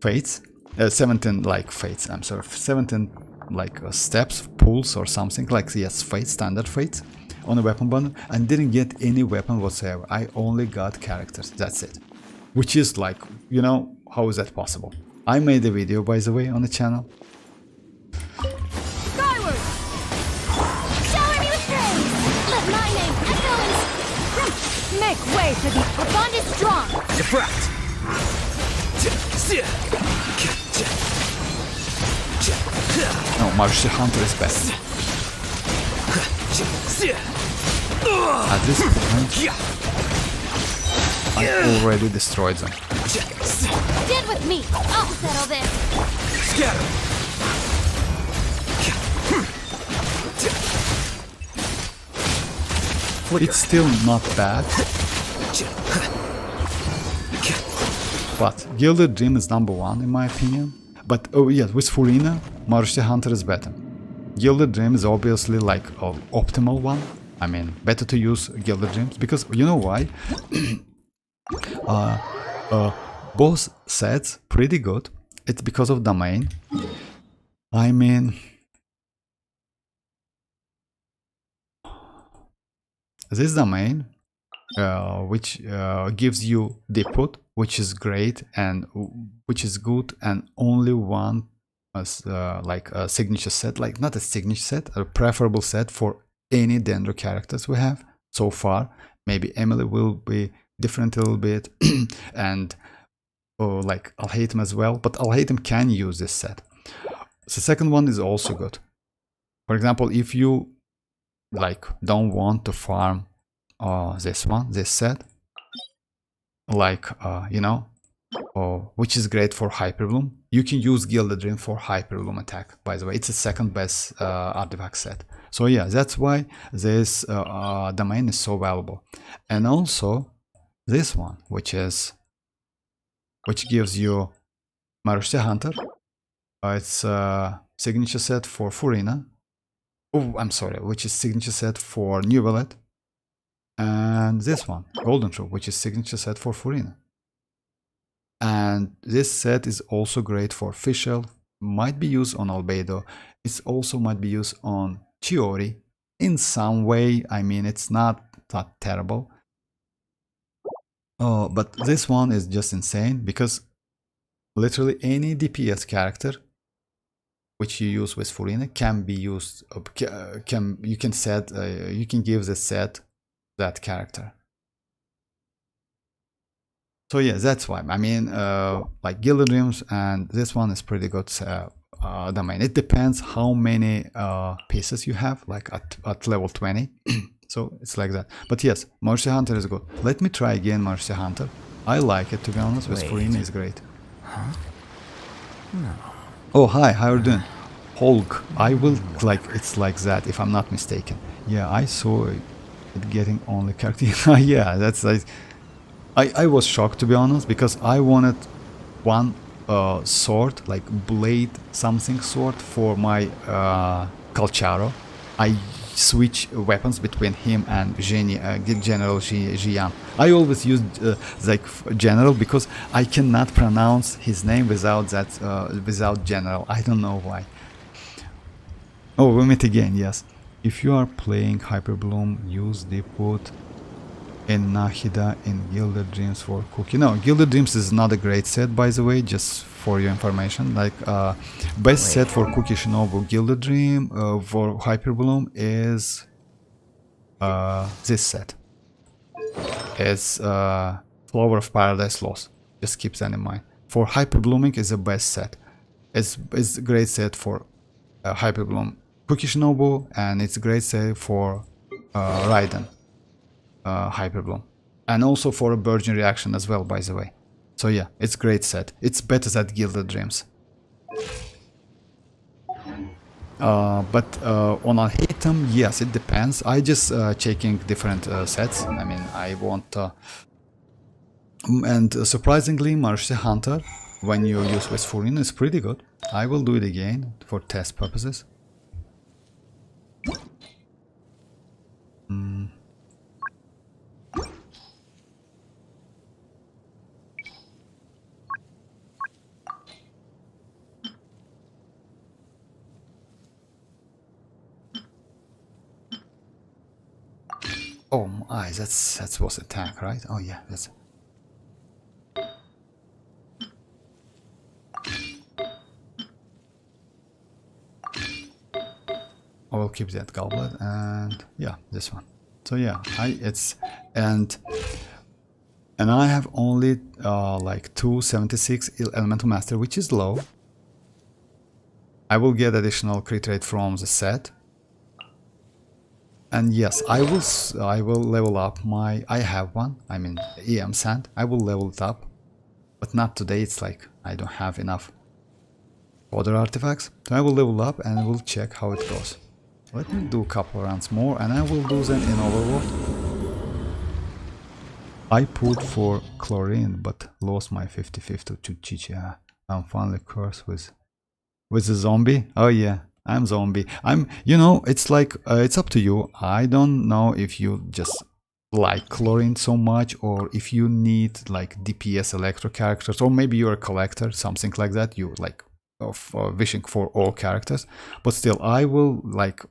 fates, 17 like fates, I'm sorry, 17 like steps, pulls or something like, yes, fates, standard fates on a weapon bundle, and didn't get any weapon whatsoever. I only got characters, that's it. Which is like, you know, how is that possible? I made a video, by the way, on the channel. Skyward! Shower me with praise! Let my name echo in... Make way for the... Our bond is strong! Diffract! No, Martial Hunter is best. At this point, I already destroyed them. Stand with me! I'll settle this! Scatter! It's still not bad, but Gilded Dream is number one in my opinion. But oh yes, with Furina, Martial Hunter is better. Gilded Dream is obviously like an optimal one. I mean, better to use Gilded Dreams because you know why? Both sets pretty good. It's because of domain. I mean, this domain, which gives you Diput, which is great and which is good, and only one as like a signature set, like not a signature set, a preferable set for any Dendro characters we have so far. Maybe Emily will be different a little bit, and like Alhaitham as well, but Alhaitham can use this set. The second one is also good. For example, if you like don't want to farm this set, like you know, which is great for Hyperbloom, you can use Gilded Dream for Hyperbloom attack. By the way, it's the second best artifact set. So yeah, that's why this domain is so valuable. And also this one, which gives you Marussia Hunter. It's a signature set for Furina. Oh, I'm sorry, which is signature set for New Ballet. And this one, Golden Troop, which is signature set for Furina. And this set is also great for Fischl, might be used on Albedo. It also might be used on Chiori in some way. I mean, it's not that terrible. Oh, but this one is just insane because literally any DPS character which you use with Furina can be used. You can give the set that character. So yeah, that's why. I mean, like Gilded Dreams, and this one is pretty good domain. It depends how many pieces you have, like at level 20. So it's like that. But yes, Martial Hunter is good. Let me try again Martial Hunter. I like it, to be honest. With Furina is great. Huh? No. Oh, hi, how are you doing? Hulk, I will, like, it's like that, if I'm not mistaken. Yeah, I saw it getting only character. Yeah, that's like, I was shocked, to be honest, because I wanted one sword, like blade something sword for my Calcharo. I switch weapons between him and General Xianyun. I always use like General because I cannot pronounce his name without that without General. I don't know why. Oh, we meet again. Yes. If you are playing Hyperbloom, use Deepwood and Nahida in Gilded Dreams for Cookie. No, Gilded Dreams is not a great set, by the way, just for your information. Like best set for Cookie Shinobu Gilded Dream for Hyperbloom is this set. It's Flower of Paradise Lost. Just keep that in mind. For Hyperblooming is the best set. It's a great set for Hyperbloom Cookie Shinobu, and it's a great set for Raiden Hyperbloom, and also for a Virgin Reaction as well, by the way. So yeah, it's a great set. It's better than Gilded Dreams. But on Alhaitham, yes, it depends. I just checking different sets. I mean, I want and surprisingly, Martial Hunter when you use with Furina is pretty good. I will do it again for test purposes. Oh my, that was attack, right? Oh yeah, that's. I will keep that goblet and yeah, this one. So yeah, and I have only like 276 elemental master, which is low. I will get additional crit rate from the set. And yes, I will level up my, I have one, I mean EM sand. I will level it up, but not today. It's like I don't have enough other artifacts. So I will level up and we'll check how it goes. Let me do a couple rounds more and I will do them in Overworld. I put for Clorinde but lost my 50-50 to Chicha. I'm finally cursed with the zombie. Oh yeah, I'm zombie. It's like, it's up to you. I don't know if you just like Clorinde so much or if you need like DPS electro characters, or maybe you're a collector, something like that. You like wishing for all characters, but still I will like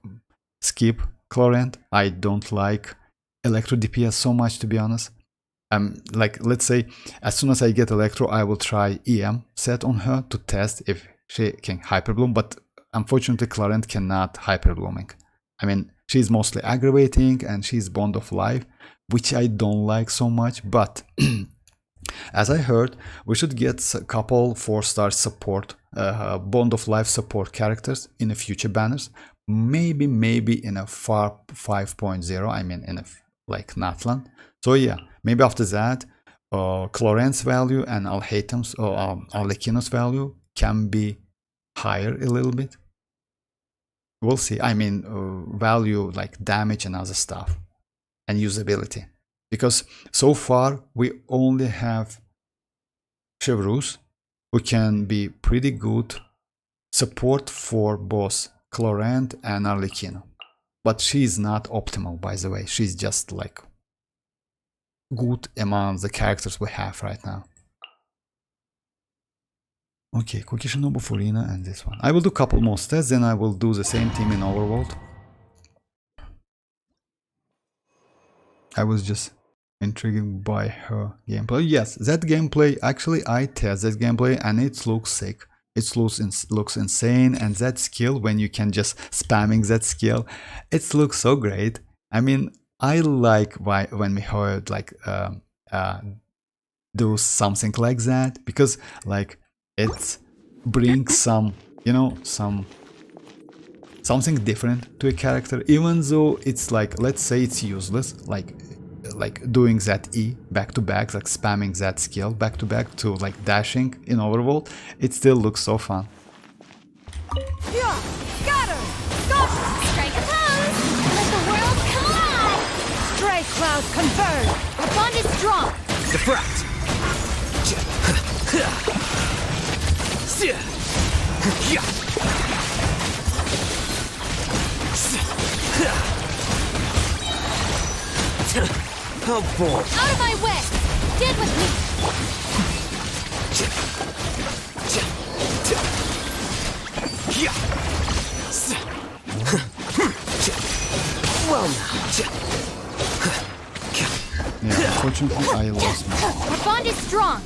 skip Clorinde. I don't like electro DPS so much, to be honest. Like, let's say as soon as I get electro, I will try EM set on her to test if she can hyperbloom, but unfortunately Clorinde cannot hyperblooming. I mean, she's mostly aggravating and she's bond of life, which I don't like so much, but as I heard, we should get a couple 4-star support, bond of life support characters in the future banners. Maybe in a FAR 5.0, I mean in a like Natlan. So yeah, maybe after that, Clorinde's value and Alhaithim's or Arlecchino's value can be higher a little bit. We'll see. I mean, value like damage and other stuff and usability. Because so far we only have Chevreuse, who can be pretty good support for both Clorinde and Arlecchino. But she's not optimal, by the way. She's just like good among the characters we have right now. Okay, Kokishinobu, Furina, and this one. I will do a couple more stats, then I will do the same team in Overworld. I was just intrigued by her gameplay. Yes, that gameplay, actually I test that gameplay and it looks sick. It looks insane, and that skill, when you can just spamming that skill, it looks so great. I mean, I like when Mihoyo like do something like that, because like it brings some, something different to a character, even though it's like, let's say it's useless, like doing that E back to back, like spamming that skill back to back to like dashing in Overworld, it still looks so fun. Yeah, got her! Got her! Strike a pose! Let the world come alive! Stray clouds converge! Our bond is strong! Diffract! Oh boy! Out of my way! Stand with me! Well now. Yeah, unfortunately I lost my... Our bond is strong!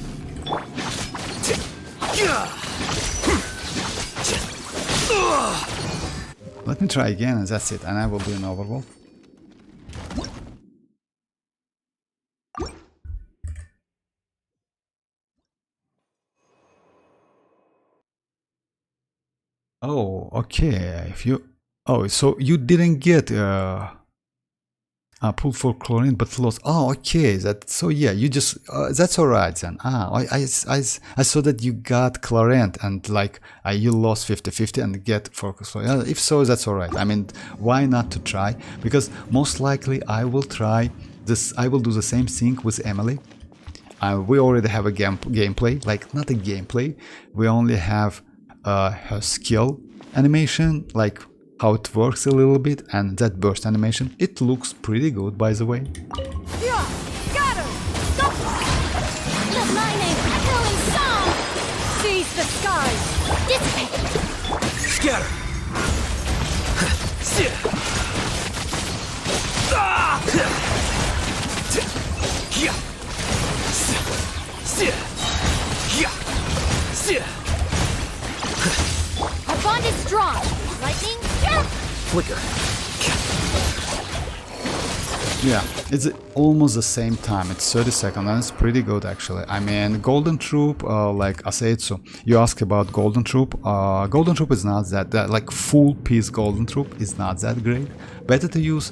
Let me try again and that's it, and I will do an Overworld. Oh, okay. If you, so you didn't get pulled for Clorinde, but lost. Oh, okay. So yeah, you just that's alright then. I saw that you got Clorinde and like you lost 50-50 and get focus for. If so, that's alright. I mean, why not to try? Because most likely I will try this. I will do the same thing with Emily. we already have a gameplay, like not a gameplay. We only have her skill animation, like how it works a little bit, and that burst animation. It looks pretty good, by the way. Yeah, got her! Stop! Let my name echo in song! Seize the skies! Dissipate! Scatter! Our bond is strong! Lightning, yeah! Flicker. Yeah, it's almost the same time. It's 30 seconds and it's pretty good actually. I mean, Golden Troop, like Aseitsu, you asked about Golden Troop. Golden Troop is not that like full piece Golden Troop is not that great. Better to use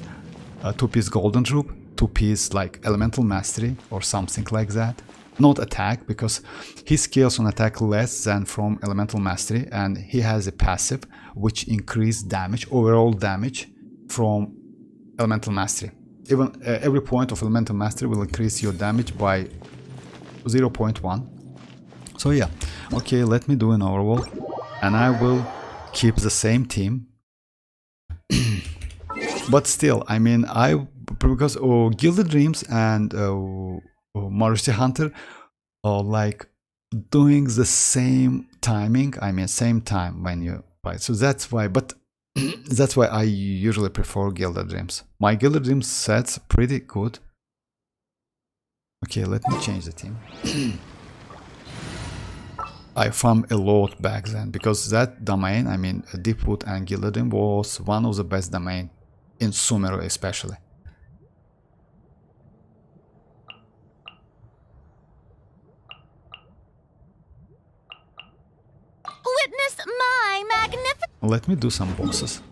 a 2-piece Golden Troop, 2-piece like Elemental Mastery or something like that. Not attack, because he scales on attack less than from Elemental Mastery, and he has a passive which increase damage, overall damage from Elemental Mastery. Even every point of Elemental Mastery will increase your damage by 0.1. So yeah, okay, let me do an overhaul, and I will keep the same team. But still, I mean, because Gilded Dreams and Marushi Hunter are like doing the same timing. I mean, same time when you fight. So that's why. But that's why I usually prefer Gilded Dreams. My Gilded Dreams set's pretty good. Okay, let me change the team. I farmed a lot back then, because that domain, I mean, Deepwood and Gilded Dream was one of the best domain in Sumeru especially. Witness my magnificent... Let me do some bosses.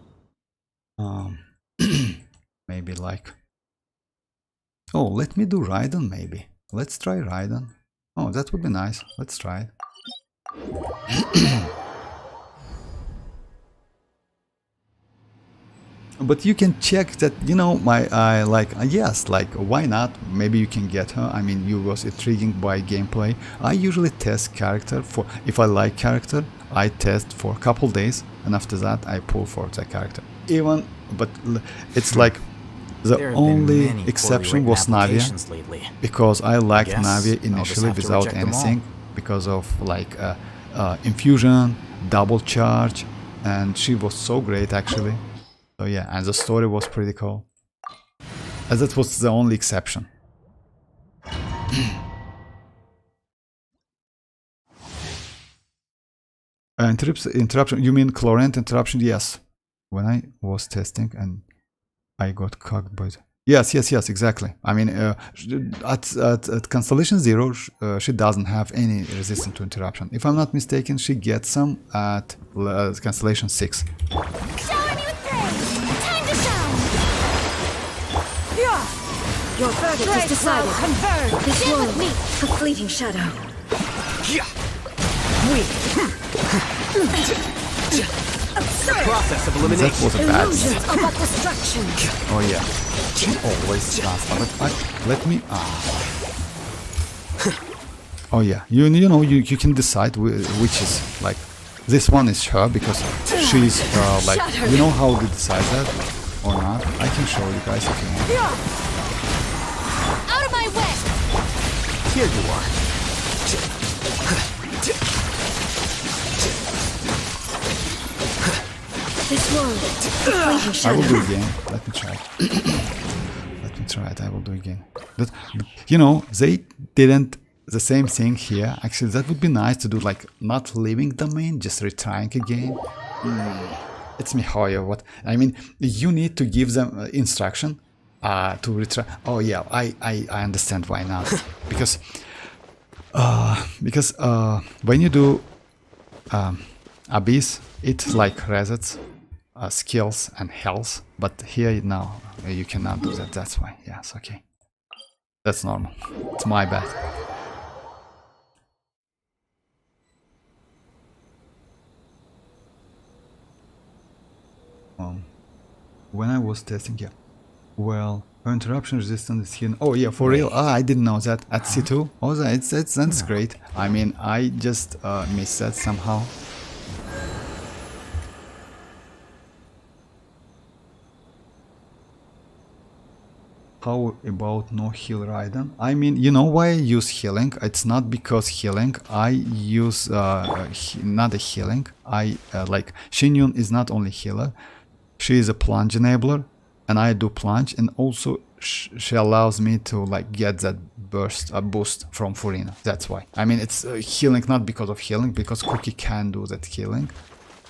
Maybe like... Oh, let me do Raiden maybe. Let's try Raiden. Oh, that would be nice. Let's try it. But you can check that, you know, yes, like, why not? Maybe you can get her. I mean, you was intriguing by gameplay. I usually test character for, if I like character, I test for a couple days, and after that I pull for the character. But it's like, the only exception was Navia, because I liked Navia initially without anything, because of like infusion, double charge, and she was so great actually. So yeah, and the story was pretty cool. And that was the only exception. Interruption, you mean Clorinde interruption? Yes. When I was testing and I got cocked by the... Yes, exactly. I mean, at Constellation 0, she doesn't have any resistance to interruption. If I'm not mistaken, she gets some at Constellation 6. Shower me with praise! Time to shine! Yeah! Your verdict is decided. Converge! This Stand world, with me! a fleeting shadow. Process of That elimination. was a bad Illusions of a destruction. Oh yeah, she always does that. But let me... Oh yeah, you know, you can decide which is, like, this one is her, because she's like, you know how to decide that or not? I can show you guys if you want. Out of my way! Here you are. This world, a fleeting I will shadow. do again. Let me try it. Let me try it. I will do again. But, you know, they didn't the same thing here. Actually, that would be nice to do, like, not leaving domain, just retrying again. It's Mihoyo. What I mean, you need to give them instruction to retry. Oh yeah, I understand why not. because when you do Abyss, it like resets skills and health, but here now you cannot do that. That's why. Yes, okay, that's normal. It's my bad. When I was testing, yeah. Well, interruption resistance is here. Oh yeah, for real. Ah, I didn't know that at C2. Oh, that's great. I mean, I just missed that somehow. How about no heal Raiden? I mean, you know why I use healing? It's not because healing. I use not a healing. I like Xianyun is not only healer. She is a plunge enabler, and I do plunge, and also she allows me to like get that burst, a boost from Furina. That's why. I mean, it's healing not because of healing, because Cookie can do that healing.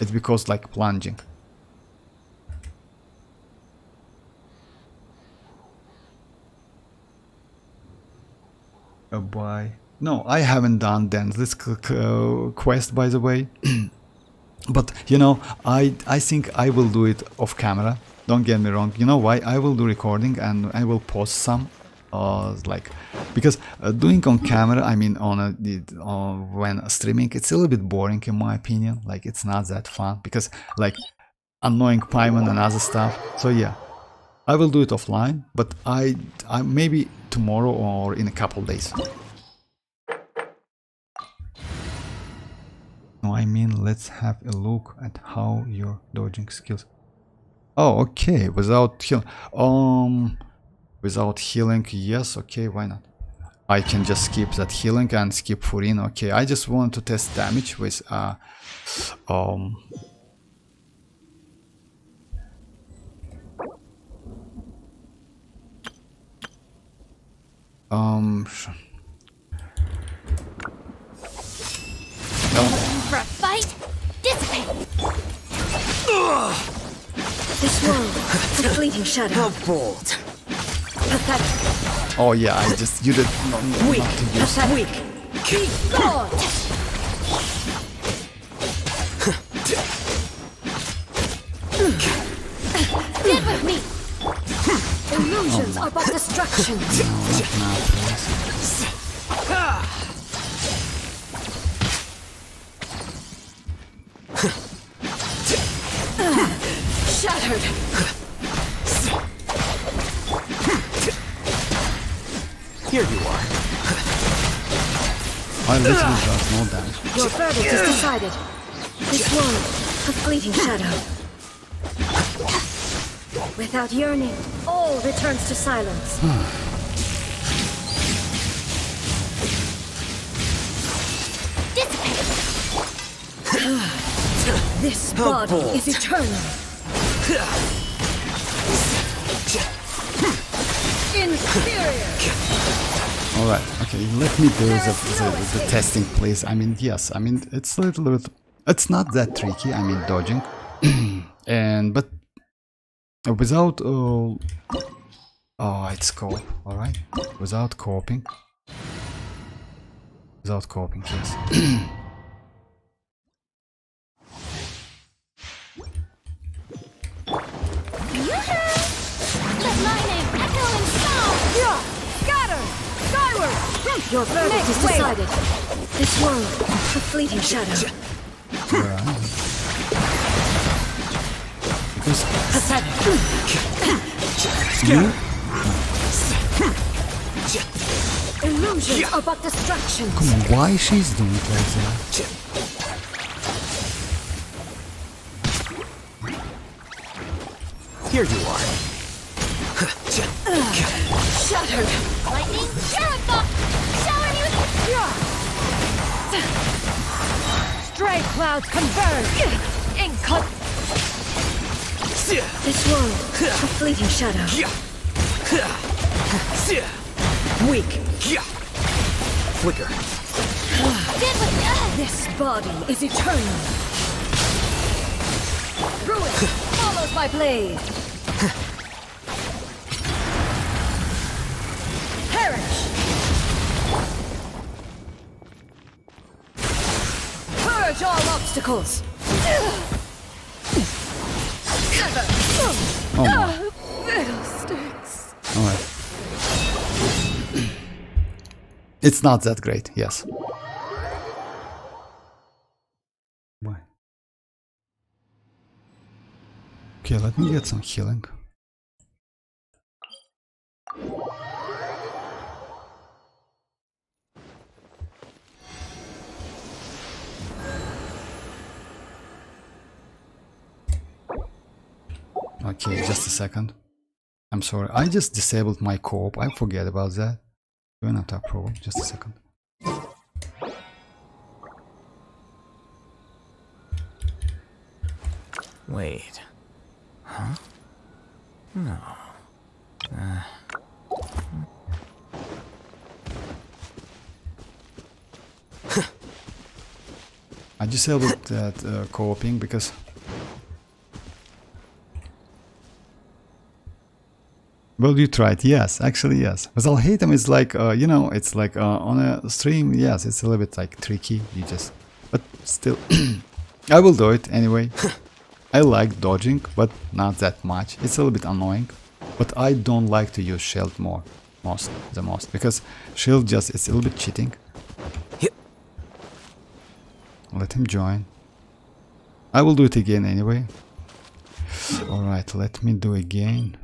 It's because like plunging. No, I haven't done this quest, by the way. But you know, I think I will do it off camera. Don't get me wrong. You know why? I will do recording and I will post some, like, because doing on camera, I mean when streaming, it's a little bit boring in my opinion. Like it's not that fun because like annoying payment and other stuff. So yeah, I will do it offline, but I maybe tomorrow or in a couple days. No, I mean, let's have a look at how your dodging skills. Oh, okay, without healing, yes, okay, why not? I can just skip that healing and skip Furina. Okay, I just want to test damage with For a fight? Dissipate! This world, a fleeting shadow. How bold. Pathetic. oh yeah, you did not Weak. to use. Pathetic. Weak. Be gone! Get with me! Illusions are but distractions. Now, please. Shattered. Here you are. I literally does no damage. Your verdict is decided. This world, a fleeting shadow. Without yearning, all returns to silence. Dissipate! This body is eternal. Inferior. Alright, okay, let me do the testing, please. I mean, yes, I mean, it's a little bit... It's not that tricky, I mean, dodging. But without... oh, it's cope, alright? Without coping. Without coping, yes. Let my name echo in song! Scatter! Skyward! Your verdict is decided. This world, a fleeting shadow. Right. Because you... Illusions are but distractions. Come on, why she's doing it like that? Here you are. Shattered. Lightning, Sheriff! Shower me with... Stray clouds converge. This world, a fleeting shadow. Weak. Flicker. Get with... This body is eternal. Ruin follows my blade. Perish. Purge all obstacles. Oh my. Fiddlesticks. Alright. It's not that great, yes. Why? Okay, let me get some healing. Okay, just a second. I'm sorry. I just disabled my co-op. I forget about that. We're not approval. Just a second. Wait. Huh? No. I disabled that co-oping because well, you tried, yes, actually, yes. But I'll hate them. It's like, you know, it's like on a stream, yes, it's a little bit like tricky. You just, but still, I will do it anyway. I like dodging, but not that much. It's a little bit annoying, but I don't like to use shield the most, because shield just, it's a little bit cheating. Let him join. I will do it again anyway. Alright, let me do again.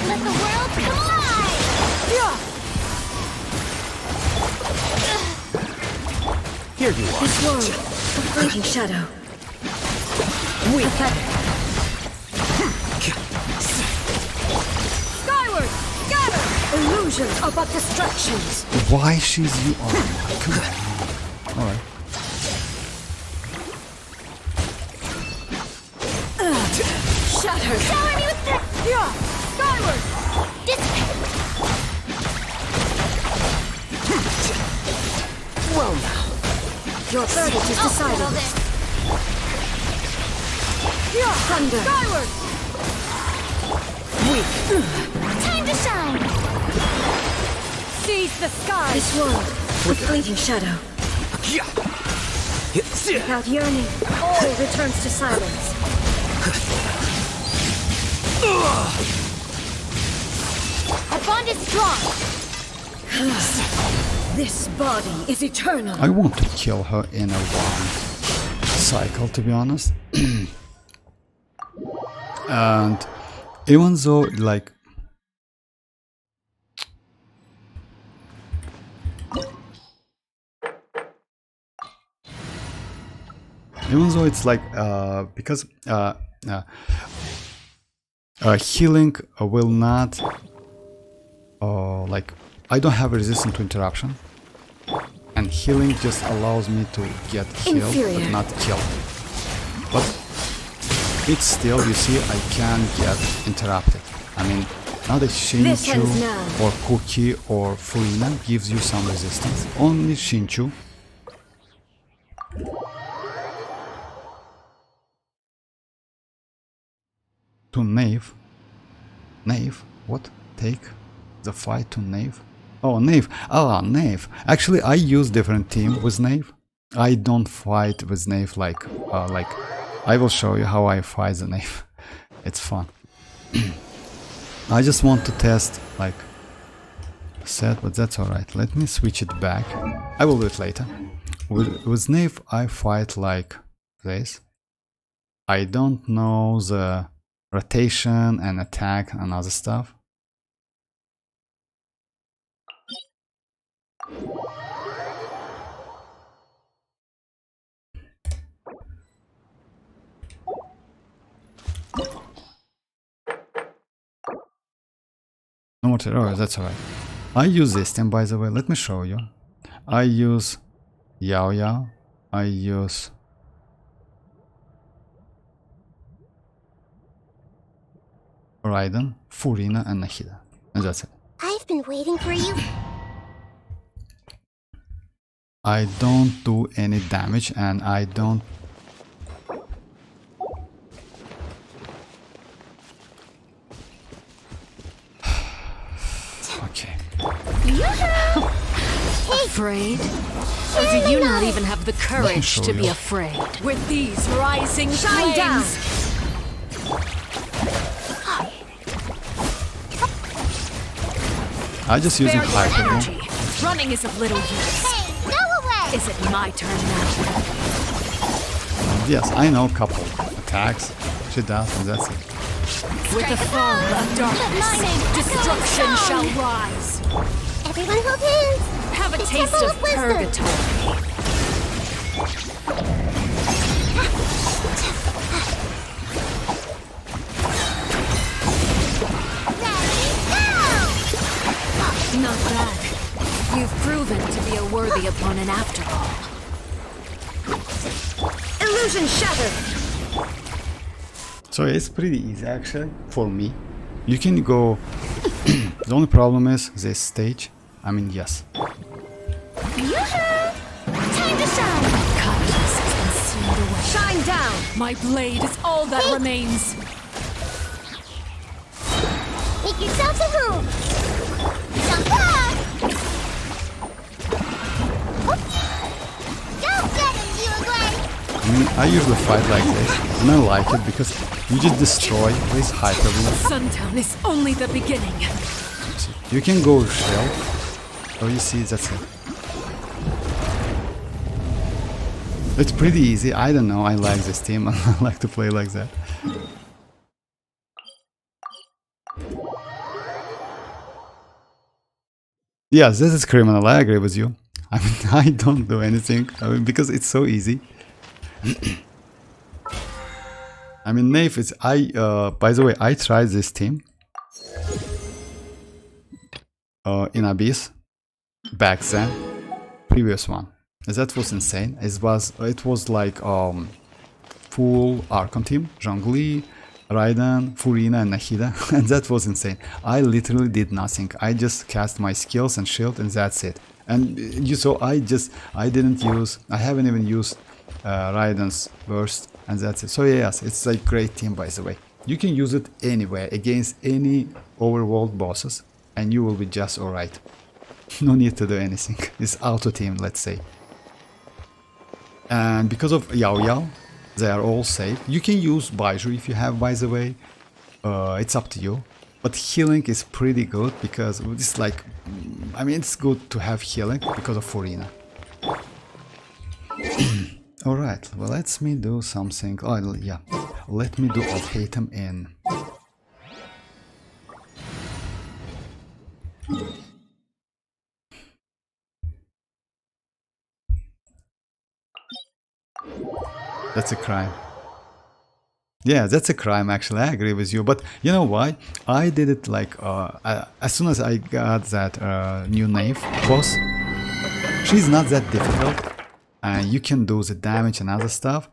Let the world collide! Here you are. This world, a fleeting shadow. Pathetic. Skyward! Scatter! Illusions are but distractions. Why she's you? Oh my god. Alright. Shatter. Shower me with the... Skyward! Well now. Your verdict is decided. All this. Thunder. Skyward! Time to shine! Seize the sky! This world, a fleeting shadow. Without yearning, all returns to silence. Our bond is strong! This body is eternal. I want to kill her in a one cycle, to be honest. And even though, like, even though it's like, because healing will not, like, I don't have a resistance to interruption, and healing just allows me to get healed, Inferior. but not killed. But it's still, you see, I can get interrupted. I mean, not that This ends Xianyun now. or Cookie or Furina gives you some resistance. Only Xianyun. To Knave. Knave? What? Take the fight to Knave? Oh, Knave. Ah, Knave. Actually, I use different team with Knave. I don't fight with Knave like I will show you how I fight the Knave. It's fun. I just want to test like set, but that's alright. Let me switch it back. I will do it later. With Knave, I fight like this. I don't know the rotation and attack and other stuff. No more. Oh, that's alright. I use this team, by the way. Let me show you. I use Yao. I use Raiden, Furina, and Nahida. And that's it. I've been waiting for you. I don't do any damage, and I don't. Okay. Afraid? Or do you not even have the courage show to be you. afraid? With these rising Shine down! I just using Spare your hyper. energy. Running is of little use. Hey, go away! Is it my turn now? Yes, I know couple attacks. She does, and that's it. With the fall of Let my darkness, name destruction echo in shall song. rise. Everyone hold hands. Have a The taste Temple of of Wisdom. purgatory. Ready, go! Not bad. You've proven to be a worthy opponent after all. Illusion shattered! So it's pretty easy actually for me. You can go. The only problem is this stage. I mean, yes. Yoo-hoo! Time to shine. Kindness has been sealed away. Shine down! My blade is all that remains. Make yourself a move. Jump back. Don't get it, you again. I mean, I usually fight like this, and I like it because you just destroy this hyperbole. Sundown is only the beginning. You can go shell. Oh, you see, that's it. It's pretty easy. I don't know. I like this team. I like to play like that. Yes, this is criminal. I agree with you. I mean, I don't do anything. I mean, because it's so easy. I mean, Nave is. By the way, I tried this team in Abyss back then. Previous one. That was insane. It was like full Archon team, Zhongli, Raiden, Furina, and Nahida, and that was insane. I literally did nothing. I just cast my skills and shield, and that's it. And you saw, I haven't even used Raiden's burst, and that's it. So yes, it's a great team, by the way. You can use it anywhere against any overworld bosses, and you will be just alright. No need to do anything. It's auto team, let's say. And because of Yao Yao, they are all safe. You can use Baiju if you have, by the way. It's up to you. But healing is pretty good because it's like, I mean, it's good to have healing because of Furina. Alright, well, let me do something. Oh, yeah. Let me do Alhaitham in. That's a crime. Yeah, that's a crime actually, I agree with you. But you know why? I did it like, as soon as I got that new Knave boss, she's not that difficult. And you can do the damage and other stuff.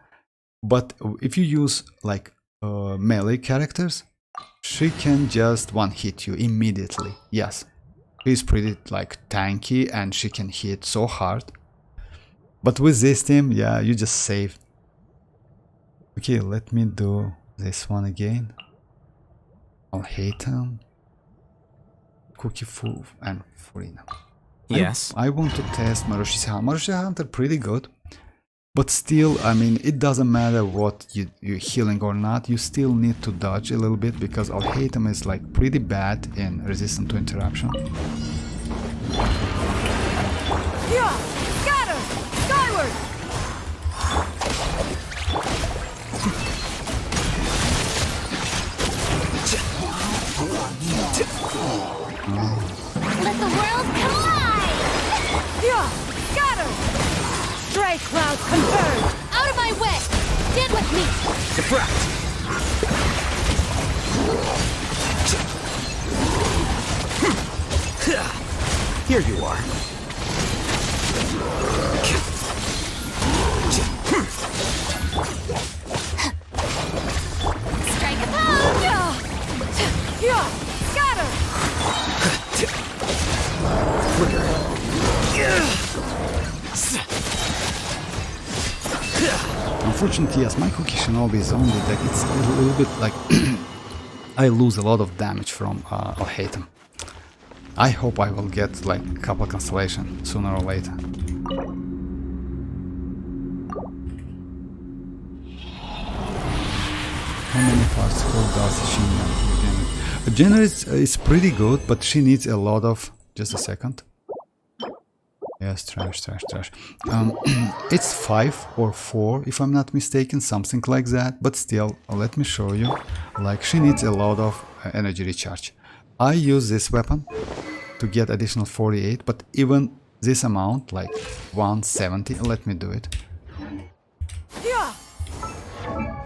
But if you use like melee characters, she can just one-hit you immediately. Yes, she's pretty like tanky and she can hit so hard. But with this team, yeah, you just save. Okay, let me do this one again. Alhaitham, Cookie Fu, and Furina. Yes. I want to test Marushi's Hunter. Marushi's Hunter pretty good. But still, I mean, it doesn't matter what you're healing or not. You still need to dodge a little bit because Alhaitham is like pretty bad in resistant to interruption. Yeah! Scatter! Skyward! Let the world collide! Yeah! Scatter! Stray cloud confirmed! Out of my way! Get with me! Defract! Here you are. Strike a pose! Yeah! Scatter! Unfortunately, yes, my Cookie Shinobi is only deck. It's a little bit like I lose a lot of damage from Alhaitham. I hope I will get like a couple constellation sooner or later. How many particles does Xianyun generate? Is pretty good, but she needs a lot of. Just a second. Yes, trash. It's 5 or 4, if I'm not mistaken, something like that. But still, let me show you. Like, she needs a lot of energy recharge. I use this weapon to get additional 48, but even this amount, like 170, let me do it.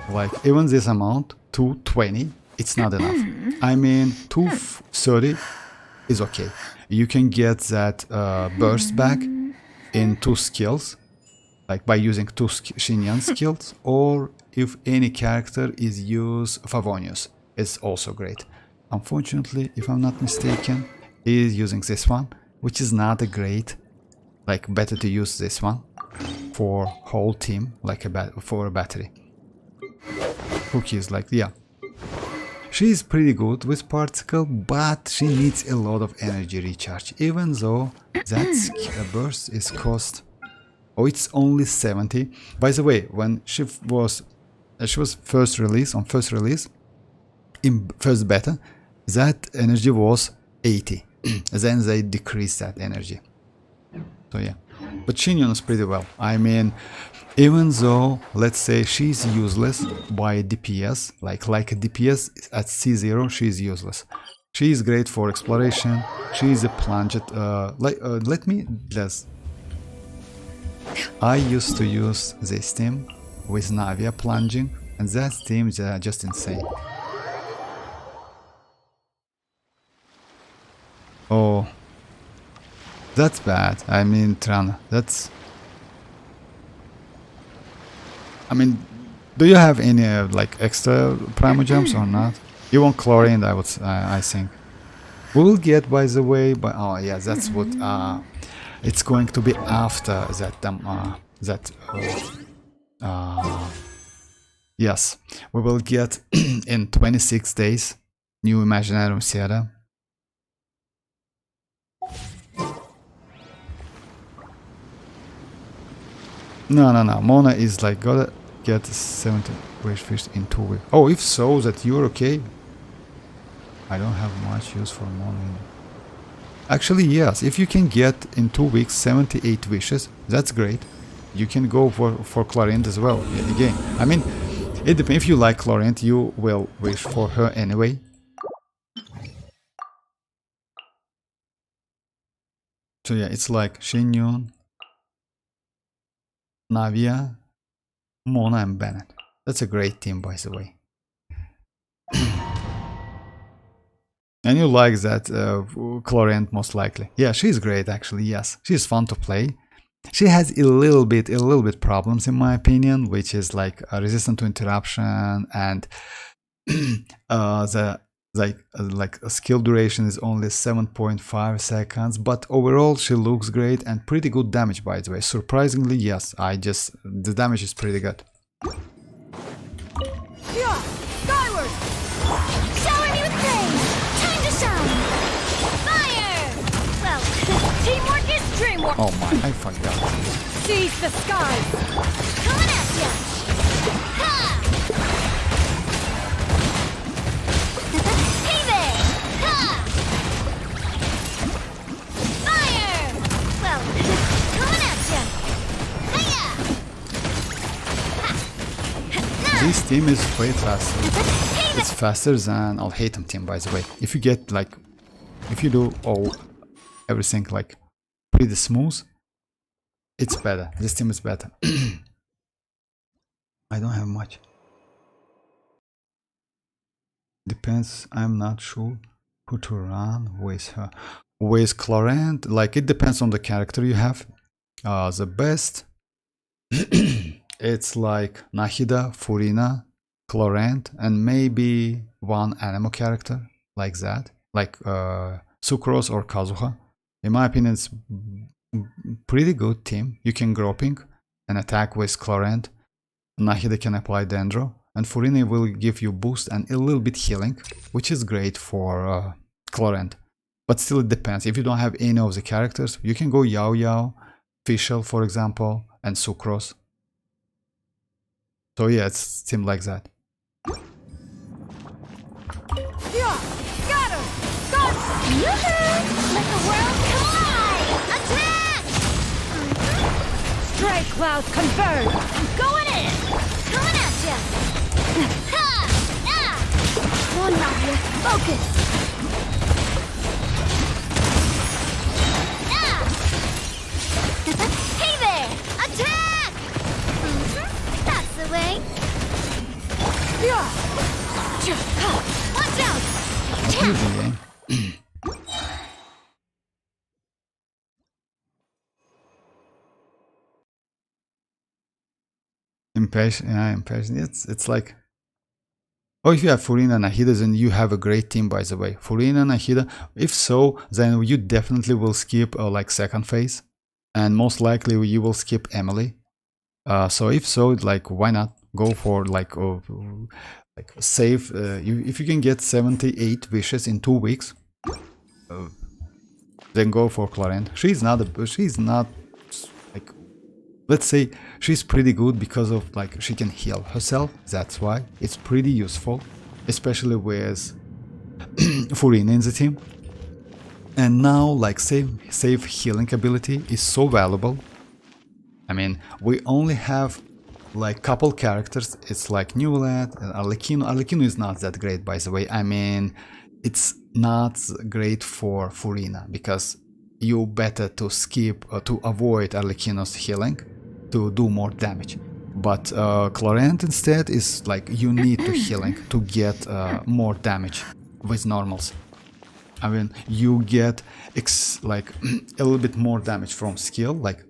Like, even this amount, 220, it's not enough. I mean, 230 is okay. You can get that burst back in 2 skills, like by using 2 Xianyun skills, or if any character is used Favonius, it's also great. Unfortunately, if I'm not mistaken, he is using this one, which is not a great, like better to use this one for whole team, like for a battery. Cookie is like, yeah. She is pretty good with particle, but she needs a lot of energy recharge, even though that burst is cost, oh, it's only 70. By the way, when she was first release, in first beta, that energy was 80. Then they decreased that energy. So yeah, but Xianyun is pretty well. I mean, even though, let's say, she's useless by DPS, like a DPS at C0, she's useless. She is great for exploration. She is a plunged. Let me just. I used to use this team with Navia plunging, and that team is just insane. Oh, that's bad. I mean, Trana, that's. I mean, do you have any like extra primo jumps or not? You want Clorinde, I think. We'll get, by the way, but oh yeah, that's what it's going to be after that yes, we will get in 26 days new Imaginarium Sierra. No, Mona is like gotta get 70 wish fish in 2 weeks. Oh, if so, that you're okay. I don't have much use for Mona. Actually, yes, if you can get in 2 weeks 78 wishes, that's great. You can go for Clorinde as well. Yeah, again, I mean, it depends. If you like Clorinde, you will wish for her anyway. So yeah, it's like Xianyun, Navia, Mona, and Bennett. That's a great team, by the way. And you like that Clorinde, most likely. Yeah, she's great, actually. Yes, she's fun to play. She has a little bit problems, in my opinion, which is like resistant to interruption, and the like skill duration is only 7.5 seconds. But overall, she looks great and pretty good damage, by the way. Surprisingly, yes, the damage is pretty good. Yeah, skyward! Shower me with praise! Time to shine! Fire! Well, teamwork is dreamwork! Oh my, I forgot. Seize the skies! Coming at ya! Ha! Hey there! Ha! Fire! Well, coming at ya! Hiya! This team is way faster. It's faster than Alhaitham team, by the way. If you get like, if you do everything like pretty smooth, it's better. This team is better. I don't have much. Depends. I'm not sure who to run with her. With Clorinde, like it depends on the character you have. The best. It's like Nahida, Furina, Clorinde, and maybe one Anemo character like that, like Sucrose or Kazuha. In my opinion, it's pretty good team. You can groping and attack with Clorinde. Nahida can apply Dendro, and Furina will give you boost and a little bit healing, which is great for Clorinde. But still, it depends. If you don't have any of the characters, you can go Yao Yao, Fischl, for example, and Sucrose. So yeah, it's team like that. Yeah, got her! Start! Yoo-hoo! Let the world collide! Attack! Gray clouds converge! I'm going in! Coming at ya! Ha! Ah! Come on, Nadia. Focus! Ah! Hey there! Attack! That's the way. Watch out! Easy, Impatient, yeah, impatient. It's like, oh, if you have Furina and Nahida, then you have a great team, by the way. Furina and Nahida. If so, then you definitely will skip like second phase, and most likely you will skip Emily. So if so, like, why not go for like save? If you can get 78 wishes in 2 weeks, then go for Clorinde. She's not like, let's say she's pretty good because of like she can heal herself. That's why it's pretty useful, especially with Furina in the team. And now like save healing ability is so valuable. I mean, we only have like couple characters. It's like Newland and Arlecchino. Arlecchino is not that great, by the way. I mean, it's not great for Furina because you better to skip to avoid Arlecchino's healing to do more damage. But Clorinde instead is like you need to healing to get more damage with normals. I mean, you get like a little bit more damage from skill, like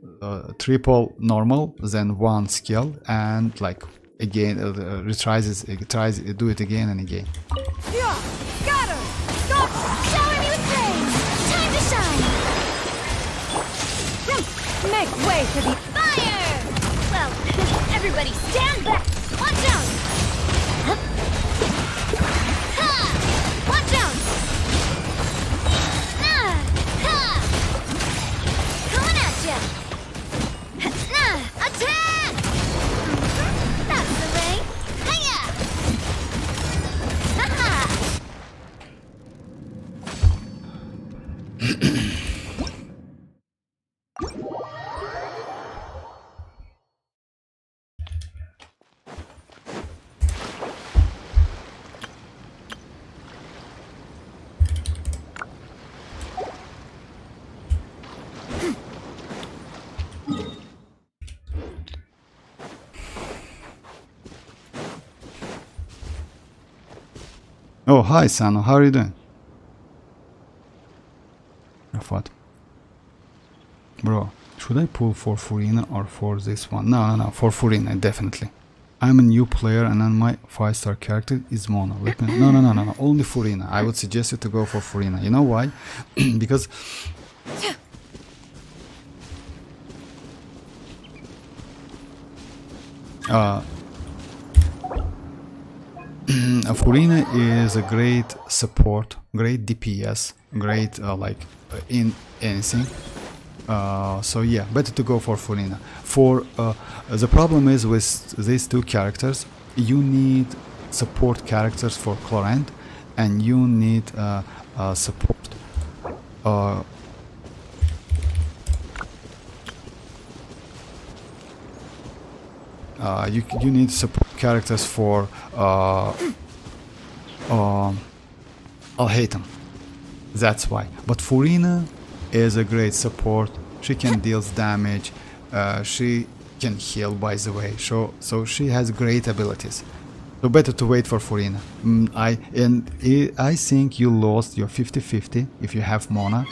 triple normal, then 1 skill, and like again retries do it again and again. Yeah, got her! Stop! Shower me with rain! Time to shine! Make way for the Fire! Well, everybody stand back! Watch out! Ha! Watch out! Ha! Coming at ya! Attack! That's the way! Hiya! Ha-ha! Oh, hi Sano, how are you doing? Of what? Bro, should I pull for Furina or for this one? No, for Furina, definitely. I'm a new player and then my 5-star character is Mona. Let me, no, only Furina. I would suggest you to go for Furina. You know why? Because Furina is a great support, great DPS, great in anything. So yeah, better to go for Furina. For the problem is with these two characters, you need support characters for Clorinde, and you need support. You need support characters for Alhaitham. That's why. But Furina is a great support. She can deal damage. She can heal, by the way. So she has great abilities. So better to wait for Furina. I think you lost your 50-50 if you have Mona,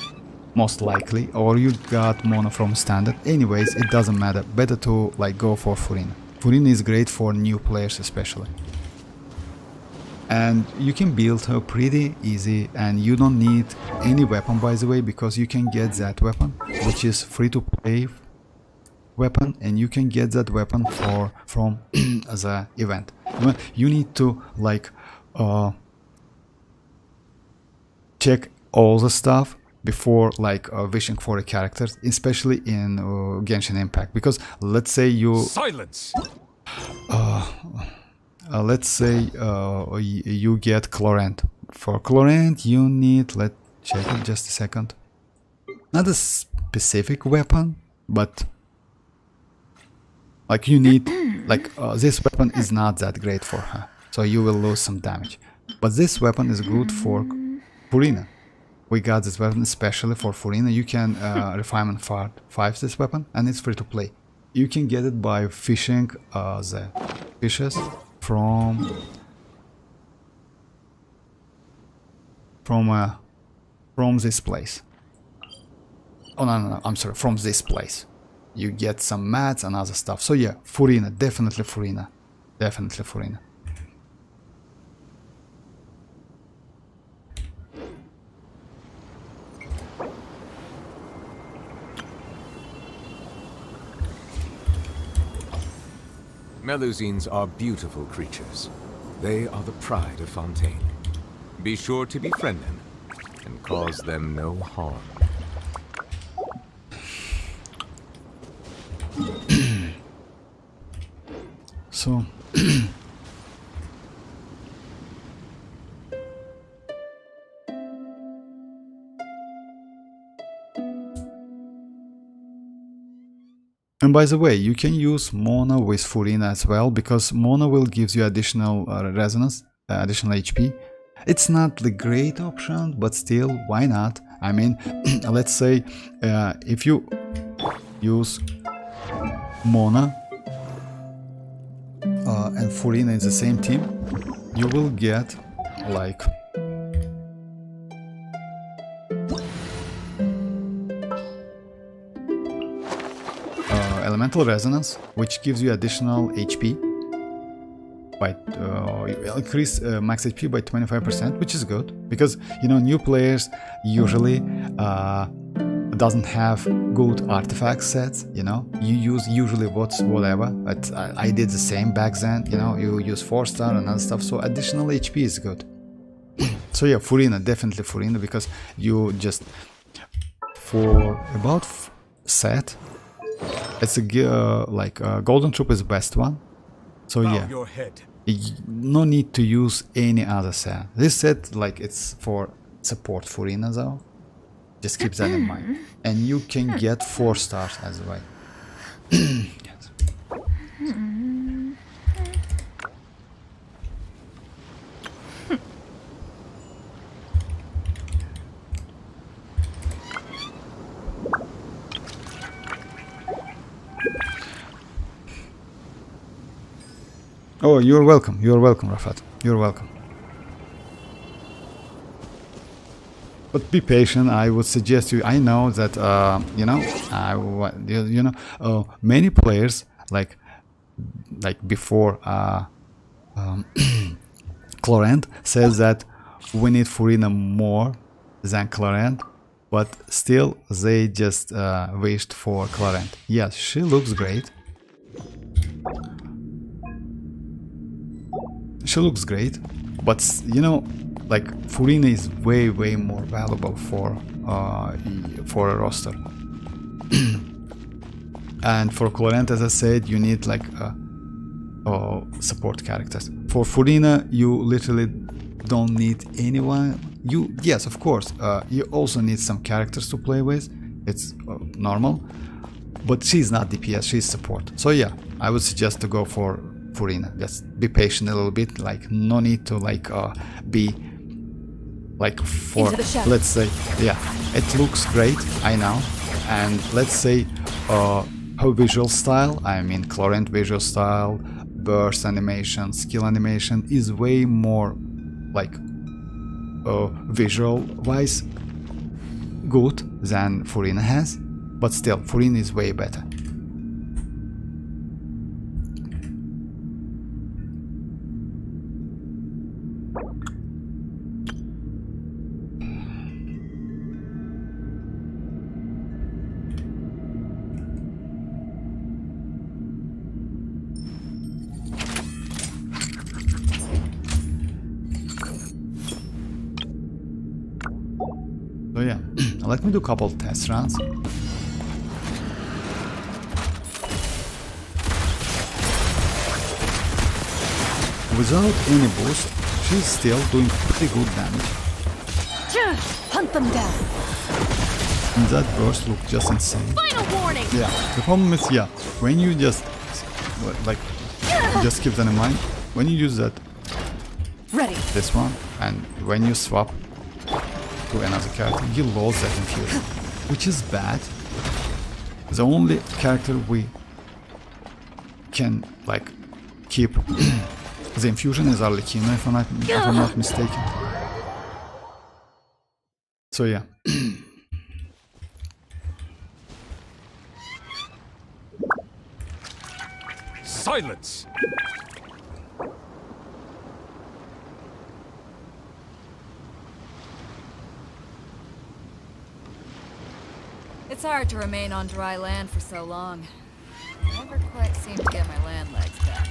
most likely, or you got Mona from standard. Anyways, it doesn't matter. Better to like go for Furina. Furina is great for new players especially. And you can build her pretty easy, and you don't need any weapon, by the way, because you can get that weapon, which is free to play weapon, and you can get that weapon from the event. You need to like check all the stuff before like wishing for a character, especially in Genshin Impact, because let's say you Silence! let's say you get Clorinde. For Clorinde you need, let's check it just a second, not a specific weapon, but Like you need, like this weapon is not that great for her, so you will lose some damage. But this weapon is good for Furina. We got this weapon especially for Furina. You can refinement 5 this weapon, and it's free to play. You can get it by fishing the fishes from this place. Oh no, I'm sorry, from this place. You get some mats and other stuff. So yeah, Furina, definitely Furina. Definitely Furina. Melusines are beautiful creatures. They are the pride of Fontaine. Be sure to befriend them and cause them no harm. So and by the way, you can use Mona with Furina as well, because Mona will give you additional resonance, additional HP. It's not the great option, but still, why not? I mean, let's say if you use Mona and Furina in the same team, you will get like elemental resonance, which gives you additional HP by increase max HP by 25%, which is good because you know new players usually doesn't have good artifact sets. You know, you use usually whatever. But I did the same back then. You know, you use 4-star and other stuff, so additional HP is good. So yeah, Furina, definitely Furina, because you just for about set. It's a Golden Troop is the best one. So yeah, your head. No need to use any other set. This set, like, it's for support Furina though. Just keep that in mind. And you can get 4 stars as well. Yes. Oh, you're welcome. You're welcome, Rafat. You're welcome. But be patient. I would suggest you. I know that you know, many players like before Clorinde says that we need Furina more than Clorinde, but still they just wished for Clorinde. Yes, she looks great. She looks great, but you know, like Furina is way more valuable for a roster. And for Clorinde, as I said, you need like support characters. For Furina, you literally don't need anyone. Yes, of course, you also need some characters to play with. It's normal, but she's not DPS, she's support. So yeah, I would suggest to go for Furina. Just be patient a little bit. Like, no need to like be like for, let's say, yeah, it looks great, I know, and let's say her visual style, I mean Clorinde visual style, burst animation, skill animation is way more like visual wise good than Furina has, but still Furina is way better. So yeah, let me do a couple test runs. Without any boost, she's still doing pretty good damage. Hunt them down. And that burst looked just insane. Final warning! Yeah, the problem is, yeah, when you just like, just keep that in mind. When you use that, Ready. this one, and when you swap to another character, you lose that infusion, which is bad. The only character we can like keep the infusion is Arlecchino, if I'm not mistaken. So yeah. Silence! It's hard to remain on dry land for so long. Never quite seem to get my land legs back.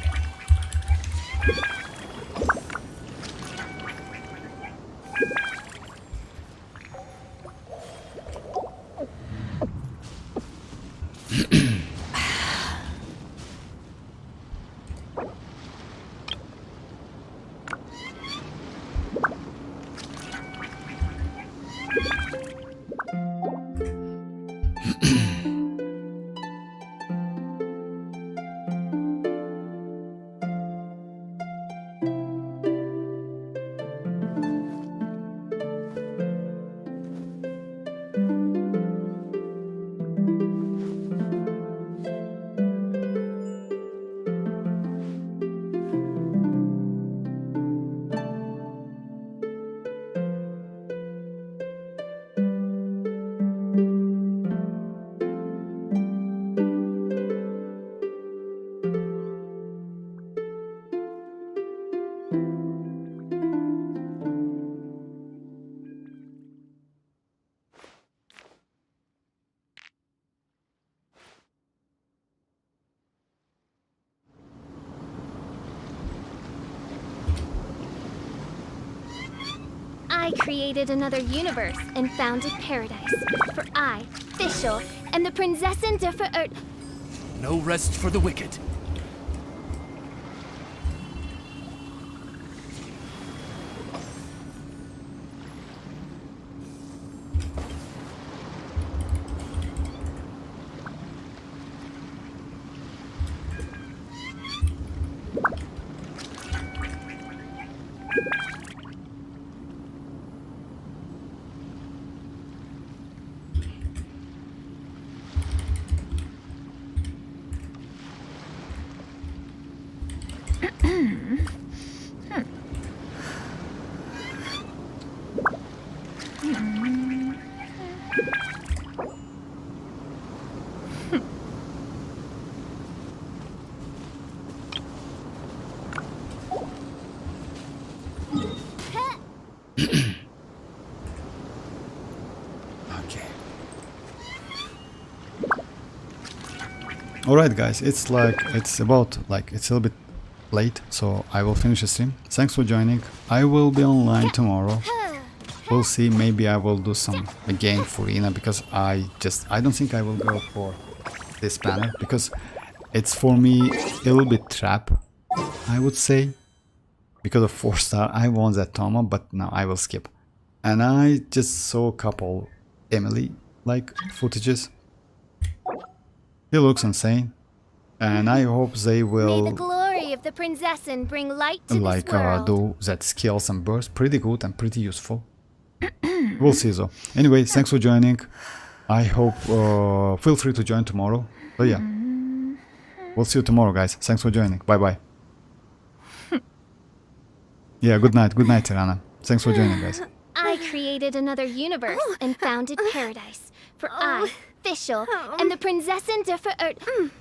I created another universe and founded paradise. For I, Fischl, and the Prinzessin der Verirrt. No rest for the wicked. Alright guys, it's a little bit late, so I will finish the stream. Thanks for joining. I will be online tomorrow. We'll see, maybe I will do some again Furina, because I don't think I will go for this banner, because it's for me a little bit trap, I would say. Because of 4-star, I want that Toma, but now I will skip. And I just saw a couple Emily like footages. He looks insane, and I hope they will May the glory of the Prinzessin bring light to this world. do that skills and burst. Pretty good and pretty useful. We'll see though. Anyway, thanks for joining. I hope feel free to join tomorrow. So yeah, we'll see you tomorrow, guys. Thanks for joining. Bye bye. Yeah, good night, Tirana. Thanks for joining, guys. I created another universe and founded paradise. For I, Fischl, and the Prinzessin der Verirrt.